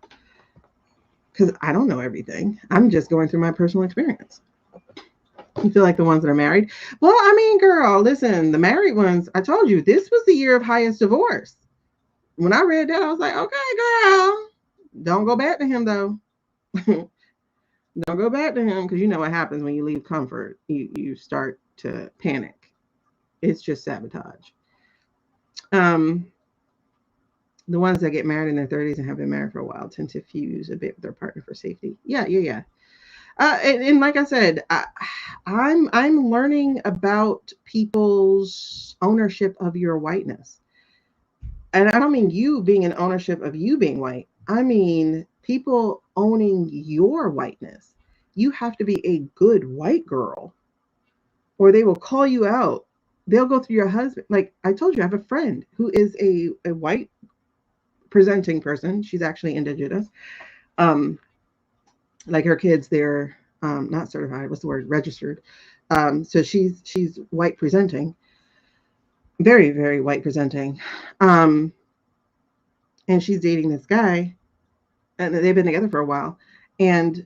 because I don't know everything. I'm just going through my personal experience. You feel like the ones that are married? Well, I mean, girl, listen, the married ones, I told you, this was the year of highest divorce. When I read that, I was like, okay, girl, don't go back to him, though. Don't go back to him, because you know what happens when you leave comfort. You start to panic. It's just sabotage. The ones that get married in their 30s and have been married for a while tend to fuse a bit with their partner for safety. Yeah. And like I said, I'm learning about people's ownership of your whiteness. And I don't mean you being in ownership of you being white. I mean people owning your whiteness. You have to be a good white girl, or they will call you out. They'll go through your husband. Like I told you, I have a friend who is a white presenting person. She's actually indigenous. Like her kids, they're not certified. What's the word? Registered. So she's white presenting, very, very white presenting. And she's dating this guy, and they've been together for a while. And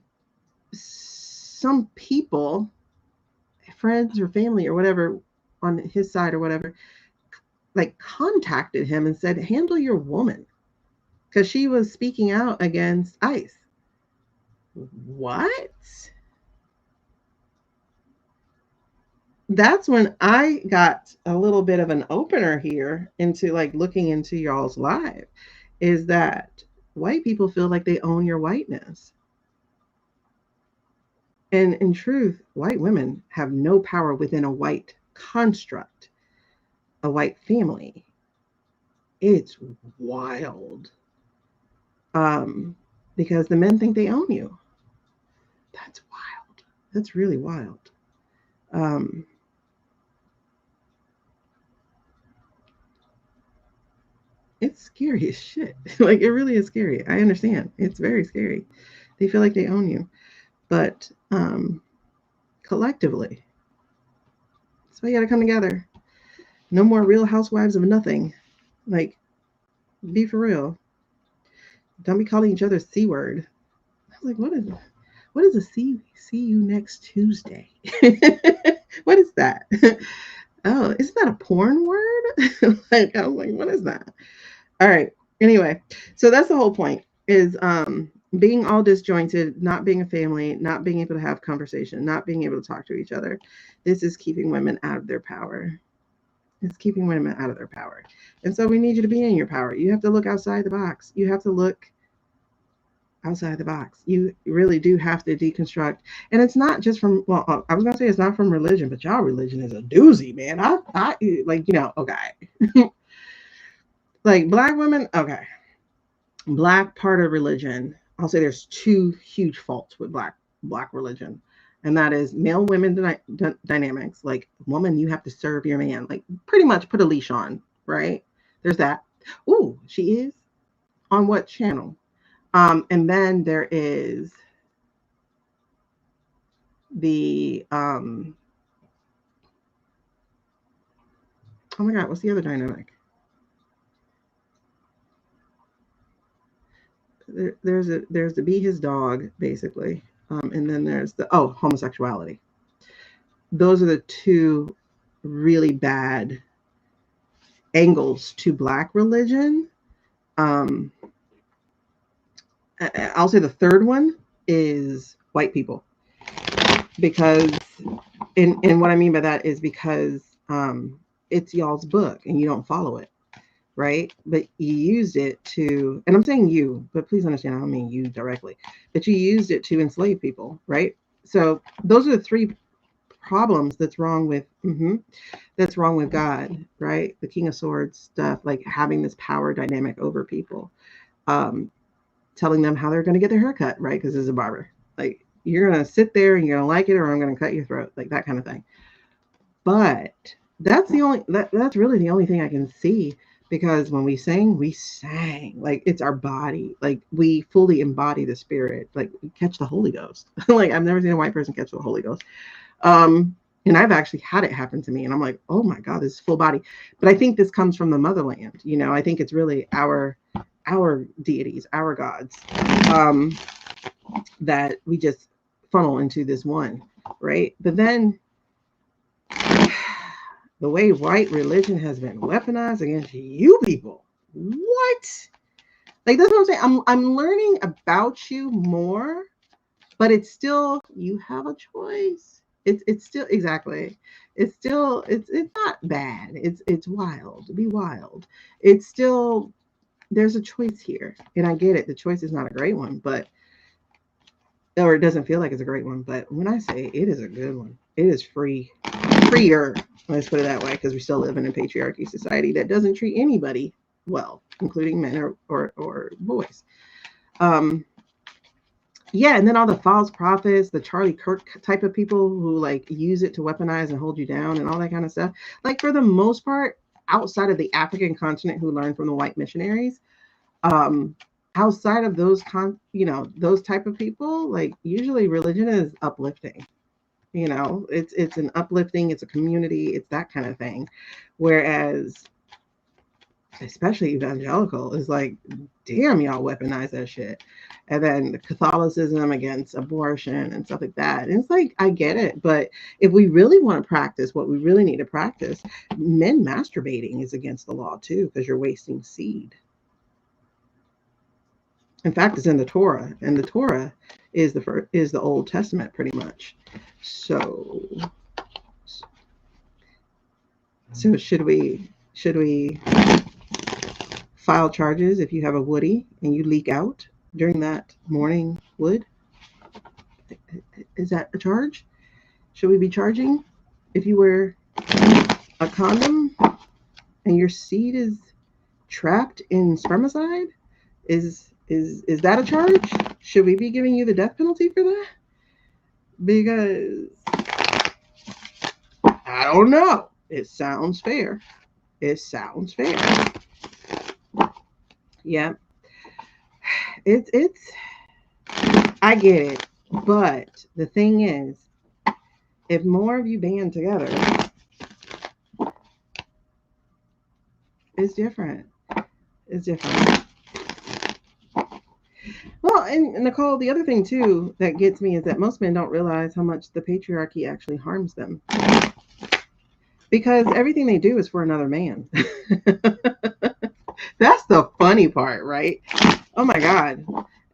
some people, friends or family or whatever, on his side or whatever, like contacted him and said, handle your woman, because she was speaking out against ICE. What? That's when I got a little bit of an opener here into like looking into y'all's life, is that white people feel like they own your whiteness. And in truth, white women have no power within a white construct, a white family. It's wild. Because the men think they own you. That's wild. That's really wild. It's scary as shit. Like, it really is scary. I understand. It's very scary. They feel like they own you. But collectively, that's why you got to come together. No more Real Housewives of nothing. Like, be for real. Don't be calling each other C word. I was like, what is a see you next Tuesday? What is that? Oh, isn't that a porn word? Like, I was like, what is that? All right. Anyway, so that's the whole point, is being all disjointed, not being a family, not being able to have conversation, not being able to talk to each other. This is keeping women out of their power. It's keeping women out of their power. And so we need you to be in your power. You have to look outside the box. You have to look outside the box. You really do have to deconstruct. And it's not just from, well, I was going to say it's not from religion, but y'all religion is a doozy, man. I like, okay. Like Black women, okay. Black part of religion, I'll say there's two huge faults with Black religion. And that is male-women dynamics. Like, woman, you have to serve your man. Like, pretty much put a leash on, right? There's that. Ooh, she is? On what channel? And then there is the, oh my God, what's the other dynamic? There's the be his dog, basically. And then there's the, homosexuality. Those are the two really bad angles to Black religion. I'll say the third one is white people, because, and what I mean by that is because it's y'all's book and you don't follow it, right? But you used it to, and I'm saying you, but please understand, I don't mean you directly, but you used it to enslave people, right? So those are the three problems that's wrong with God, right? The King of Swords stuff, like having this power dynamic over people, telling them how they're going to get their hair cut, right? Because there's a barber. Like, you're going to sit there and you're going to like it, or I'm going to cut your throat, like that kind of thing. But that's that's really the only thing I can see, because when we sang like it's our body, like we fully embody the spirit, like we catch the Holy Ghost. Like, I've never seen a white person catch the Holy Ghost. And I've actually had it happen to me, and I'm like, oh my God, this is full body. But I think this comes from the motherland. I think it's really our deities, our gods. that we just funnel into this one, right? But then the way white religion has been weaponized against you people, what? Like, that's what I'm saying. I'm learning about you more, but it's still, you have a choice. It's still, exactly. It's still, it's not bad. It's wild. Be wild. It's still, there's a choice here. And I get it. The choice is not a great one, but, or it doesn't feel like it's a great one. But when I say it is a good one, it is freer. Let's put it that way, because we still live in a patriarchy society that doesn't treat anybody well, including men or boys. Yeah, and then all the false prophets, the Charlie Kirk type of people who like use it to weaponize and hold you down and all that kind of stuff. Like, for the most part, outside of the African continent who learned from the white missionaries, outside of those those type of people, like, usually religion is uplifting. It's an uplifting, it's a community, it's that kind of thing. Whereas, especially evangelical, is like, damn, y'all weaponize that shit. And then Catholicism against abortion and stuff like that. And it's like, I get it. But if we really want to practice what we really need to practice, men masturbating is against the law too, because you're wasting seed. In fact, it's in the Torah, and the Torah is the Old Testament pretty much. So should we file charges if you have a woody and you leak out during that morning wood? Is that a charge? Should we be charging if you wear a condom and your seed is trapped in spermicide? Is that a charge? Should we be giving you the death penalty for that? Because I don't know. It sounds fair. Yeah. It's I get it. But the thing is, if more of you band together, it's different. Well, and Nicole, the other thing too that gets me is that most men don't realize how much the patriarchy actually harms them. Because everything they do is for another man. That's the funny part, right? Oh my God.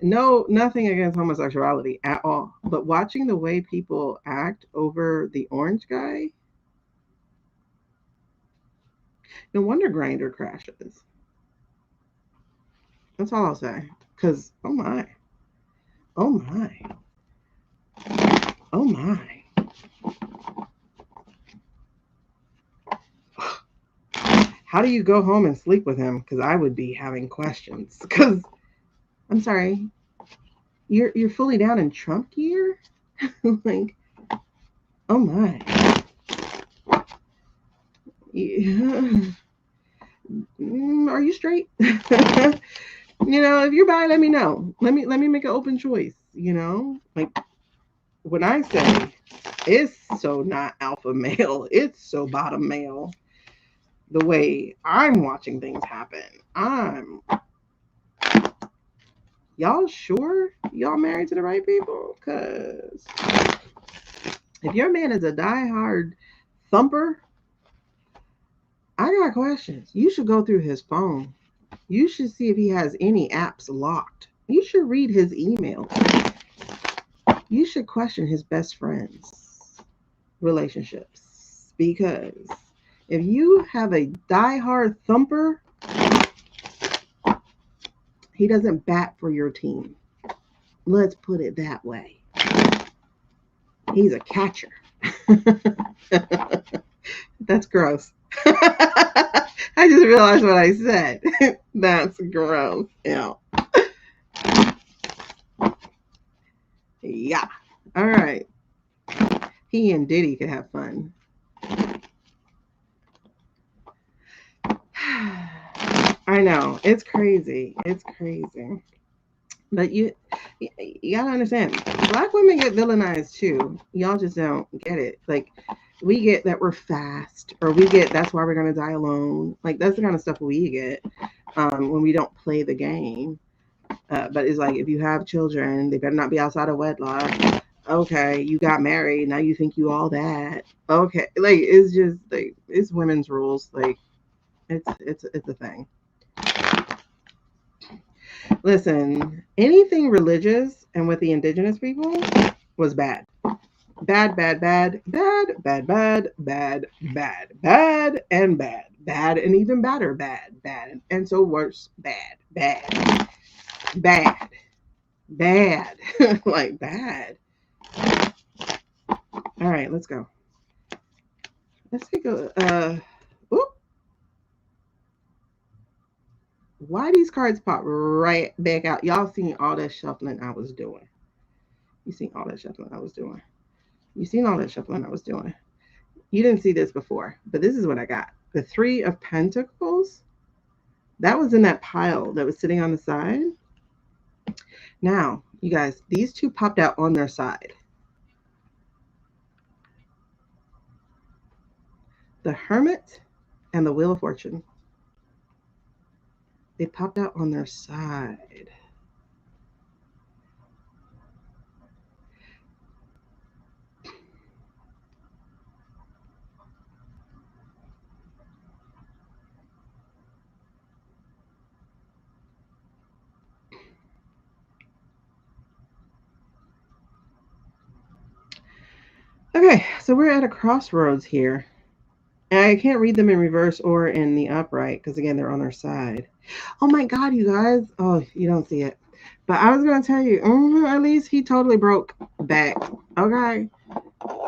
No, nothing against homosexuality at all. But watching the way people act over the orange guy, no wonder Grindr crashes. That's all I'll say. Because, oh my. How do you go home and sleep with him? Because I would be having questions. Because, I'm sorry, you're fully down in Trump gear? Like, oh my. Yeah. Are you straight? If you're bi, let me know. Let me make an open choice. Like, when I say it's so not alpha male, it's so bottom male. The way I'm watching things happen, y'all sure y'all married to the right people? Because if your man is a diehard thumper, I got questions. You should go through his phone. You should see if he has any apps locked. You should read his emails. You should question his best friends' relationships. Because if you have a diehard thumper, he doesn't bat for your team. Let's put it that way. He's a catcher. That's gross. I just realized what I said. That's gross. Yeah. Yeah. All right. He and Diddy could have fun. I know. It's crazy. But you gotta understand, Black women get villainized too. Y'all just don't get it. Like, we get that we're fast, or we get that's why we're gonna die alone. Like, that's the kind of stuff we get when we don't play the game. But it's like, if you have children, they better not be outside of wedlock. Okay, you got married, now you think you all that. Okay, like, it's just like, it's women's rules. Like, it's a thing. Listen, anything religious and with the indigenous people was bad. Bad, bad, bad, bad, bad, bad, bad, bad, bad, and bad. Bad and even badder, bad, bad, and so worse, bad, bad, bad, bad, like bad. All right, let's go. Let's take a, why these cards pop right back out? Y'all seen all that shuffling I was doing. You seen all that shuffling I was doing. You seen all that shuffling I was doing. You didn't see this before, but this is what I got. The 3 of Pentacles. That was in that pile that was sitting on the side. Now, you guys, these 2 popped out on their side. The Hermit and the Wheel of Fortune. They popped out on their side. Okay, so we're at a crossroads here. And I can't read them in reverse or in the upright because, again, they're on their side. Oh, my God, you guys. Oh, you don't see it. But I was going to tell you, at least he totally broke back. Okay?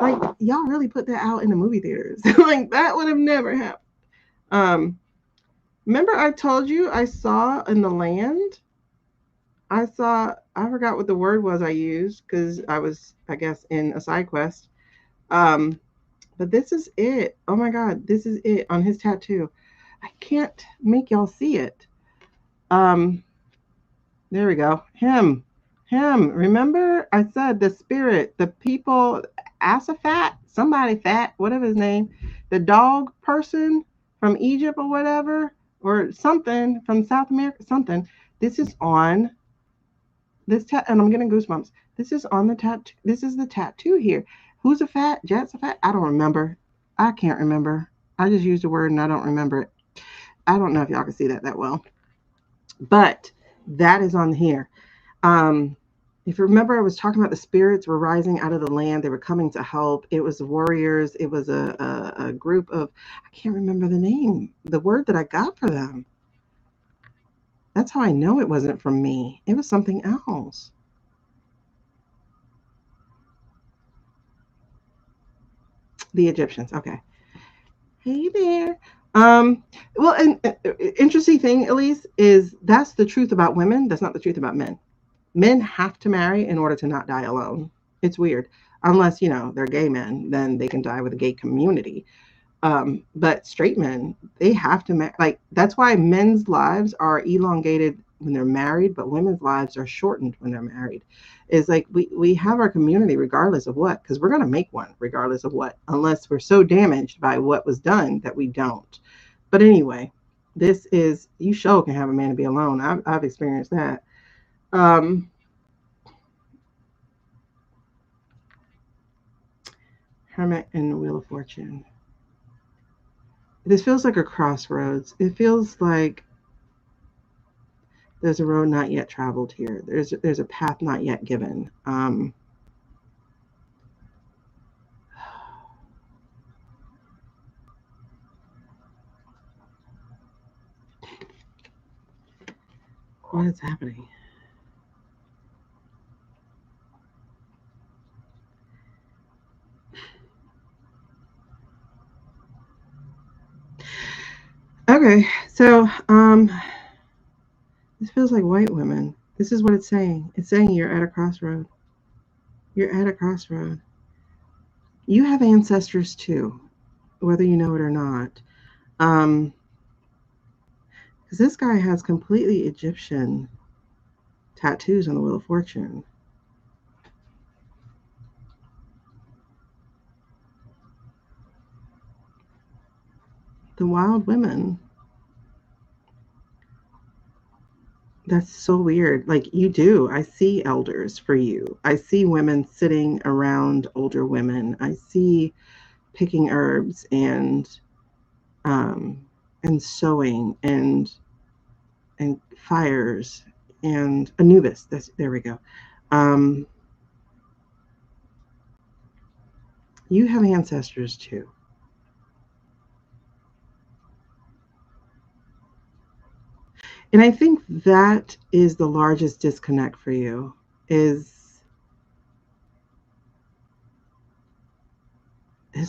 Like, y'all really put that out in the movie theaters. Like, that would have never happened. Remember I told you I saw in the land? I forgot what the word was I used because I was, I guess, in a side quest. But this is it. Oh my God, this is it on his tattoo. I can't make y'all see it. There we go. Him. Remember I said the spirit, the people, Asaphat, somebody fat, whatever his name, the dog person from Egypt or whatever, or something from South America, something. This is on this and I'm getting goosebumps. This is on the tattoo. This is the tattoo here. Who's a fat? Jet's a fat? I don't remember. I can't remember. I just used a word and I don't remember it. I don't know if y'all can see that well. But that is on here. If you remember, I was talking about the spirits were rising out of the land. They were coming to help. It was the warriors. It was a group of, I can't remember the name, the word that I got for them. That's how I know it wasn't from me. It was something else. The Egyptians. Okay. Hey there. Well, an interesting thing, Elise, is that's the truth about women. That's not the truth about men. Men have to marry in order to not die alone. It's weird. Unless, they're gay men, then they can die with a gay community. But straight men, they have to marry. Like, that's why men's lives are elongated when they're married, but women's lives are shortened when they're married. It's like we have our community regardless of what, because we're going to make one regardless of what, unless we're so damaged by what was done that we don't. But anyway, this is, you sure can have a man to be alone. I've experienced that. Hermit and the Wheel of Fortune. This feels like a crossroads. It feels like there's a road not yet traveled here. There's a path not yet given. What is happening? Okay, so this feels like white women. This is what it's saying. It's saying you're at a crossroad. You're at a crossroad. You have ancestors too, whether you know it or not. Because this guy has completely Egyptian tattoos on the Wheel of Fortune. The wild women. That's so weird. Like, you do. I see elders for you. I see women sitting around older women. I see picking herbs and sewing and fires and Anubis. There we go. You have ancestors too. And I think that is the largest disconnect for you, is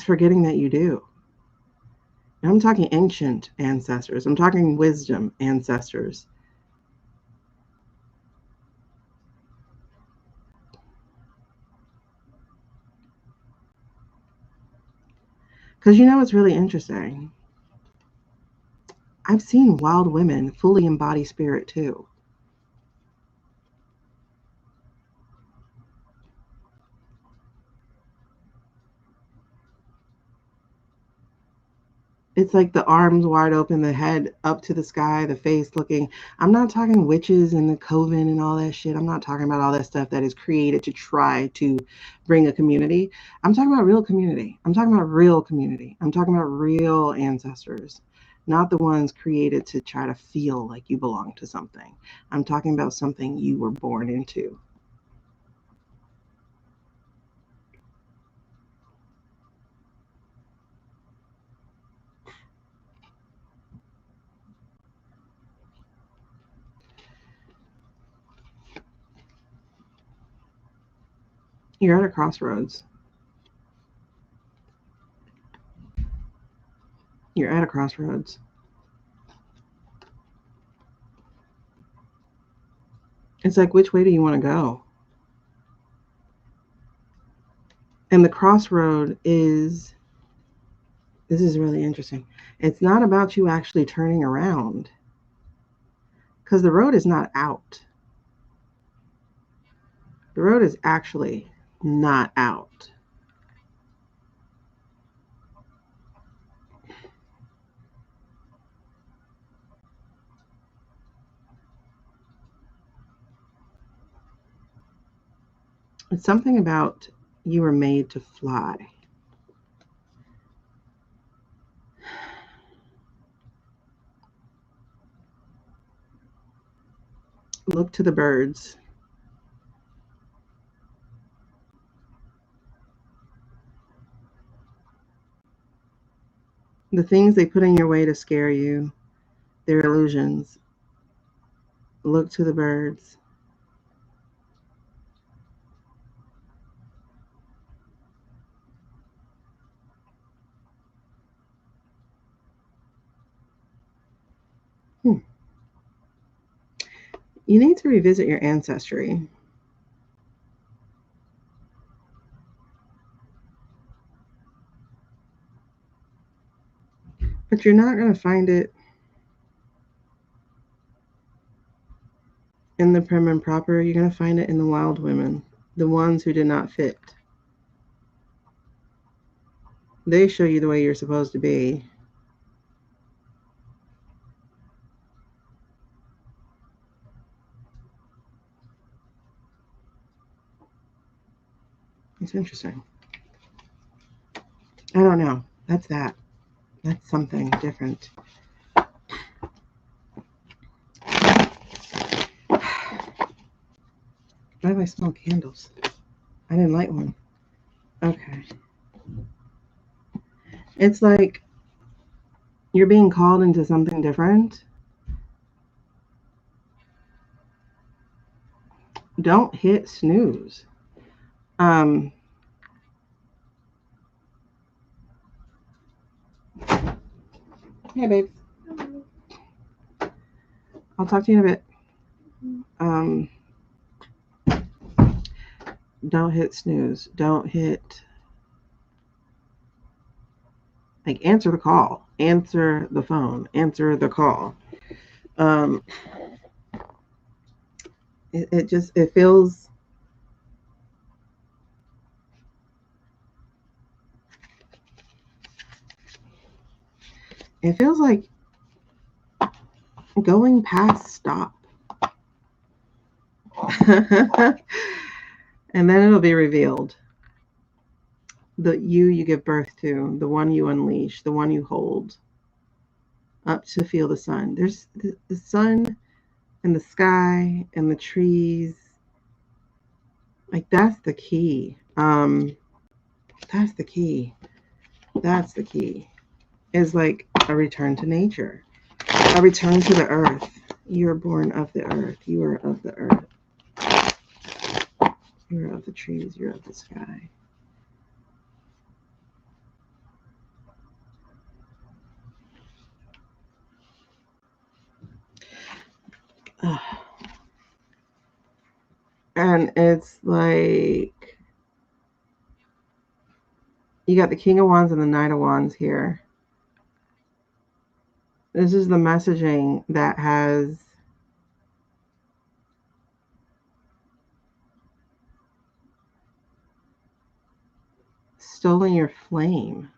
forgetting that you do. And I'm talking ancient ancestors. I'm talking wisdom ancestors. Because you know what's really interesting? I've seen wild women fully embody spirit too. It's like the arms wide open, the head up to the sky, the face looking. I'm not talking witches and the coven and all that shit. I'm not talking about all that stuff that is created to try to bring a community. I'm talking about real community. I'm talking about real community. I'm talking about real ancestors, not the ones created to try to feel like you belong to something. I'm talking about something you were born into. You're at a crossroads. You're at a crossroads. It's like, which way do you want to go? And the crossroad is, this is really interesting. It's not about you actually turning around, because the road is not out. The road is actually not out. It's something about you were made to fly. Look to the birds. The things they put in your way to scare you, they're illusions. Look to the birds. You need to revisit your ancestry. But you're not going to find it in the prim and proper. You're going to find it in the wild women, the ones who did not fit. They show you the way you're supposed to be. It's interesting. I don't know. That's that. That's something different. Why do I smell candles? I didn't light one. Okay. It's like you're being called into something different. Don't hit snooze. Hey, babe. I'll talk to you in a bit. Don't hit snooze. Don't hit. Like, answer the call. Answer the phone. Answer the call. It feels. It feels like going past stop. And then it'll be revealed. The you give birth to, the one you unleash, the one you hold, up to feel the sun. There's the sun and the sky and the trees. Like, that's the key. That's the key. That's the key. Is like a return to nature, a return to the earth. You are born of the earth. You are of the earth. You are of the trees. You're of the sky. And it's like you got the King of Wands and the Knight of Wands here. This is the messaging that has stolen your flame.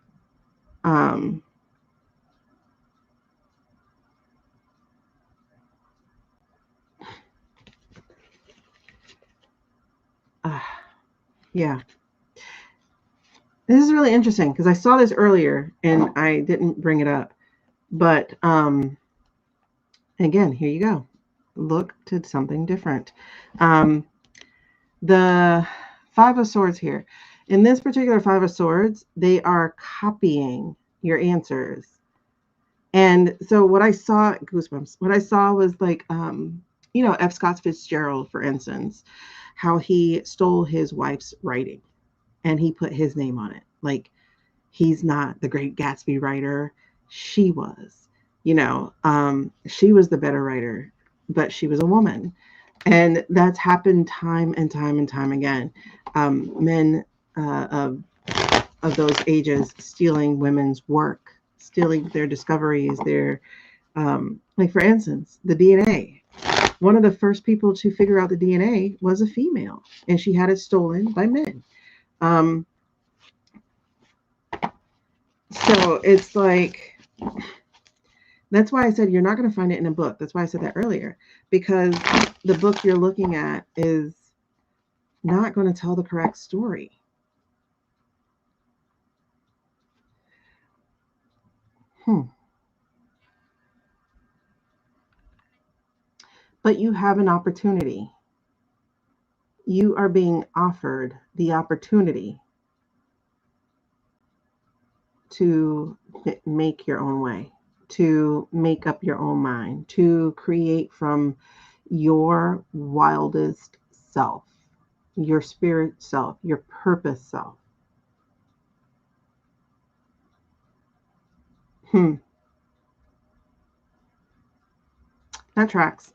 Yeah. This is really interesting because I saw this earlier and I didn't bring it up. But again, here you go. Look to something different. The Five of Swords here. In this particular Five of Swords, they are copying your answers. And so what I saw, goosebumps, what I saw was like, you know, F. Scott Fitzgerald, for instance, how he stole his wife's writing and he put his name on it. Like, he's not the Great Gatsby writer. She was, you know, she was the better writer, but she was a woman. And that's happened time and time and time again. Men of those ages stealing women's work, stealing their discoveries, their, like, for instance, the DNA. One of the first people to figure out the DNA was a female, and she had it stolen by men. So it's like, that's why I said you're not going to find it in a book. That's why I said that earlier, because the book you're looking at is not going to tell the correct story. But you have an opportunity. You are being offered the opportunity to make your own way, to make up your own mind, to create from your wildest self, your spirit self, your purpose self. That tracks.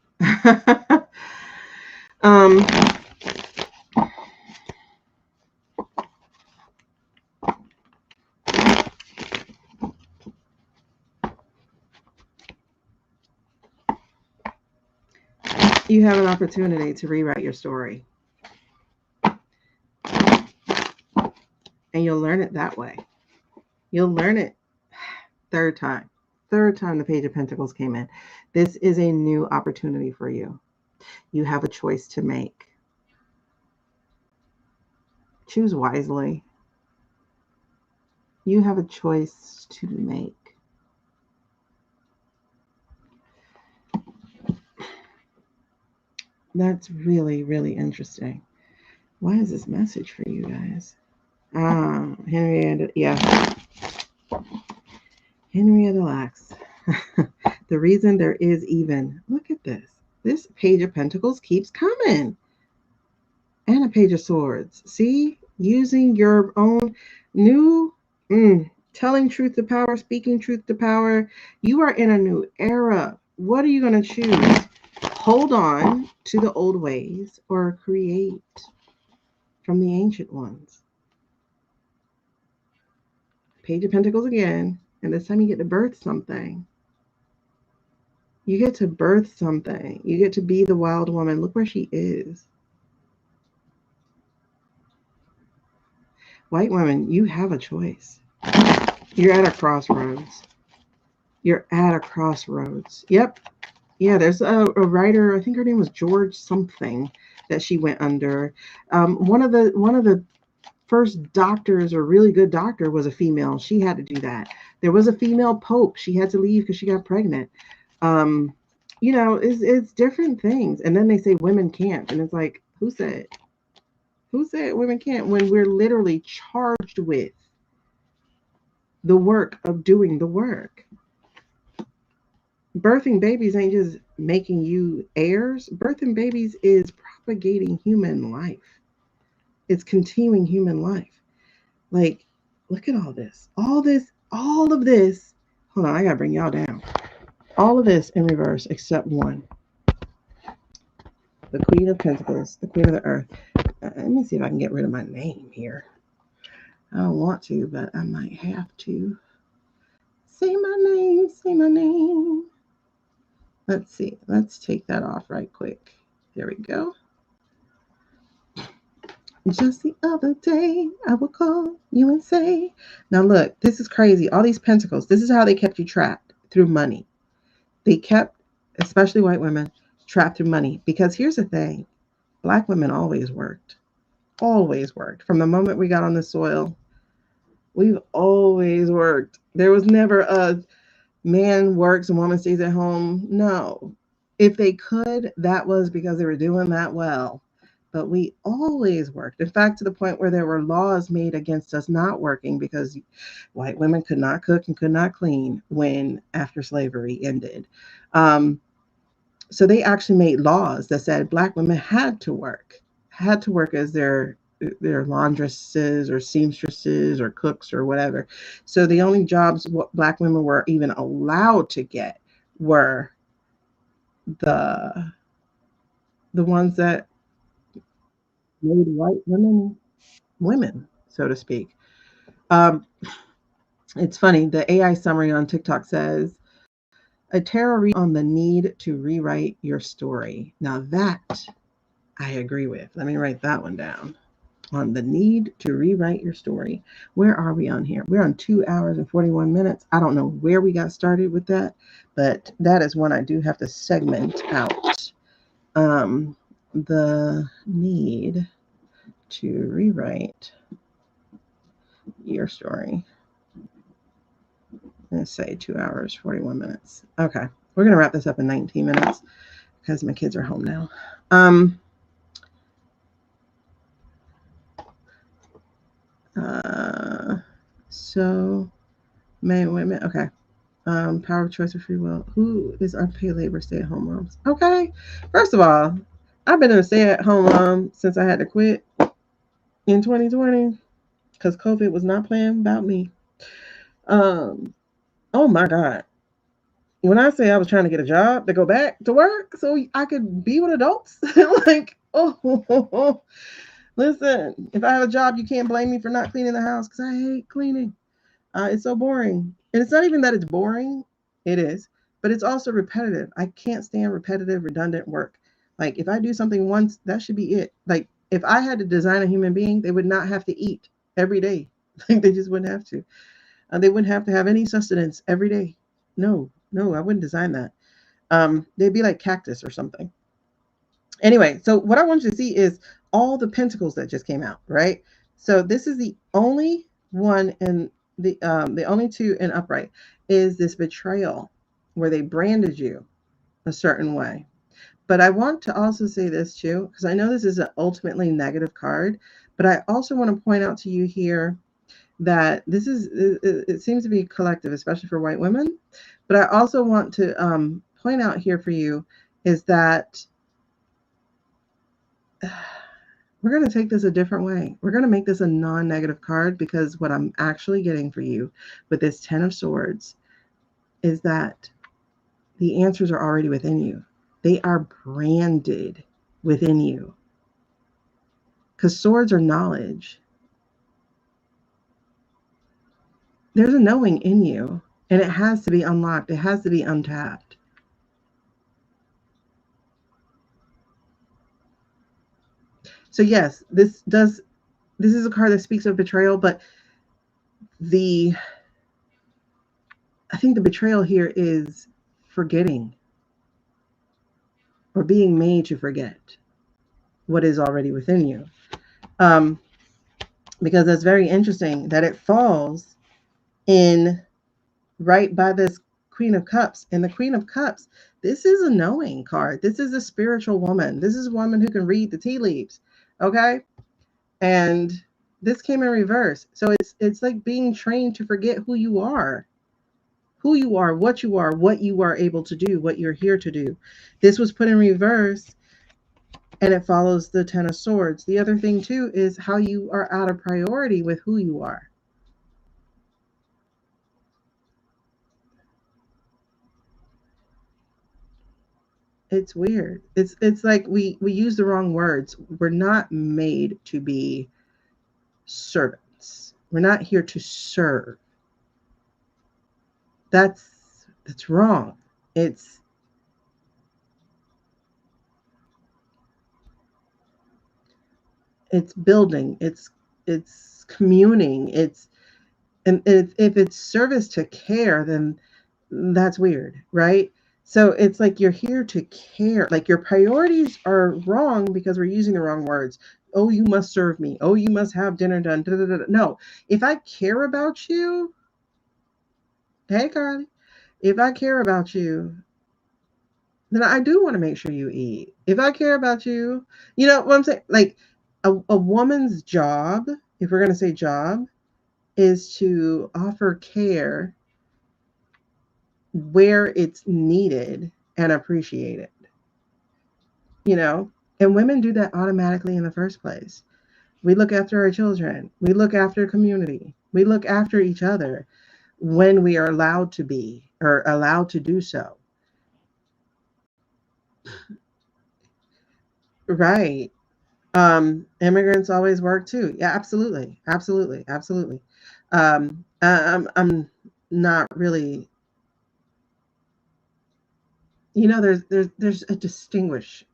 You have an opportunity to rewrite your story. And you'll learn it that way. You'll learn it third time the Page of Pentacles came in. This is a new opportunity for you. You have a choice to make. Choose wisely. You have a choice to make. That's really, really interesting. Why is this message for you guys? Henrietta, yeah. Henrietta Lacks. The reason there is even. Look at this. This Page of Pentacles keeps coming. And a Page of Swords. See? Using your own new, telling truth to power, speaking truth to power. You are in a new era. What are you going to choose? Hold on to the old ways or create from the ancient ones? Page of Pentacles again. And this time you get to birth something. You get to birth something. You get to be the wild woman. Look where she is. White women, you have a choice. You're at a crossroads. You're at a crossroads. Yep. Yeah, there's a writer, I think her name was George something, that she went under. One of the first doctors, or really good doctor, was a female. She had to do that. There was a female pope. She had to leave because she got pregnant. It's different things. And then they say women can't, and it's like, who said women can't, when we're literally charged with the work of doing the work? Birthing babies ain't just making you heirs. Birthing babies is propagating human life. It's continuing human life. Like, look at all this. All of this. Hold on, I gotta bring y'all down. All of this in reverse except one. The Queen of Pentacles, the Queen of the Earth. Let me see if I can get rid of my name here. I don't want to, but I might have to. Say my name, say my name. Let's see. Let's take that off right quick. There we go. Just the other day, I will call you and say, now look, this is crazy. All these pentacles, this is how they kept you trapped, through money. They kept, especially white women, trapped through money. Because here's the thing, Black women always worked. Always worked. From the moment we got on the soil, we've always worked. There was never a man works and woman stays at home. No. If they could, that was because they were doing that well. But we always worked. In fact, to the point where there were laws made against us not working because white women could not cook and could not clean after slavery ended. So they actually made laws that said Black women had to work as their laundresses or seamstresses or cooks or whatever. So the only jobs Black women were even allowed to get were the ones that made white women, so to speak. It's funny, the AI summary on TikTok says, a tarot read on the need to rewrite your story. Now that I agree with. Let me write that one down. On the need to rewrite your story. Where are we on here? We're on 2 hours and 41 minutes. I don't know where we got started with that, but that is one I do have to segment out. The need to rewrite your story. Let's say 2 hours, 41 minutes. Okay. We're going to wrap this up in 19 minutes because my kids are home now. So men, women, okay. Power of choice or free will. Who is unpaid labor stay-at-home moms? Okay. First of all, I've been a stay-at-home mom since I had to quit in 2020 because COVID was not playing about me. Oh my God. When I say I was trying to get a job to go back to work so I could be with adults, like, listen, if I have a job, you can't blame me for not cleaning the house because I hate cleaning. It's so boring. And it's not even that it's boring. It is. But it's also repetitive. I can't stand repetitive, redundant work. Like, if I do something once, that should be it. Like, if I had to design a human being, they would not have to eat every day. Like, they just wouldn't have to. They wouldn't have to have any sustenance every day. No, I wouldn't design that. They'd be like cactus or something. Anyway, so what I want you to see is all the pentacles that just came out, right? So this is the only one in the only two in upright is this betrayal where they branded you a certain way. But I want to also say this too, because I know this is an ultimately negative card, but I also want to point out to you here that this is, it seems to be collective, especially for white women. But I also want to point out here for you is that we're going to take this a different way. We're going to make this a non-negative card, because what I'm actually getting for you with this 10 of Swords is that the answers are already within you. They are branded within you. Because swords are knowledge. There's a knowing in you, and it has to be unlocked. It has to be untapped. So yes, this is a card that speaks of betrayal, but I think the betrayal here is forgetting or being made to forget. what is already within you. Because it's very interesting that it falls in right by this Queen of Cups. And the Queen of Cups, this is a knowing card. This is a spiritual woman. This is a woman who can read the tea leaves. Okay. And this came in reverse. So it's like being trained to forget who you are. Who you are, what you are able to do, what you're here to do. This was put in reverse, and it follows the Ten of Swords. The other thing too is how you are out of priority with who you are. It's weird. It's like we use the wrong words. We're not made to be servants. We're not here to serve. That's wrong. It's building. It's communing. And if it's service to care, then that's weird, right? So it's like you're here to care. Like your priorities are wrong because we're using the wrong words. Oh, you must serve me. Oh, you must have dinner done. Da, da, da, da. No, if I care about you, hey, Carly, if I care about you, then I do want to make sure you eat. If I care about you, you know what I'm saying? Like a woman's job, if we're going to say job, is to offer care where it's needed and appreciated, you know, and women do that automatically in the first place. We look after our children, we look after community, we look after each other when we are allowed to be or allowed to do so. Right. Immigrants always work too. Yeah, absolutely. Absolutely. Absolutely. I'm not really, you know, there's a distinguishing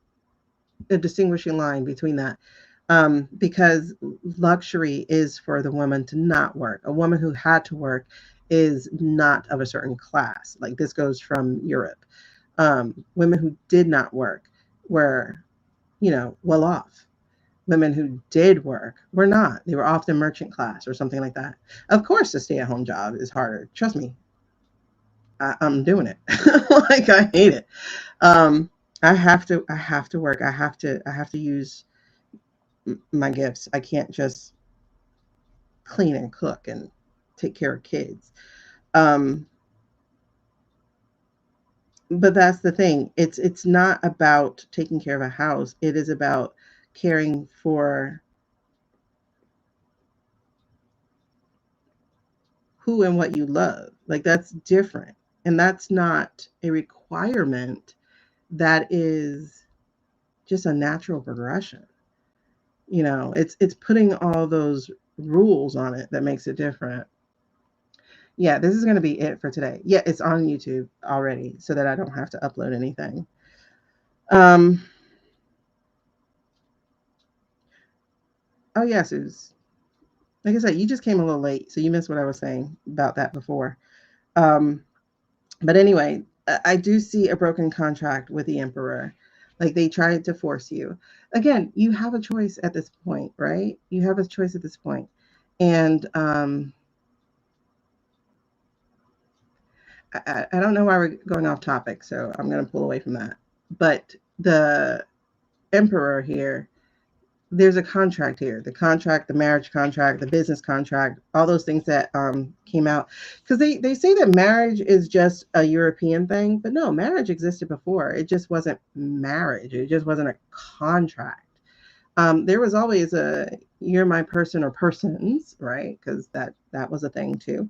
line between that. Because luxury is for the woman to not work. A woman who had to work is not of a certain class. Like this goes from Europe. Women who did not work were, you know, well off. Women who did work were not. They were often merchant class or something like that. Of course, a stay-at-home job is harder. Trust me, I'm doing it. Like I hate it. I have to work. I have to use my gifts. I can't just clean and cook and take care of kids. But that's the thing. It's not about taking care of a house. It is about caring for who and what you love. Like that's different. And that's not a requirement. That is just a natural progression. You know, it's putting all those rules on it that makes it different. Yeah, this is going to be it for today. Yeah, it's on YouTube already so that I don't have to upload anything. Oh, yeah, Suze. Like I said, you just came a little late, so you missed what I was saying about that before. But anyway, I do see a broken contract with the Emperor. Like they tried to force you. Again, you have a choice at this point, right? You have a choice at this point. And I don't know why we're going off topic, so I'm going to pull away from that. But the Emperor here, there's a contract here. The contract, the marriage contract, the business contract, all those things that came out. Because they say that marriage is just a European thing, but no, marriage existed before. It just wasn't marriage. It just wasn't a contract. There was always a you're my person or persons, right? Because that was a thing too.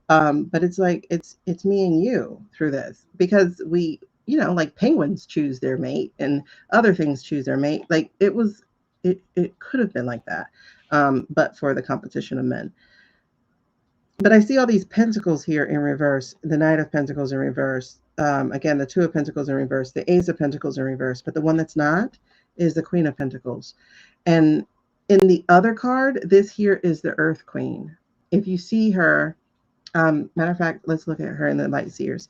But it's like it's me and you through this because we, you know, like penguins choose their mate and other things choose their mate. Like it could have been like that, but for the competition of men. But I see all these pentacles here in reverse. The Knight of Pentacles in reverse. Again, the Two of Pentacles in reverse. The Ace of Pentacles in reverse. But the one that's not is the Queen of Pentacles. And in the other card, this here is the Earth Queen. If you see her. Matter of fact, let's look at her in the Light Seers.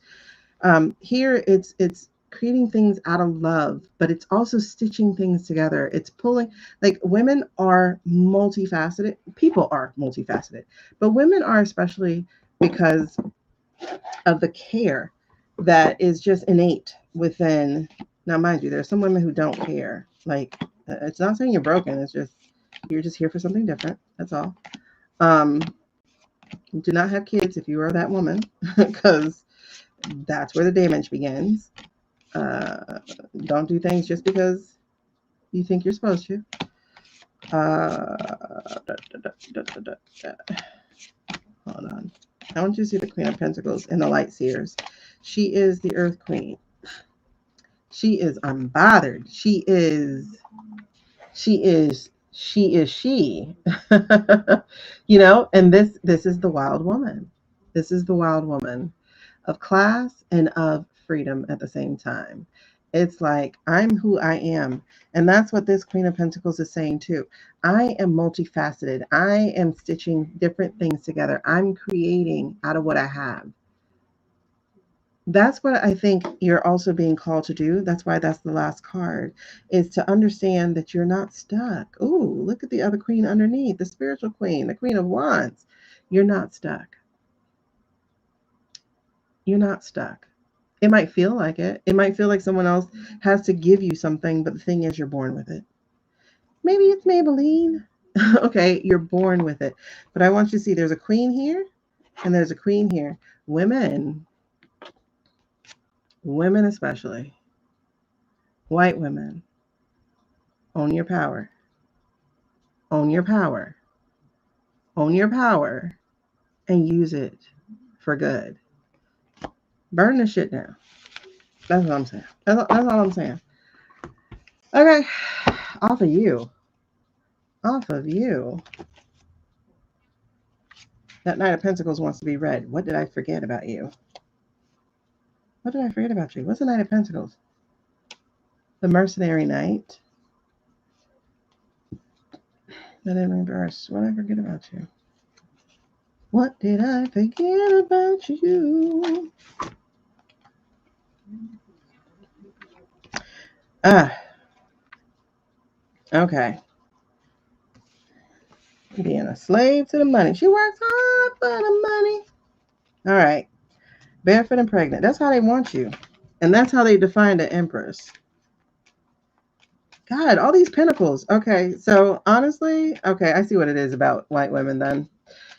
Here, it's creating things out of love, but it's also stitching things together. It's pulling, like, women are multifaceted. People are multifaceted, but women are especially because of the care that is just innate within. Now, mind you, there's some women who don't care. Like, it's not saying you're broken. It's just, you're just here for something different. That's all. Do not have kids if you are that woman, because that's where the damage begins. Don't do things just because you think you're supposed to. Hold on. I want you to see the Queen of Pentacles in the Light Seers. She is the Earth Queen. She is unbothered. She. You know, and this is the wild woman. This is the wild woman of class and of freedom at the same time. It's like, I'm who I am. And that's what this Queen of Pentacles is saying too. I am multifaceted. I am stitching different things together. I'm creating out of what I have. That's what I think you're also being called to do. That's why that's the last card, is to understand that you're not stuck. Ooh, look at the other queen underneath, the spiritual queen, the Queen of Wands. You're not stuck. You're not stuck. It might feel like it. It might feel like someone else has to give you something, but the thing is, you're born with it. Maybe it's Maybelline. Okay, you're born with it. But I want you to see there's a queen here and there's a queen here. Women especially, white women, own your power. Own your power. Own your power and use it for good. Burn the shit down. That's what I'm saying. That's all I'm saying. Okay, off of you. Off of you. That Knight of Pentacles wants to be read. What did I forget about you? What did I forget about you? What's the Knight of Pentacles? The Mercenary Knight. Then in reverse. What did I forget about you? What did I forget about you? Okay. Being a slave to the money. She works hard for the money. All right. Barefoot and pregnant. That's how they want you. And that's how they define the Empress. God, all these pentacles. Okay, so honestly, okay, I see what it is about white women then.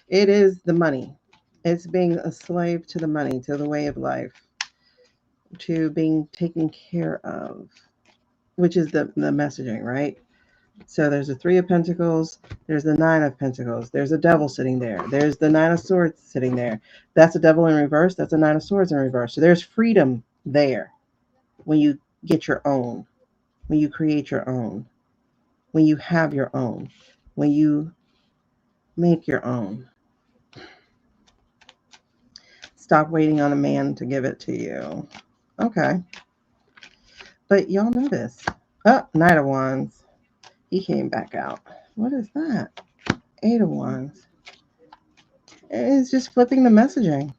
It is the money. It's being a slave to the money, to the way of life, to being taken care of, which is the messaging, right? So there's the Three of Pentacles, there's the Nine of Pentacles, there's a devil sitting there, there's the Nine of Swords sitting there. That's a devil in reverse, that's a Nine of Swords in reverse. So there's freedom there when you get your own, when you create your own, when you have your own, when you make your own. Stop waiting on a man to give it to you. Okay. But y'all know this. Oh, Knight of Wands. He came back out. What is that? Eight of Wands. It's just flipping the messaging.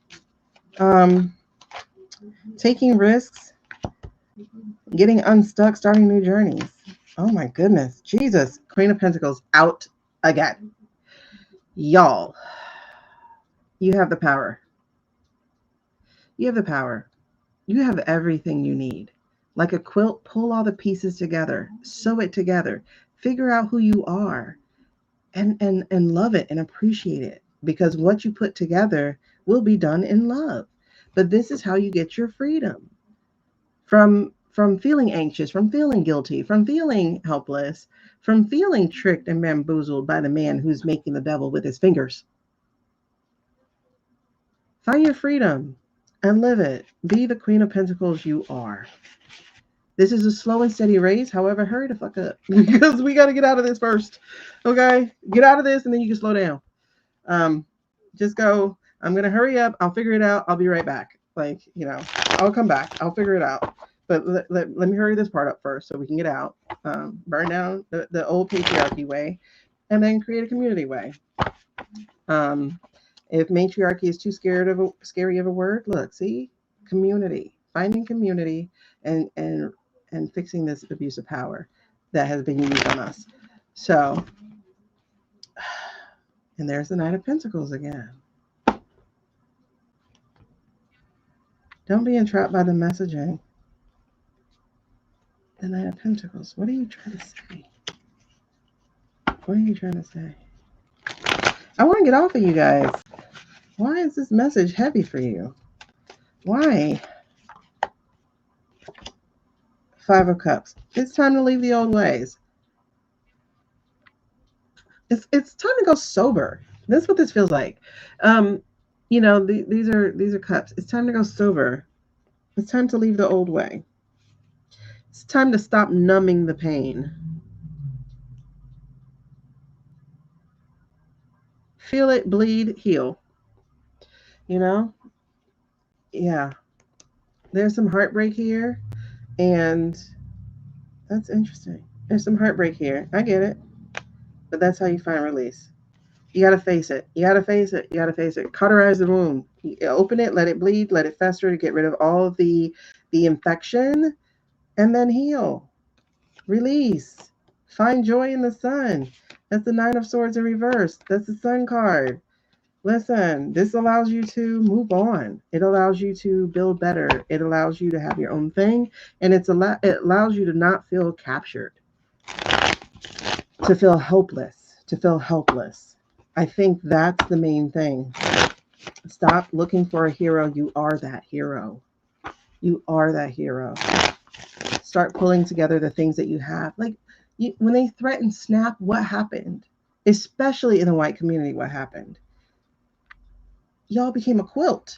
Taking risks, getting unstuck, starting new journeys. Oh my goodness. Jesus. Queen of Pentacles out again. Y'all, you have the power. You have the power. You have everything you need. Like a quilt, pull all the pieces together, sew it together, figure out who you are, and love it and appreciate it, because what you put together will be done in love. But this is how you get your freedom from feeling anxious, from feeling guilty, from feeling helpless, from feeling tricked and bamboozled by the man who's making the devil with his fingers. Find your freedom and live it. Be the Queen of Pentacles you are. This is a slow and steady race. However, hurry the fuck up, because we got to get out of this first. Okay? Get out of this and then you can slow down. Just go, I'm going to hurry up. I'll figure it out. I'll be right back. Like, you know, I'll come back. I'll figure it out. But let me hurry this part up first so we can get out. Burn down the old patriarchy way and then create a community way. If matriarchy is too scary of a word, look, see? Community. finding community and fixing this abuse of power that has been used on us. So, and there's the Knight of Pentacles again. Don't be entrapped by the messaging. The Knight of Pentacles. What are you trying to say? What are you trying to say? I want to get off of you guys. Why is this message heavy for you? Why? Five of Cups. It's time to leave the old ways. It's time to go sober. That's what this feels like. You know, these are cups. It's time to go sober. It's time to leave the old way. It's time to stop numbing the pain. Feel it, bleed, heal. You know? Yeah. There's some heartbreak here, and that's interesting. There's some heartbreak here. I get it. But that's how you find release. You got to face it. You got to face it. You got to face it. Cauterize the wound. You open it, let it bleed, let it fester to get rid of all of the infection, and then heal. Release. Find joy in the sun. That's the Nine of Swords in reverse. That's the Sun card. Listen, this allows you to move on. It allows you to build better. It allows you to have your own thing. And it allows you to not feel captured. To feel hopeless. To feel helpless. I think that's the main thing. Stop looking for a hero. You are that hero. You are that hero. Start pulling together the things that you have. Like when they threatened SNAP, what happened? Especially in the white community, what happened? Y'all became a quilt.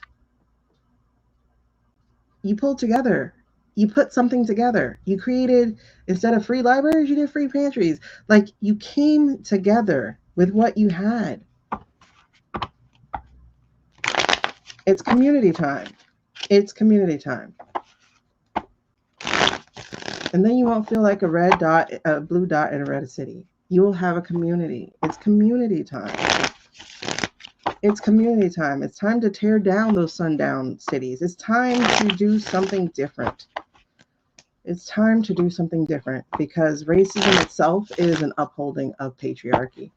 You pulled together. You put something together. You created, instead of free libraries, you did free pantries. Like you came together with what you had. It's community time. It's community time. And then you won't feel like a red dot, a blue dot in a red city. You will have a community. It's community time. It's community time. It's time to tear down those sundown cities. It's time to do something different. It's time to do something different because racism itself is an upholding of patriarchy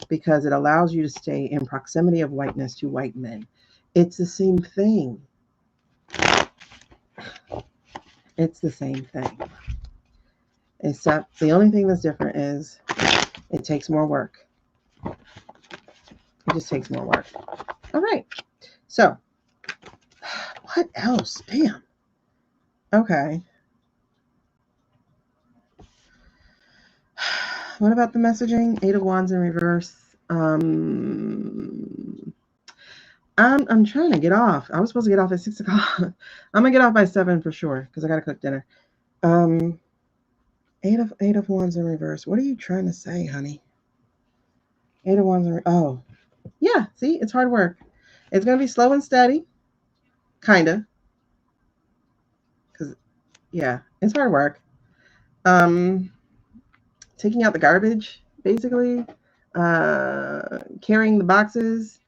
because it allows you to stay in proximity of whiteness to white men. It's the same thing. It's the same thing. Except the only thing that's different is it takes more work. It just takes more work. All right. So, what else? Damn. Okay. What about the messaging? Eight of Wands in reverse. I'm trying to get off. I was supposed to get off at 6 o'clock. I'm gonna get off by 7 for sure because I gotta cook dinner. Eight of Wands in reverse. What are you trying to say, honey? Eight of Wands in oh. Yeah, see, it's hard work. It's going to be slow and steady. Kind of. Because, yeah, it's hard work. Taking out the garbage, basically. Carrying the boxes.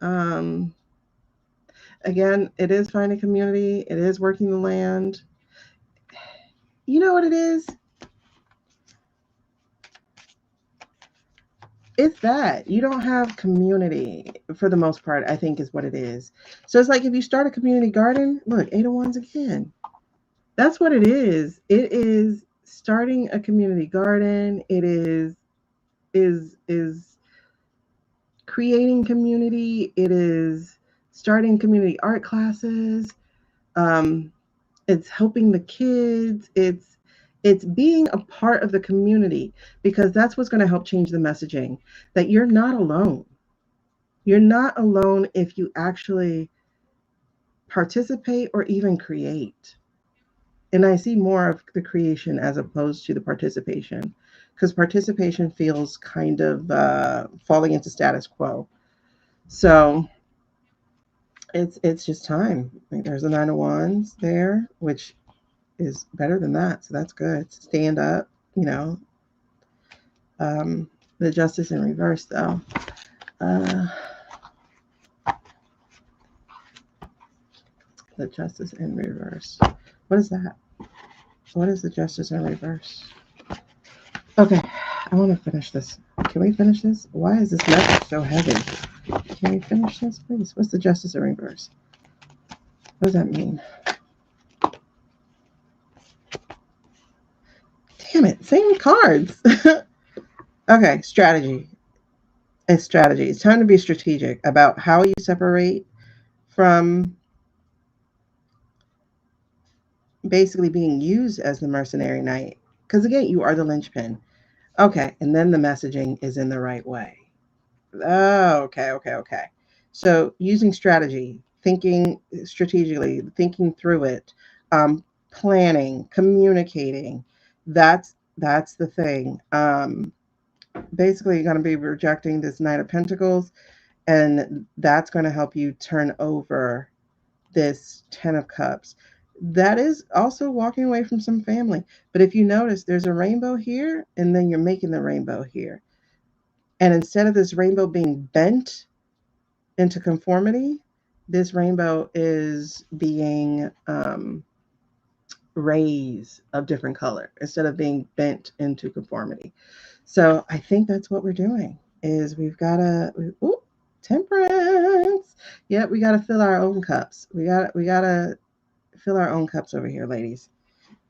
Again, it is finding community. It is working the land. You know what it is? It's that you don't have community for the most part, I think is what it is. So it's like if you start a community garden, look, Eight of Wands again. That's what it is. It is starting a community garden. It is creating community. It is starting community art classes. It's helping the kids. It's being a part of the community because that's what's going to help change the messaging, that you're not alone. You're not alone if you actually participate or even create. And I see more of the creation as opposed to the participation because participation feels kind of falling into status quo. So it's just time. Like there's the Nine of Wands there, which is better than that, so that's good. Stand up, you know. The Justice in reverse, though. The Justice in reverse. What is that? What is the justice in reverse? Okay, I want to finish this. Can we finish this? Why is this message so heavy? Can we finish this, please? What's the justice in reverse? What does that mean? Damn it, same cards. Okay, strategy. It's strategy. It's time to be strategic about how you separate from basically being used as the mercenary knight. Because again, you are the linchpin. Okay, and then the messaging is in the right way. Oh, okay. So using strategy, thinking strategically, thinking through it, planning, communicating. That's the thing. Basically, you're going to be rejecting this Knight of Pentacles, and that's going to help you turn over this Ten of Cups. That is also walking away from some family. But if you notice, there's a rainbow here, and then you're making the rainbow here. And instead of this rainbow being bent into conformity, this rainbow is being rays of different color instead of being bent into conformity. So I think that's what we're doing is we've got to, temperance. Yep, we got to fill our own cups. We got to fill our own cups over here, ladies.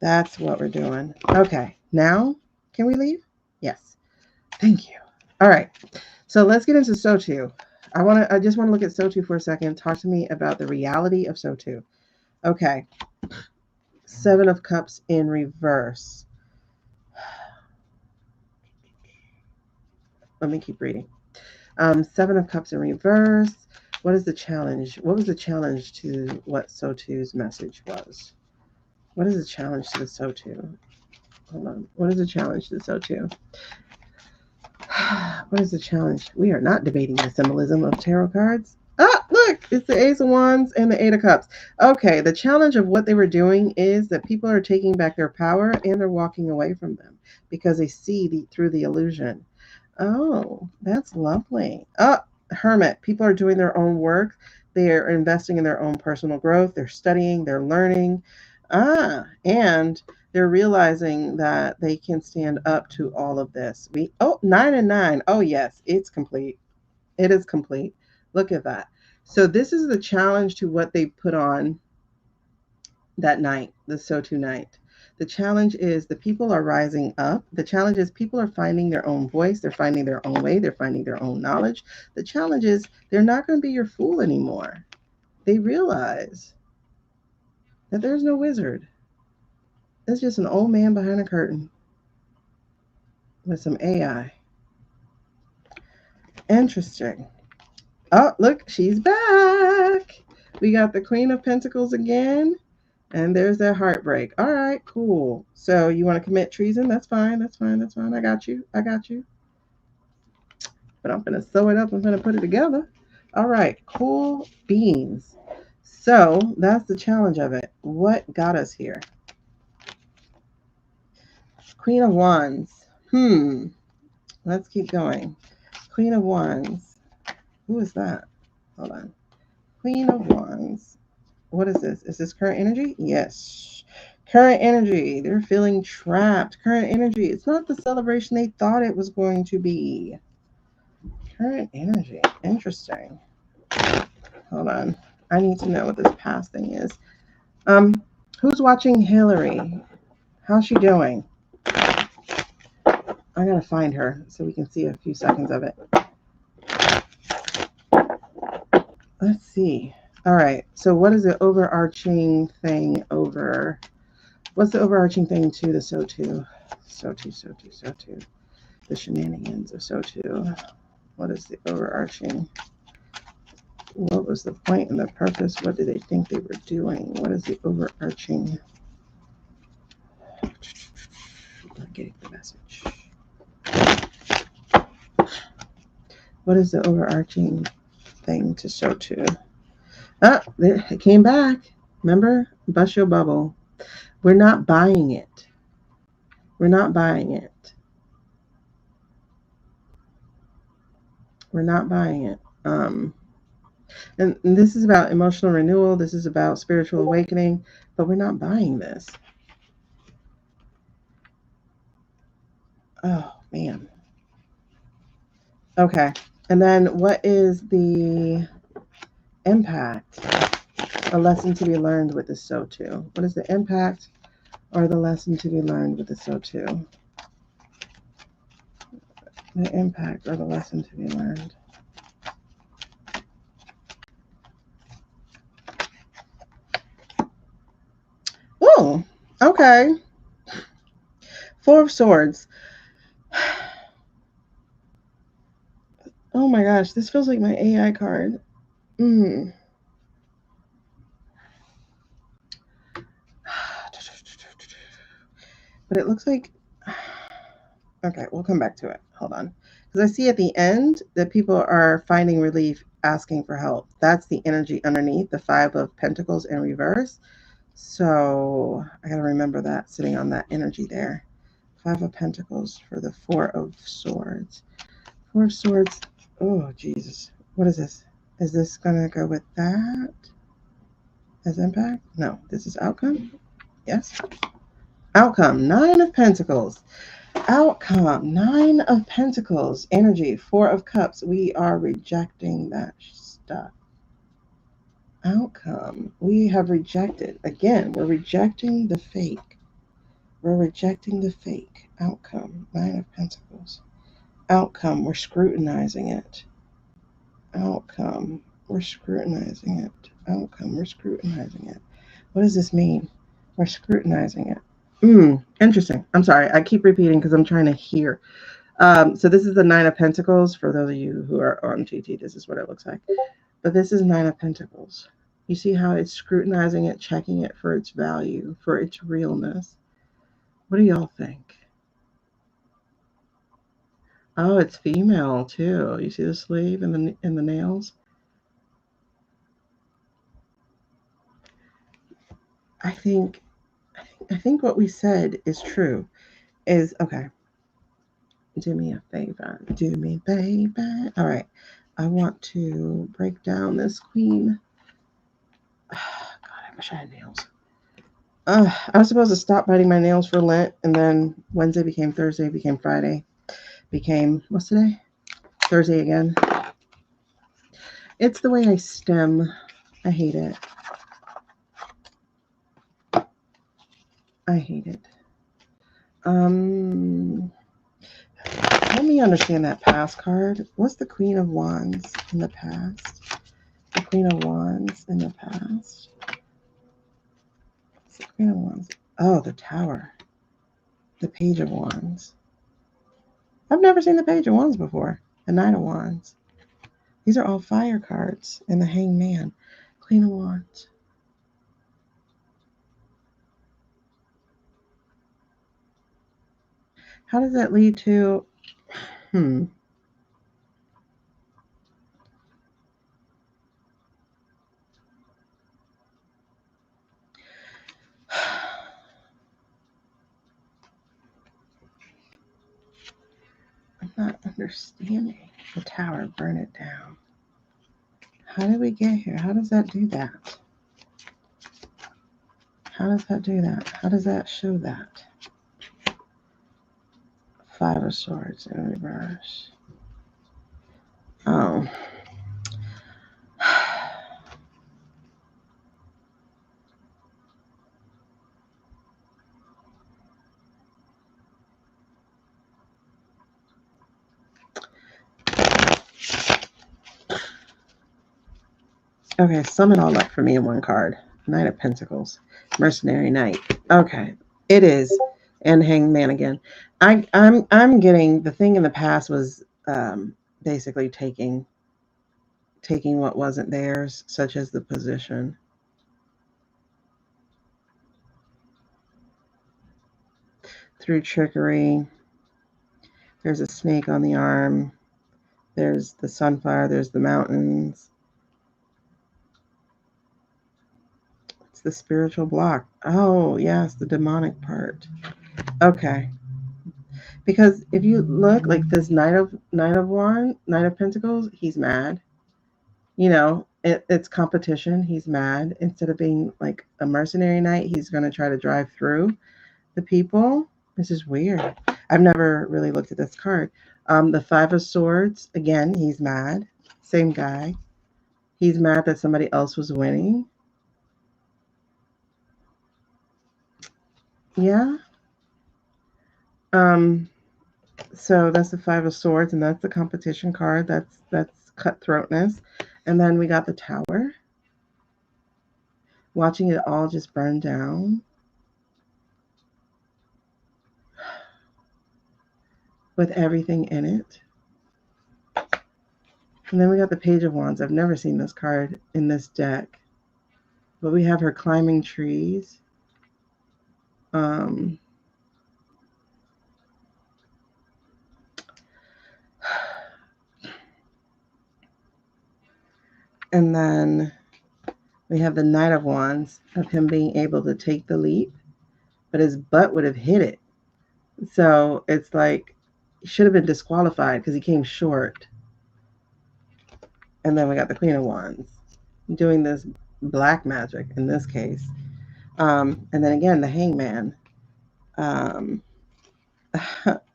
That's what we're doing. Okay, now can we leave? Yes. Thank you. All right. So let's get into Sotu. I just want to look at Sotu for a second. Talk to me about the reality of Sotu. Okay. Seven of Cups in reverse. Let me keep reading. Seven of Cups in reverse. What is the challenge? What was the challenge to what Sotu's message was? What is the challenge to the Sotu? Hold on. What is the challenge to the Sotu? What is the challenge? We are not debating the symbolism of tarot cards. Ah, look, it's the Ace of Wands and the Eight of Cups. Okay, the challenge of what they were doing is that people are taking back their power and they're walking away from them because they see through the illusion. Oh, that's lovely. Oh, Hermit. People are doing their own work. They are investing in their own personal growth. They're studying. They're learning. And they're realizing that they can stand up to all of this. 9 and 9. Oh, yes, it's complete. It is complete. Look at that. So this is the challenge to what they put on that night, the Sotu night. The challenge is the people are rising up. The challenge is people are finding their own voice. They're finding their own way. They're finding their own knowledge. The challenge is they're not going to be your fool anymore. They realize that there's no wizard. It's just an old man behind a curtain with some AI. Interesting. Oh, look, she's back. We got the Queen of Pentacles again. And there's that heartbreak. All right, cool. So you want to commit treason? That's fine. I got you. But I'm going to sew it up. I'm going to put it together. All right, cool beans. So that's the challenge of it. What got us here? Queen of Wands. Let's keep going. Queen of Wands. Who is that? Hold on. Queen of Wands. What is this? Is this current energy? Yes. Current energy. They're feeling trapped. Current energy. It's not the celebration they thought it was going to be. Current energy. Interesting. Hold on. I need to know what this past thing is. Who's watching Hillary? How's she doing? I gotta find her so we can see a few seconds of it. Let's see. All right. So what is the overarching thing over? What's the overarching thing to the Sotu? Sotu. The shenanigans of Sotu. What is the overarching? What was the point and the purpose? What did they think they were doing? What is the overarching? I'm getting the message. What is the overarching thing to Sotu? It came back. Remember? Bust your bubble. We're not buying it. We're not buying it. And this is about emotional renewal. This is about spiritual awakening, but we're not buying this. Oh, man. Okay. And then what is the impact? A lesson to be learned with the SO2. What is the impact or the lesson to be learned with the SO2? The impact or the lesson to be learned. Oh, okay. Four of Swords. Oh my gosh, this feels like my AI card. But it looks like, okay, we'll come back to it. Hold on. Because I see at the end that people are finding relief, asking for help. That's the energy underneath the Five of Pentacles in reverse. So I got to remember that, sitting on that energy there. Five of Pentacles for the Four of Swords. Four of Swords. Oh, Jesus. What is this? Is this going to go with that as impact? No, this is outcome. Yes. Outcome. Nine of Pentacles. Outcome. Nine of Pentacles. Energy. Four of Cups. We are rejecting that stuff. Outcome. We have rejected. Again, we're rejecting the fake. We're rejecting the fake. Outcome. Nine of Pentacles. Outcome. We're scrutinizing it. Outcome. We're scrutinizing it. Outcome. We're scrutinizing it. What does this mean? We're scrutinizing it. Interesting. I'm sorry. I keep repeating because I'm trying to hear. So this is the Nine of Pentacles. For those of you who are on TT, this is what it looks like. But this is Nine of Pentacles. You see how it's scrutinizing it, checking it for its value, for its realness. What do y'all think? Oh, it's female too. You see the sleeve and the nails? I think what we said is true. Is okay. Do me a favor. Do me, baby. All right. I want to break down this queen. God, I wish I had nails. I was supposed to stop biting my nails for Lent, and then Wednesday became Thursday, became Friday, became, what's today? Thursday again. It's the way I stem. I hate it. I hate it. Let me understand that past card. What's the Queen of Wands in the past? The Queen of Wands in the past. What's the Queen of Wands? Oh, the Tower. The Page of Wands. I've never seen the Page of Wands before. The Knight of Wands. These are all fire cards. And the Hanged Man. Queen of Wands. How does that lead to... I'm not understanding. The Tower, burn it down. How did we get here? How does that do that? How does that do that? How does that show that? Five of Swords in reverse. Oh. Okay, sum it all up for me in one card. Knight of Pentacles. Mercenary Knight. Okay. It is. And Hanged Man again. I'm getting the thing in the past was basically taking what wasn't theirs, such as the position. Through trickery. There's a snake on the arm. There's the sunflower. There's the mountains. It's the spiritual block. Oh, yes, the demonic part. Okay. Because if you look like this Knight of Pentacles, he's mad. You know, it's competition. He's mad. Instead of being like a mercenary knight, he's going to try to drive through the people. This is weird. I've never really looked at this card. The Five of Swords, again, he's mad. Same guy. He's mad that somebody else was winning. Yeah. So that's the Five of Swords, and that's the competition card. That's cutthroatness. And then we got the Tower. Watching it all just burn down. With everything in it. And then we got the Page of Wands. I've never seen this card in this deck. But we have her climbing trees. And then we have the Knight of Wands of him being able to take the leap, but his butt would have hit it. So it's like he should have been disqualified because he came short. And then we got the Queen of Wands doing this black magic in this case. And then again, the Hangman. Then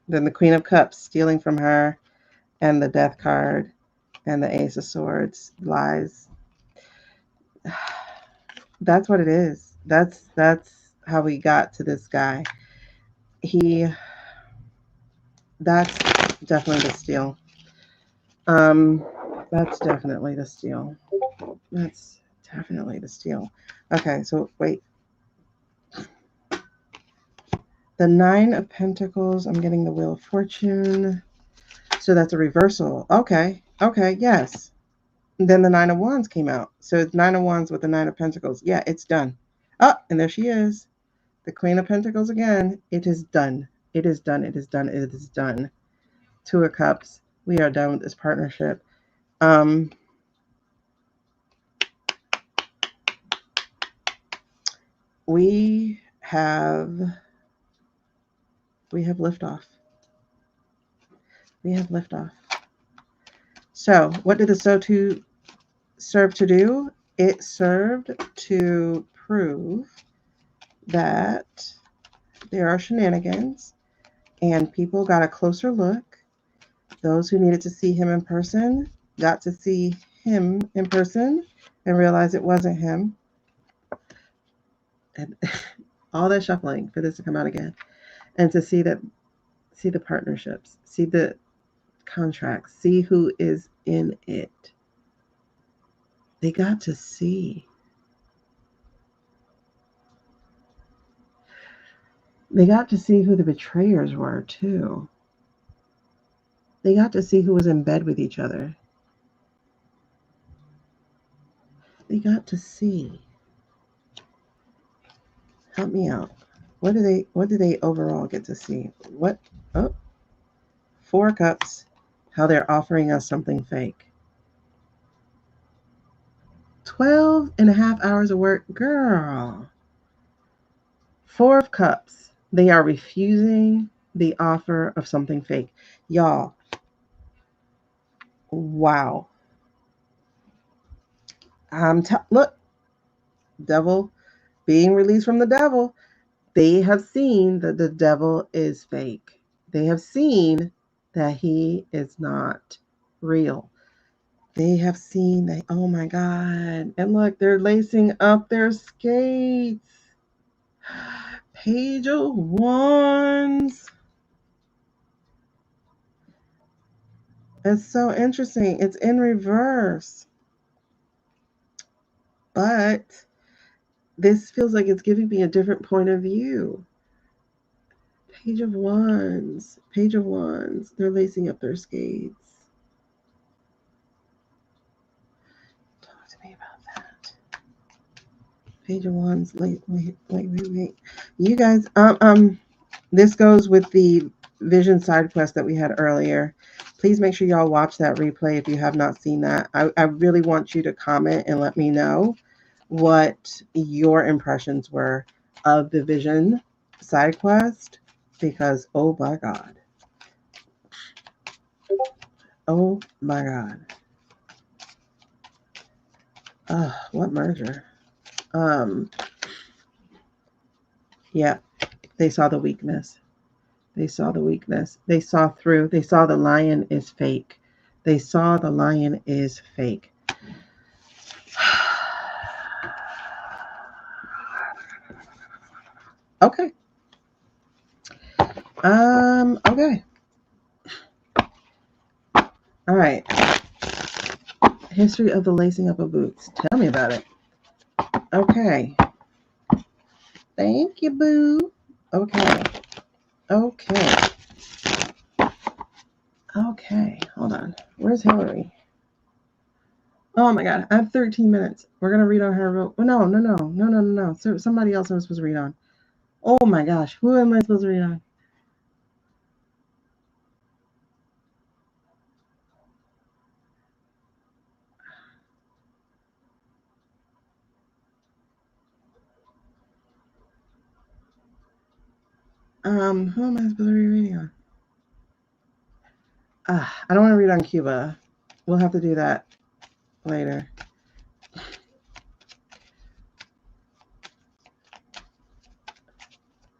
the Queen of Cups stealing from her, and the Death card, and the Ace of Swords, lies. That's what it is. That's how we got to this guy. That's definitely the steal. That's definitely the steal. That's definitely the steal. Okay, so wait. The Nine of Pentacles, I'm getting the Wheel of Fortune. So that's a reversal. Okay, yes. And then the Nine of Wands came out. So it's Nine of Wands with the Nine of Pentacles. Yeah, it's done. Oh, and there she is. The Queen of Pentacles again. It is done. It is done. It is done. It is done. Two of Cups. We are done with this partnership. We have liftoff. We have liftoff. So what did the SO2 serve to do? It served to prove that there are shenanigans and people got a closer look. Those who needed to see him in person got to see him in person and realize it wasn't him. And all that shuffling for this to come out again. And to see the partnerships, see the contracts, see who is in it. They got to see. They got to see who the betrayers were, too. They got to see who was in bed with each other. They got to see. Help me out. What do they overall get to see? What? Oh, Four Cups. How they're offering us something fake. 12 and a half hours of work. Girl. Four of Cups. They are refusing the offer of something fake. Y'all. Wow. Look. Devil being released from the devil. They have seen that the devil is fake. They have seen that he is not real. They have seen that, oh my God. And look, they're lacing up their skates. Page of Wands. It's so interesting. It's in reverse. But this feels like it's giving me a different point of view. Page of Wands. Page of Wands. They're lacing up their skates. Talk to me about that. Page of Wands. Wait. You guys, this goes with the vision side quest that we had earlier. Please make sure y'all watch that replay if you have not seen that. I really want you to comment and let me know what your impressions were of the vision side quest, because oh my God. Oh my God. What merger? Yeah, they saw the weakness. They saw the weakness. They saw through. They saw the lion is fake. They saw the lion is fake. Okay. Okay. All right. History of the lacing up of boots. Tell me about it. Okay. Thank you, boo. Okay. Okay. Okay. Hold on. Where's Hillary? Oh my God. I have 13 minutes. We're going to read on her. No. So somebody else I'm supposed to read on. Oh my gosh. Who am I supposed to read on? Who am I supposed to be reading on? I don't want to read on Cuba. We'll have to do that later.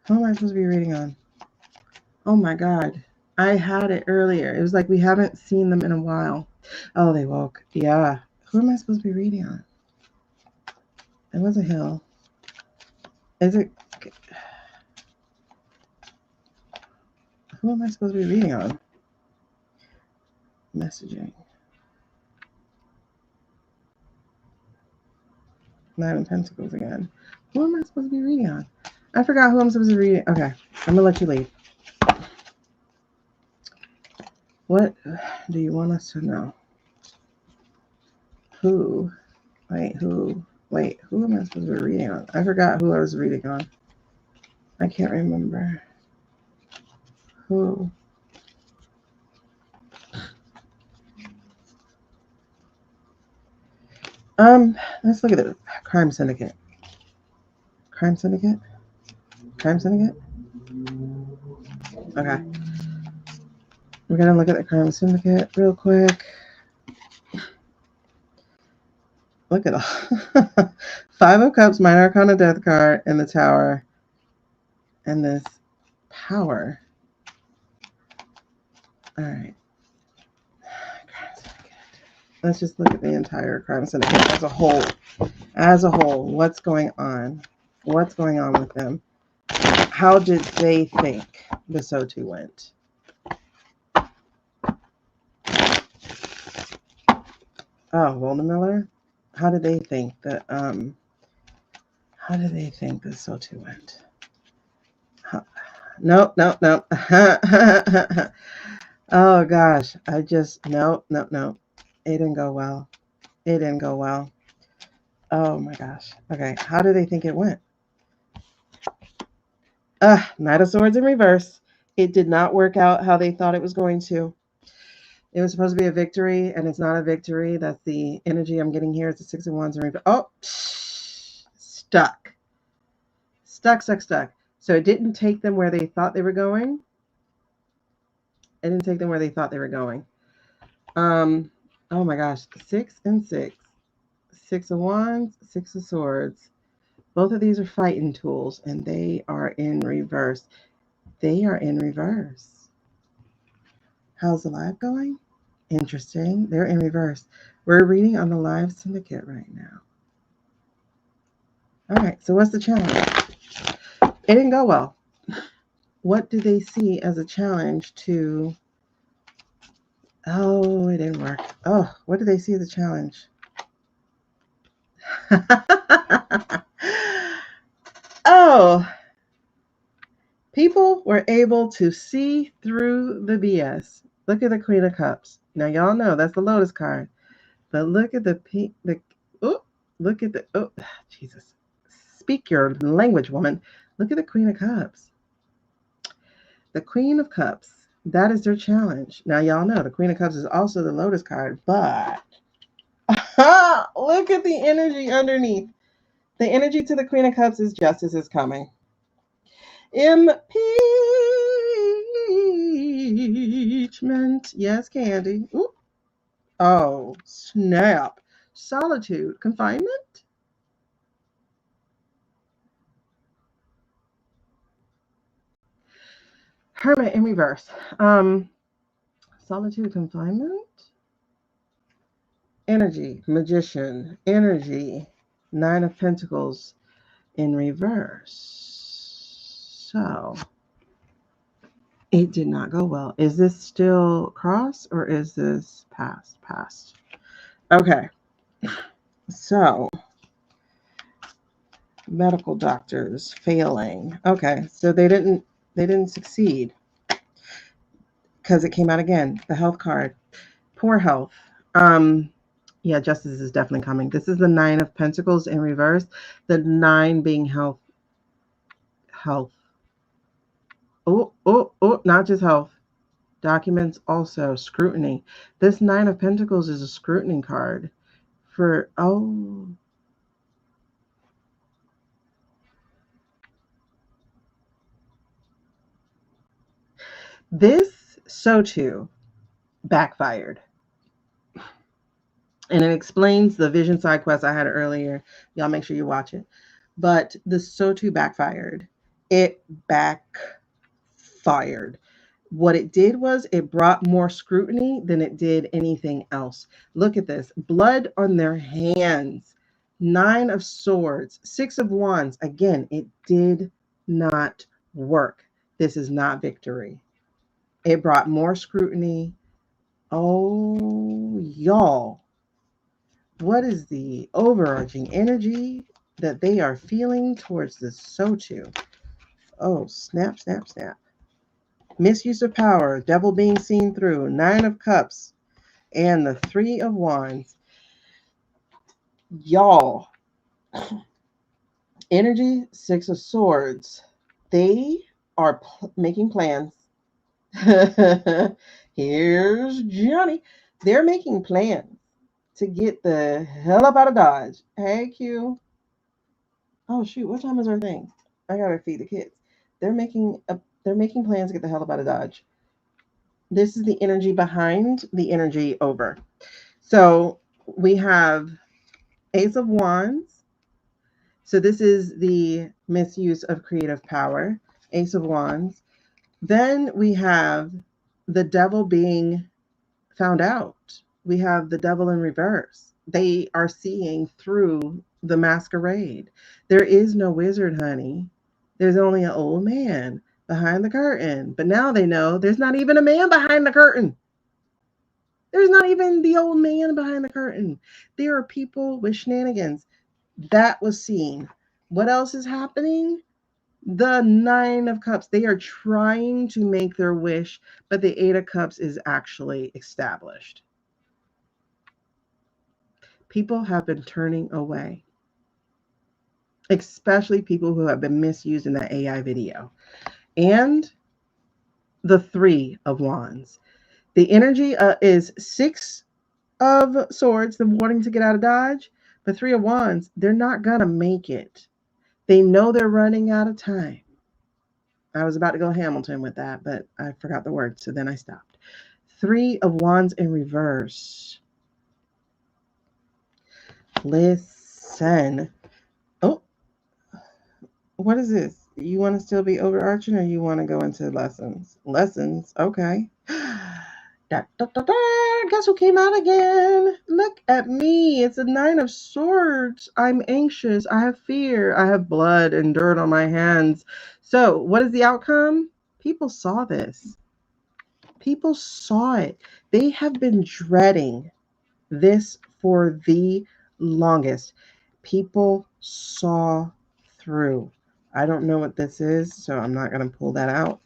Who am I supposed to be reading on? Oh my God. I had it earlier. It was like we haven't seen them in a while. Oh, they woke. Yeah. Who am I supposed to be reading on? It was a hill. Is it? Who am I supposed to be reading on? Messaging. 9 of Pentacles again. Who am I supposed to be reading on? I forgot who I'm supposed to be reading. Okay. I'm going to let you leave. What do you want us to know? Who? Wait, who am I supposed to be reading on? I forgot who I was reading on. I can't remember. Who? Let's look at the crime syndicate. Crime syndicate? Crime syndicate? Okay. We're going to look at the crime syndicate real quick. Look at all. 5 of Cups, Minor Arcana Death card, and the Tower. And this Power. All right. Let's just look at the entire crime syndicate as a whole. As a whole, what's going on? What's going on with them? How did they think the SOTU went? Oh, Voldemiller? How did they think that how did they think the SOTU went? Nope. Oh gosh. I just nope. It didn't go well. It didn't go well. Oh my gosh. Okay. How do they think it went? Knight of Swords in reverse. It did not work out how they thought it was going to. It was supposed to be a victory, and it's not a victory. That's the energy I'm getting here. It's the 6 of Wands in reverse. Oh, stuck. So it didn't take them where they thought they were going. It didn't take them where they thought they were going. Oh my gosh. 6 and 6. 6 of Wands, 6 of Swords. Both of these are fighting tools, and they are in reverse. They are in reverse. How's the live going? Interesting. They're in reverse. We're reading on the live syndicate right now. All right. So what's the challenge? It didn't go well. What do they see as a challenge to... Oh, it didn't work. Oh, what do they see as a challenge? Oh, people were able to see through the BS. Look at the Queen of Cups. Now, y'all know that's the Lotus card. But look at Jesus. Speak your language, woman. Look at the Queen of Cups. The Queen of Cups. That is their challenge. Now, y'all know the Queen of Cups is also the Lotus card, but look at the energy underneath. The energy to the Queen of Cups is justice is coming. Impeachment. Yes, Candy. Ooh. Oh, snap. Solitude, confinement. Hermit in reverse. Solitude, confinement. Energy, magician, energy, 9 of Pentacles in reverse. So it did not go well. Is this still cross or is this past? Past. Okay. So medical doctors failing. Okay. So they didn't succeed because it came out again. The health card. Poor health. Yeah, justice is definitely coming. This is the 9 of Pentacles in reverse. The 9 being health. Oh, not just health. Documents also. Scrutiny. This 9 of Pentacles is a scrutiny card for, this Sotu backfired. And it explains the vision side quest I had earlier. Y'all make sure you watch it. But the Sotu backfired. It backfired. What it did was it brought more scrutiny than it did anything else. Look at this. Blood on their hands. 9 of Swords. 6 of Wands. Again, it did not work. This is not victory. It brought more scrutiny. Oh, y'all. What is the overarching energy that they are feeling towards this Sotu? Oh, snap, snap, snap. Misuse of power, devil being seen through, 9 of Cups, and the 3 of Wands. Y'all. Energy, 6 of Swords. They are making plans. Here's Johnny. They're making plans to get the hell up out of Dodge. Hey, Q. Oh, shoot. What time is our thing? I gotta feed the kids. They're making plans to get the hell up out of Dodge. This is the energy behind the energy over. So we have Ace of Wands. So this is the misuse of creative power. Ace of Wands. Then we have the devil being found out. We have the devil in reverse. They are seeing through the masquerade. There is no wizard, honey. There's only an old man behind the curtain. But now they know there's not even a man behind the curtain. There's not even the old man behind the curtain. There are people with shenanigans. That was seen. What else is happening? The 9 of Cups. They are trying to make their wish, but the 8 of Cups is actually established. People have been turning away, especially people who have been misused in that AI video. And the 3 of Wands. The energy is 6 of Swords, the wanting to get out of Dodge. But 3 of Wands, they're not going to make it. They know they're running out of time. I was about to go Hamilton with that, but I forgot the word, so then I stopped. 3 of Wands in reverse. Listen. Oh, what is this? You want to still be overarching or you want to go into lessons? Lessons, okay. Guess who came out again? Look at me. It's a 9 of Swords. I'm anxious. I have fear. I have blood and dirt on my hands. So what is the outcome? People saw this. People saw it. They have been dreading this for the longest. People saw through. I don't know what this is, so I'm not going to pull that out.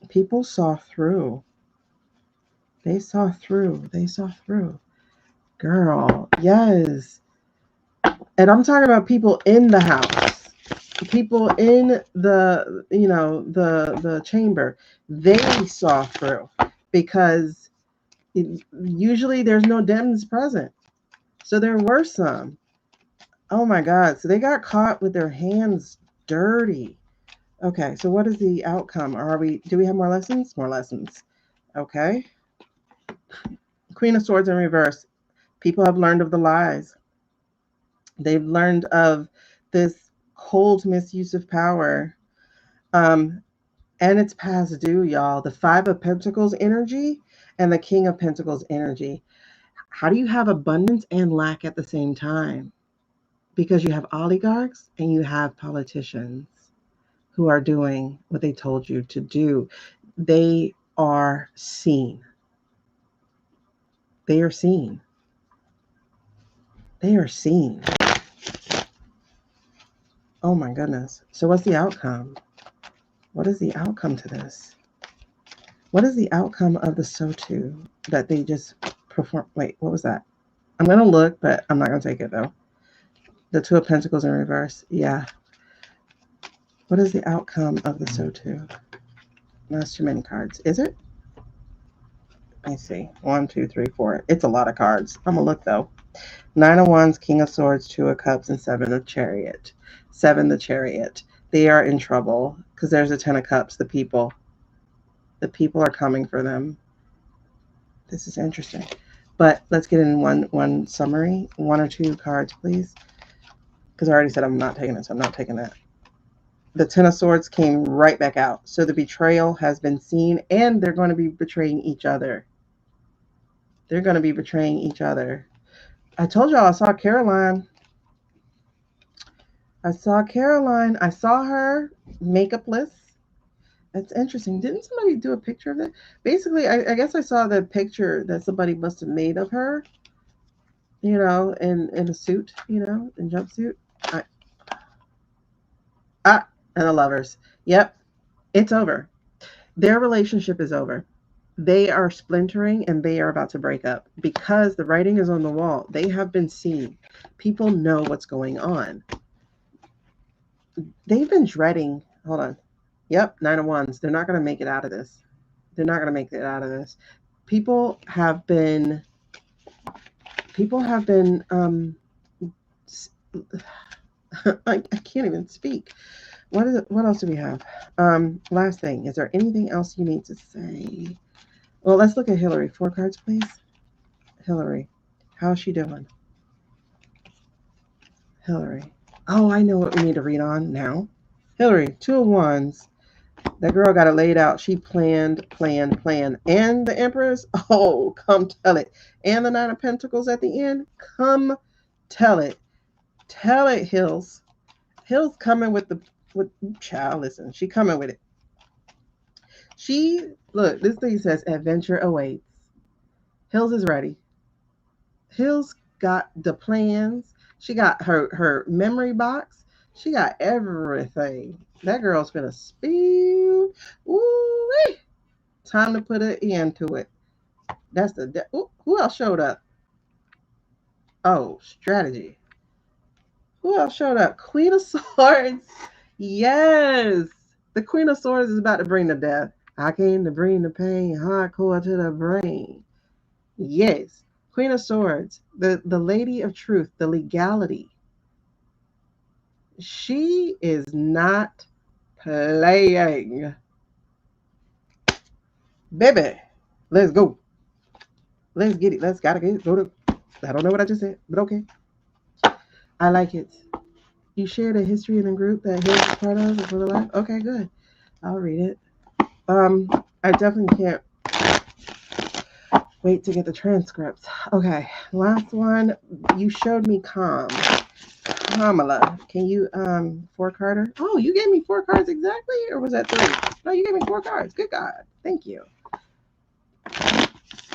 People saw through. They saw through. They saw through. Girl, yes. And I'm talking about people in the house. People in the, the chamber. They saw through because usually there's no Dems present. So there were some. Oh my God. So they got caught with their hands dirty. Okay. So what is the outcome? Do we have more lessons? More lessons. Okay. Queen of Swords in reverse. People have learned of the lies. They've learned of this cold misuse of power. And it's past due, y'all. The Five of Pentacles energy and the King of Pentacles energy. How do you have abundance and lack at the same time? Because you have oligarchs and you have politicians who are doing what they told you to do. They are seen. They are seen. They are seen. Oh my goodness. So what's the outcome? What is the outcome to this? What is the outcome of the SOTU that they just perform? Wait, what was that? I'm going to look, but I'm not going to take it though. The Two of Pentacles in reverse. Yeah. What is the outcome of the SOTU? That's too many cards. Is it? Let me see. 1, 2, 3, 4. It's a lot of cards. I'm going to look though. 9 of Wands, King of Swords, 2 of Cups, and 7 of Chariot. 7, the Chariot. They are in trouble because there's a 10 of Cups, the people. The people are coming for them. This is interesting. But let's get in one summary. 1 or 2 cards, please. Because I already said I'm not taking it, so I'm not taking that. The 10 of Swords came right back out. So the betrayal has been seen, and they're going to be betraying each other. They're going to be betraying each other. I told y'all I saw Caroline. I saw her makeupless. That's interesting. Didn't somebody do a picture of it? Basically, I guess I saw the picture that somebody must have made of her, you know, in a suit, you know, in jumpsuit. And the lovers. Yep, it's over. Their relationship is over. They are splintering and they are about to break up because the writing is on the wall. They have been seen. People know what's going on. They've been dreading. Hold on. Yep, 9 of Wands. They're not going to make it out of this. They're not going to make it out of this. People have been I can't even speak. What else do we have? Last thing. Is there anything else you need to say? Well, let's look at Hillary. 4 cards, please. Hillary. How's she doing? Hillary. Oh, I know what we need to read on now. Hillary, 2 of Wands. That girl got it laid out. She planned. And the Empress, oh, come tell it. And the 9 of Pentacles at the end, come tell it. Tell it, Hills. Hills coming with child, listen, she coming with it. Look, this thing says adventure awaits. Hills is ready. Hills got the plans. She got her memory box. She got everything. That girl's gonna spill. Ooh-wee. Time to put an end to it. That's who else showed up? Oh, strategy. Who else showed up? Queen of Swords. Yes. The Queen of Swords is about to bring the death. I came to bring the pain hardcore to the brain. Yes. Queen of Swords. The Lady of Truth. The legality. She is not playing. Baby, let's go. Let's get it. Go to. I don't know what I just said, but okay. I like it. You shared a history in a group that Hills is part of for the life. Okay, good. I'll read it. I definitely can't wait to get the transcripts. Okay, last one. You showed me Kamala. Can you 4 carder? Oh, you gave me 4 cards exactly, or was that 3? No, you gave me 4 cards. Good God, thank you.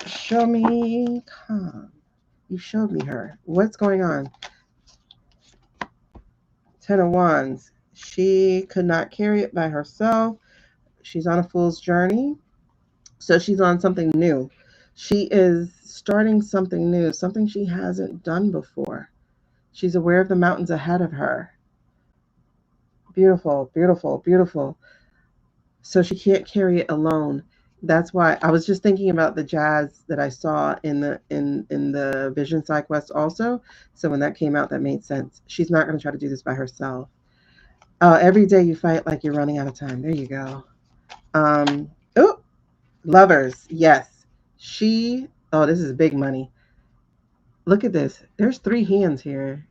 Show me Kam. You showed me her. What's going on? 10 of Wands. She could not carry it by herself. She's on a fool's journey. So she's on something new. She is starting something new, something she hasn't done before. She's aware of the mountains ahead of her. Beautiful, beautiful, beautiful. So she can't carry it alone. That's why I was just thinking about the jazz that I saw in the Vision Side Quest also. So when that came out, that made sense. She's not going to try to do this by herself. Every day you fight like you're running out of time. There you go. Lovers. Yes. This is big money. look at this. There's 3 hands here.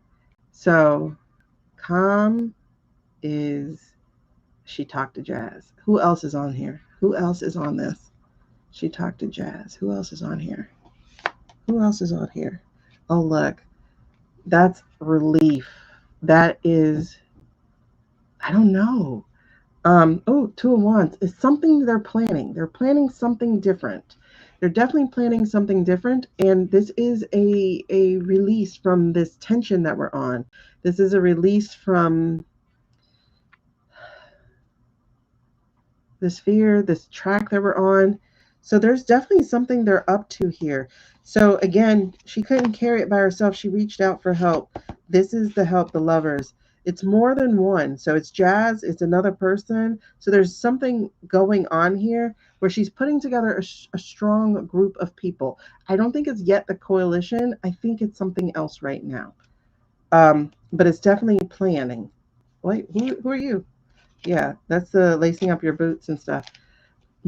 So calm is she talked to Jazz. Who else is on here? Who else is on this? She talked to Jazz. Who else is on here? Who else is on here? Oh, look. That's relief. That is, I don't know. Oh, 2 of Wands. It's something they're planning. They're planning something different. They're definitely planning something different. And this is a release from this tension that we're on. This is a release from this fear, this track that we're on. So there's definitely something they're up to here. So again, she couldn't carry it by herself. She reached out for help. This is the help, the lovers. It's more than one. So it's Jazz, it's another person. So there's something going on here where she's putting together a strong group of people. I don't think it's yet the coalition. I think it's something else right now. But it's definitely planning. Wait, who are you? Yeah, that's the lacing up your boots and stuff.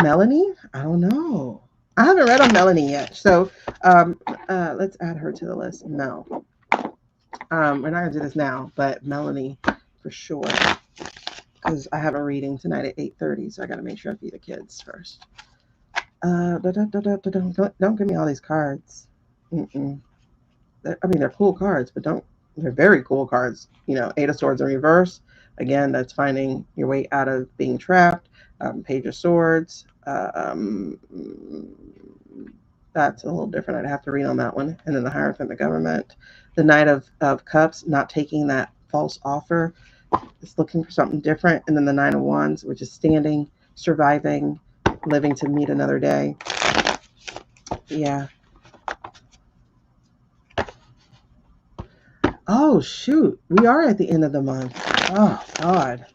Melanie? I don't know. I haven't read on Melanie yet. So let's add her to the list. Mel. We're not going to do this now, but Melanie for sure. Because I have a reading tonight at 8:30, so I got to make sure I feed the kids first. Don't give me all these cards. They're cool cards, but they're very cool cards. 8 of Swords in reverse. Again, that's finding your way out of being trapped. Page of Swords. That's a little different. I'd have to read on that one. And then the Hierophant, the Government. The Knight of Cups, not taking that false offer. It's looking for something different. And then the 9 of Wands, which is standing, surviving, living to meet another day. Yeah. Oh, shoot. We are at the end of the month. Oh, God.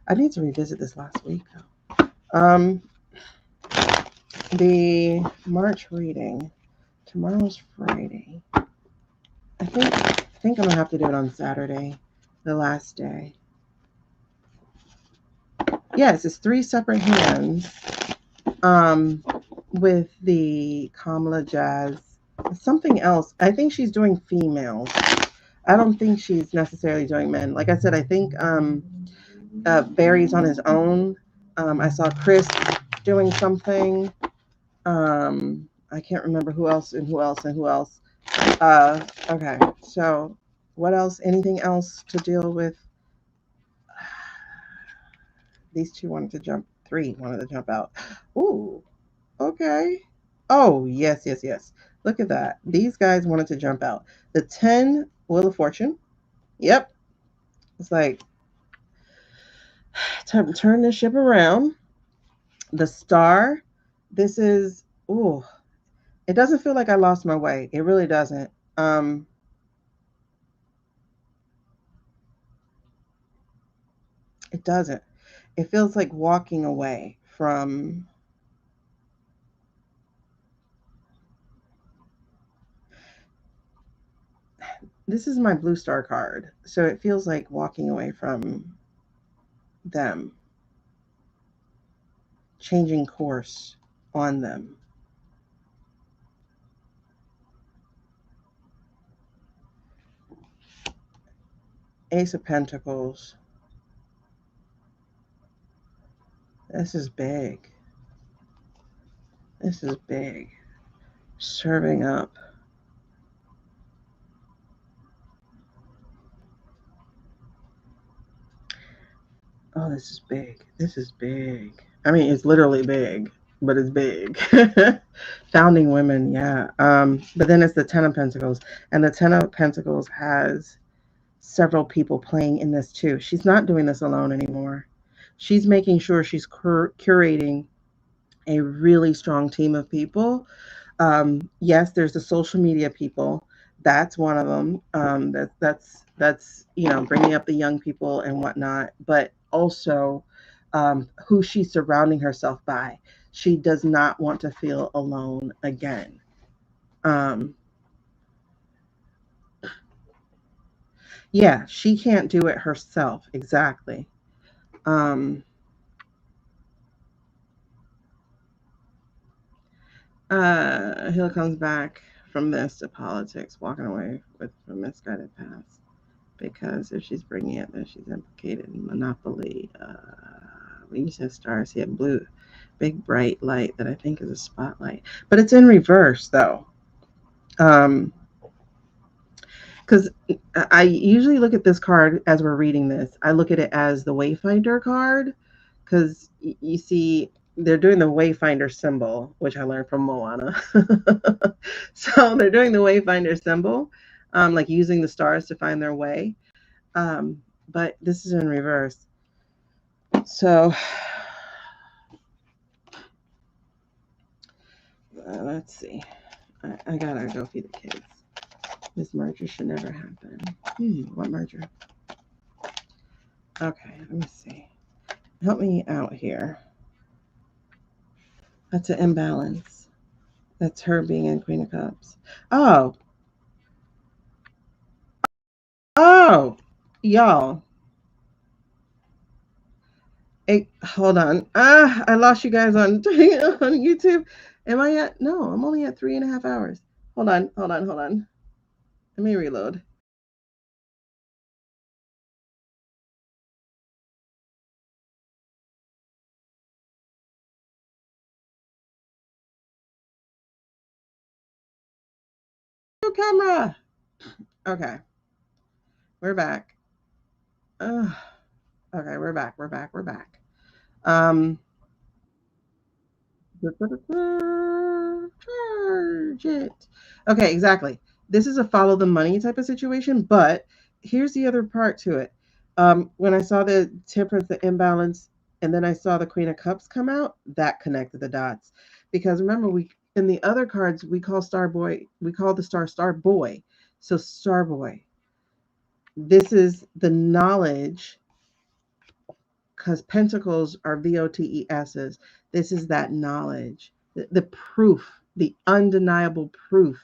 I need to revisit this last week, though. The March reading. Tomorrow's Friday. I think I'm going to have to do it on Saturday, the last day. Yes, it's 3 separate hands with the Kamala Jazz. Something else. I think she's doing females. I don't think she's necessarily doing men. Like I said, I think Barry's on his own. I saw Chris doing something. I can't remember who else. Okay, so what else? Anything else to deal with? These 2 wanted to jump. 3 wanted to jump out. Ooh, okay. Oh, yes. Look at that. These guys wanted to jump out. The 10, Wheel of Fortune. Yep. It's like, time to turn this ship around. The Star. This is, ooh, it doesn't feel like I lost my way. It really doesn't. It doesn't. It feels like walking away from this is my Blue Star card. So it feels like walking away from them, changing course on them. Ace of Pentacles. This is big. This is big. Serving up. Oh, this is big. This is big. I mean, it's literally big, but it's big. Founding women, yeah. But then it's the 10 of Pentacles. And the 10 of Pentacles has several people playing in this too. She's not doing this alone anymore. She's making sure she's curating a really strong team of people. Yes, there's the social media people. That's one of them. That's bringing up the young people and whatnot. But also, who she's surrounding herself by. She does not want to feel alone again. Yeah, she can't do it herself. Exactly. Hill comes back from this to politics, walking away with a misguided path. Because if she's bringing it, then she's implicated in monopoly. When you said stars, he had blue, big bright light that I think is a spotlight. But it's in reverse, though. Because I usually look at this card as we're reading this. I look at it as the Wayfinder card. Because you see, they're doing the Wayfinder symbol, which I learned from Moana. So they're doing the Wayfinder symbol, like using the stars to find their way. But this is in reverse. So let's see. I gotta go feed the kids. This merger should never happen. What merger? Okay, let me see. Help me out here. That's an imbalance. That's her being in Queen of Cups. Oh, y'all. Hey, hold on. I lost you guys on YouTube. Am I at? No, I'm only at 3.5 hours. Hold on. Let me reload. Camera. Okay. We're back. Okay, we're back. Charge it. Okay, exactly. This is a follow the money type of situation, but here's the other part to it. When I saw the temperance, the imbalance, and then I saw the Queen of Cups come out, that connected the dots. Because remember, we in the other cards we call Star Boy, we call the Star Boy. So Star Boy. This is the knowledge, because pentacles are VOTESs. This is that knowledge, the proof, the undeniable proof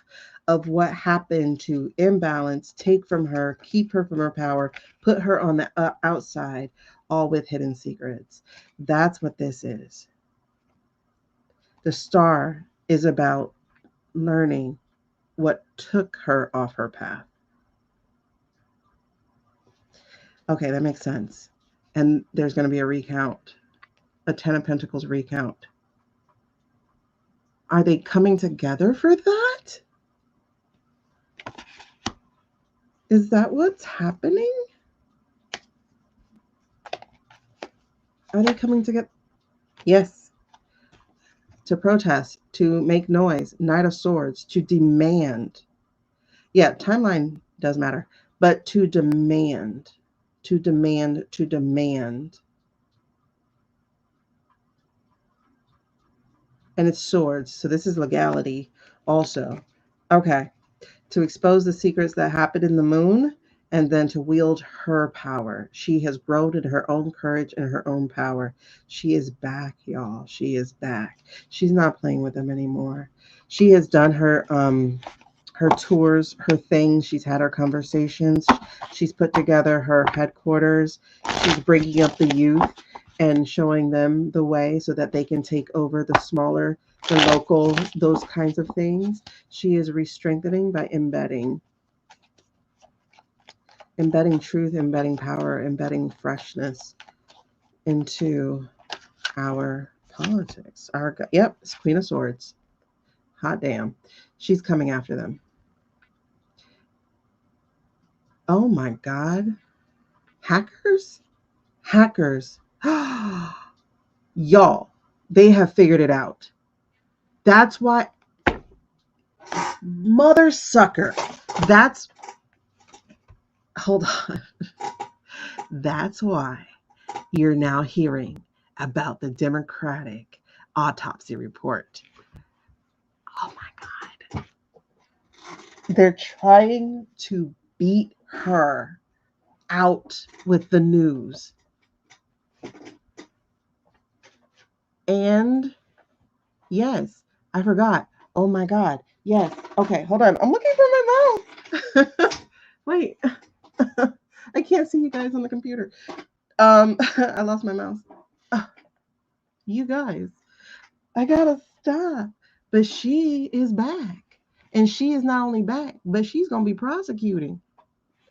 of what happened to imbalance, take from her, keep her from her power, put her on the outside, all with hidden secrets. That's what this is. The star is about learning what took her off her path. Okay, that makes sense. And there's going to be a recount, a 10 of Pentacles recount. Are they coming together for that? Is that what's happening? Are they coming together? Yes. To protest, to make noise, Knight of Swords, to demand. Yeah, timeline does matter, but to demand. And it's swords, so this is legality also. Okay. To expose the secrets that happened in the moon, and then to wield her power. She has grown in her own courage and her own power. She is back, y'all. She is back. She's not playing with them anymore. She has done her tours, her things. She's had her conversations. She's put together her headquarters. She's bringing up the youth and showing them the way so that they can take over the smaller, the local, those kinds of things. She is re-strengthening by embedding truth, embedding power, embedding freshness into our politics. Yep, it's Queen of Swords. Hot damn. She's coming after them. Oh my God. Hackers? Y'all, they have figured it out. That's why, mother sucker. Hold on. That's why you're now hearing about the Democratic autopsy report. Oh my God. They're trying to beat her out with the news. And yes, I forgot. Oh my God. Yes. Okay, hold on. I'm looking for my mouse. Wait. I can't see you guys on the computer. I lost my mouse. You guys, I gotta stop. But she is back. And she is not only back, but she's going to be prosecuting.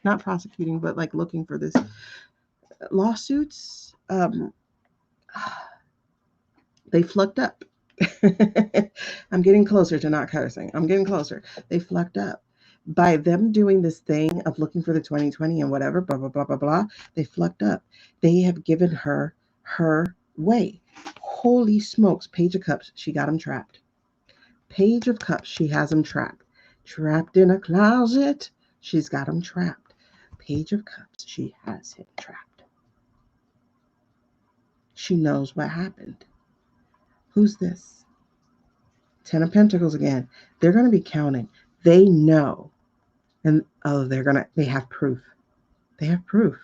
Not prosecuting, but like looking for this lawsuits. They flucked up. I'm getting closer to not cursing. I'm getting closer. They flucked up. By them doing this thing of looking for the 2020 and whatever, blah, blah, blah, blah, blah, they flucked up. They have given her way. Holy smokes. Page of Cups, she got him trapped. Page of Cups, she has him trapped. Trapped in a closet, she's got him trapped. Page of Cups, she has him trapped. She knows what happened. Who's this? 10 of Pentacles again. They're going to be counting. They know. And they have proof. They have proof.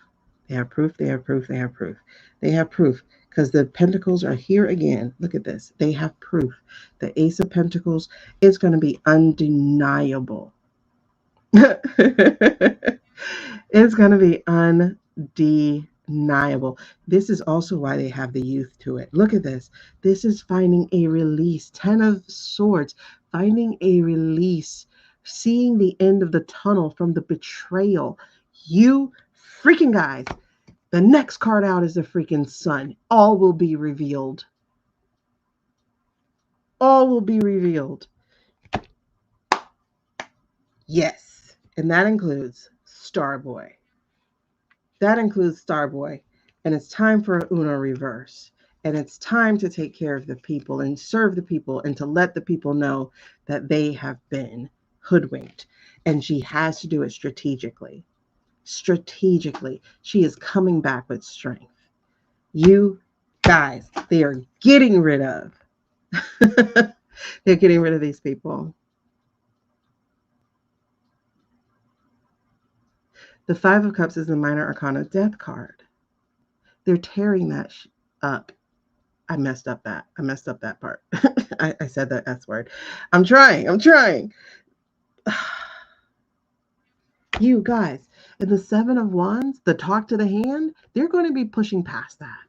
They have proof. They have proof. They have proof. They have proof. Because the Pentacles are here again. Look at this. They have proof. The Ace of Pentacles is going to be undeniable. It's going to be undeniable. This is also why they have the youth to it. Look at this. This is finding a release. 10 of Swords. Finding a release. Seeing the end of the tunnel from the betrayal. You freaking guys. The next card out is the freaking Sun. All will be revealed. All will be revealed. Yes. And that includes Starboy. That includes Starboy. And it's time for Uno Reverse. And it's time to take care of the people and serve the people and to let the people know that they have been hoodwinked. And she has to do it strategically. Strategically. She is coming back with strength. You guys, they are getting rid of. They're getting rid of these people. The Five of Cups is the Minor Arcana Death card. They're tearing that up. I messed up that part. I said that S word. I'm trying. You guys, and the Seven of Wands, the talk to the hand, they're going to be pushing past that.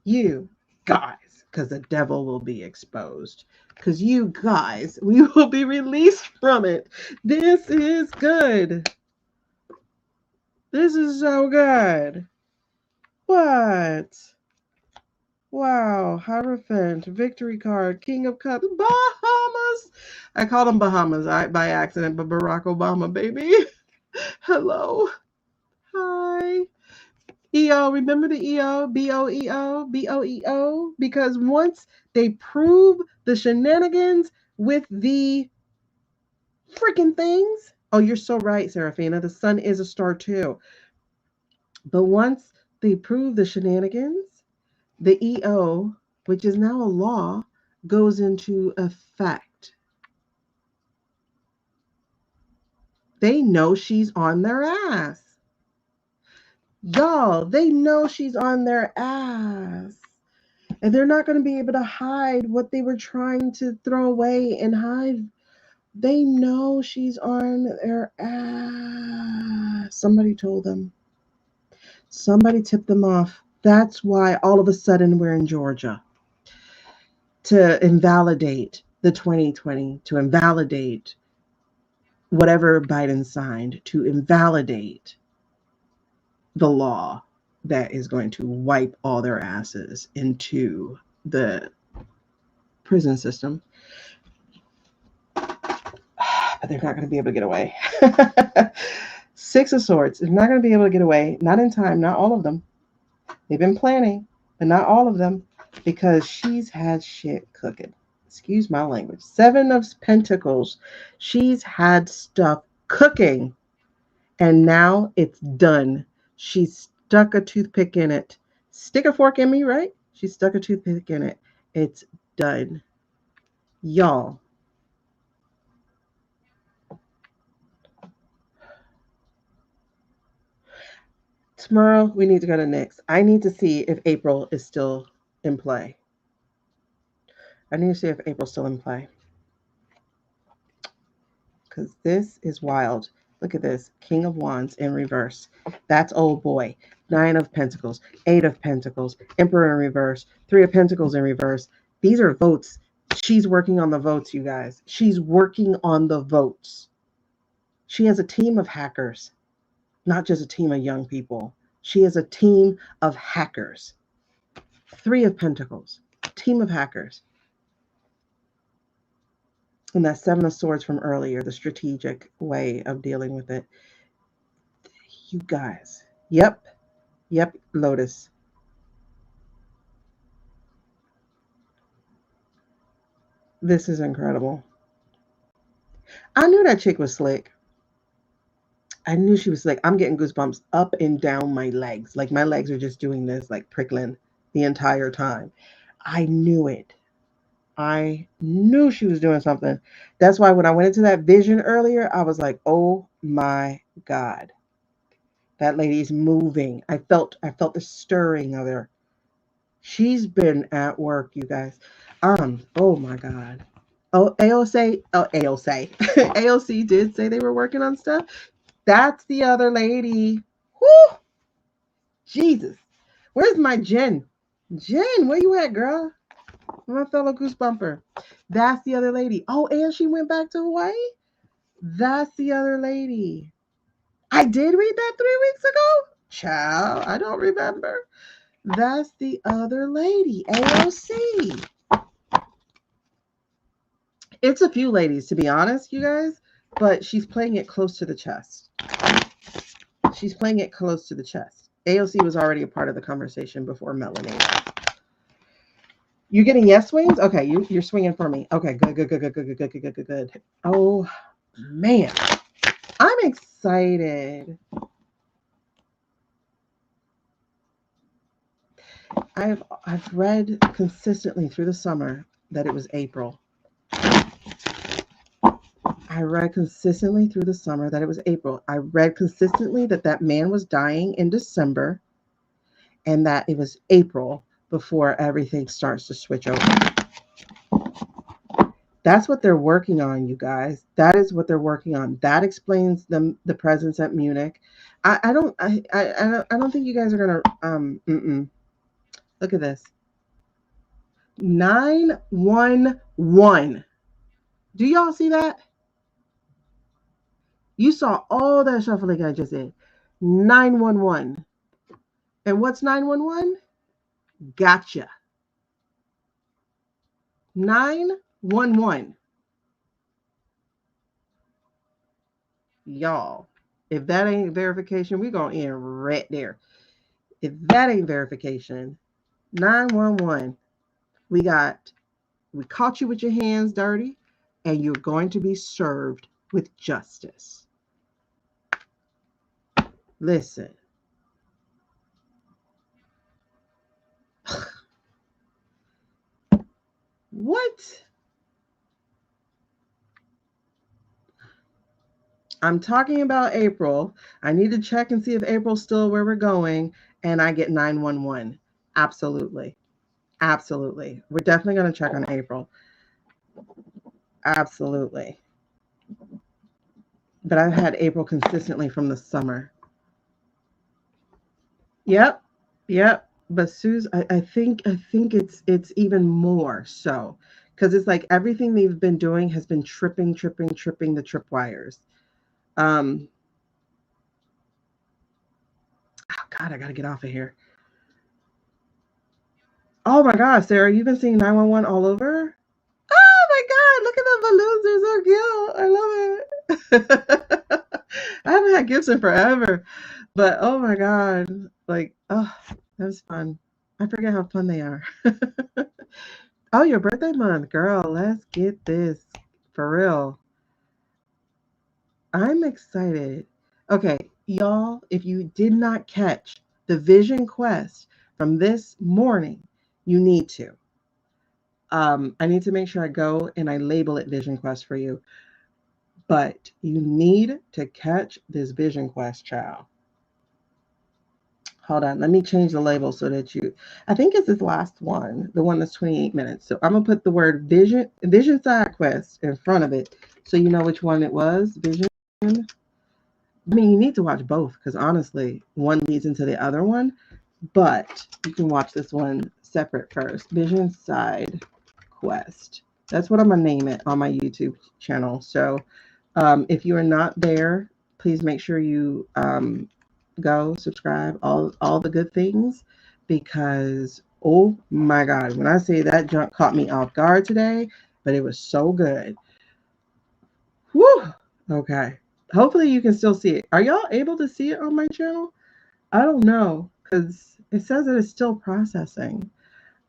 You guys, because the devil will be exposed. Because you guys, we will be released from it. This is good. This is so good. What? Wow. Hierophant, Victory card, King of Cups, Bahamas. I called them Bahamas by accident, but Barack Obama, baby. Hello. Hi. EO, remember the EO, BOEO, BOEO? Because once they prove the shenanigans with the freaking things. Oh, you're so right, Serafina. The Sun is a star too. But once they prove the shenanigans, the EO, which is now a law, goes into effect. They know she's on their ass. Y'all, they know she's on their ass. And they're not going to be able to hide what they were trying to throw away and hide. They know she's on their ass. Somebody told them. Somebody tipped them off. That's why all of a sudden we're in Georgia. To invalidate the 2020, to invalidate whatever Biden signed, to invalidate the law that is going to wipe all their asses into the prison system. But they're not going to be able to get away. Six of Swords. They're not going to be able to get away. Not in time. Not all of them. They've been planning, but not all of them, because she's had shit cooking. Excuse my language. Seven of Pentacles. She's had stuff cooking, and now it's done. She's stuck a toothpick in it. Stick a fork in me, right? She stuck a toothpick in it. It's done. Y'all. Tomorrow, we need to go to Nyx. I need to see if April is still in play. I need to see if April's still in play. Because this is wild. Look at this. King of Wands in reverse. That's old boy. Nine of Pentacles, Eight of Pentacles, Emperor in reverse, Three of Pentacles in reverse. These are votes. She's working on the votes, you guys. She's working on the votes. She has a team of hackers, not just a team of young people. She has a team of hackers. Three of Pentacles, team of hackers. And that Seven of Swords from earlier, the strategic way of dealing with it. You guys. Yep, Lotus. This is incredible. I knew that chick was slick. I knew she was slick. I'm getting goosebumps up and down my legs. Like my legs are just doing this, like prickling the entire time. I knew it. I knew she was doing something. That's why when I went into that vision earlier, I was like, oh my God. That lady's moving. I felt the stirring of her. She's been at work, you guys. Oh my God. Oh, AOC did say they were working on stuff. That's the other lady. Whoo! Jesus. Where's my Jen? Jen, where you at, girl? My fellow goosebumper. That's the other lady. Oh, and she went back to Hawaii? That's the other lady. I did read that 3 weeks ago? Child, I don't remember. That's the other lady, AOC. It's a few ladies, to be honest, you guys, but she's playing it close to the chest. She's playing it close to the chest. AOC was already a part of the conversation before Melanie. You getting yes swings? Okay, you're swinging for me. Okay, good. Oh, man. I'm excited. I've read consistently through the summer that it was April. I read consistently through the summer that it was April. I read consistently that man was dying in December and that it was April before everything starts to switch over. That's what they're working on, you guys. That is what they're working on. That explains the presence at Munich. I don't think you guys are gonna Look at this. 911. Do y'all see that? You saw all that shuffling I just did. 911. And what's 911? Gotcha. 911. Y'all, if that ain't verification, we're going to end right there. If that ain't verification, 911. We caught you with your hands dirty, and you're going to be served with justice. Listen. What? I'm talking about April. I need to check and see if April's still where we're going, and I get 911. Absolutely. Absolutely. We're definitely going to check on April. Absolutely. But I've had April consistently from the summer. Yep. But Suze, I think it's even more so, because it's like everything they've been doing has been tripping the tripwires. Oh God, I gotta get off of here. Oh my God, Sarah, you've been seeing 911 all over? Oh my God, look at the balloons. They're so cute. I love it. I haven't had gifts in forever. But oh my God, like, oh, that was fun. I forget how fun they are. Oh, your birthday month, girl. Let's get this for real. I'm excited. Okay, y'all, if you did not catch the vision quest from this morning, you need to. I need to make sure I go and I label it vision quest for you. But you need to catch this vision quest, child. Hold on, let me change the label so that I think it's this last one, the one that's 28 minutes. So I'm gonna put the word vision side quest in front of it so you know which one it was. Vision I mean, you need to watch both because honestly, one leads into the other one, but you can watch this one separate first. Vision Side Quest. That's what I'm going to name it on my YouTube channel. So if you are not there, please make sure you go subscribe, all the good things, because oh my God, when I say that junk caught me off guard today, but it was so good. Whew. Okay. Hopefully you can still see it. Are y'all able to see it on my channel? I don't know because it says that it's still processing.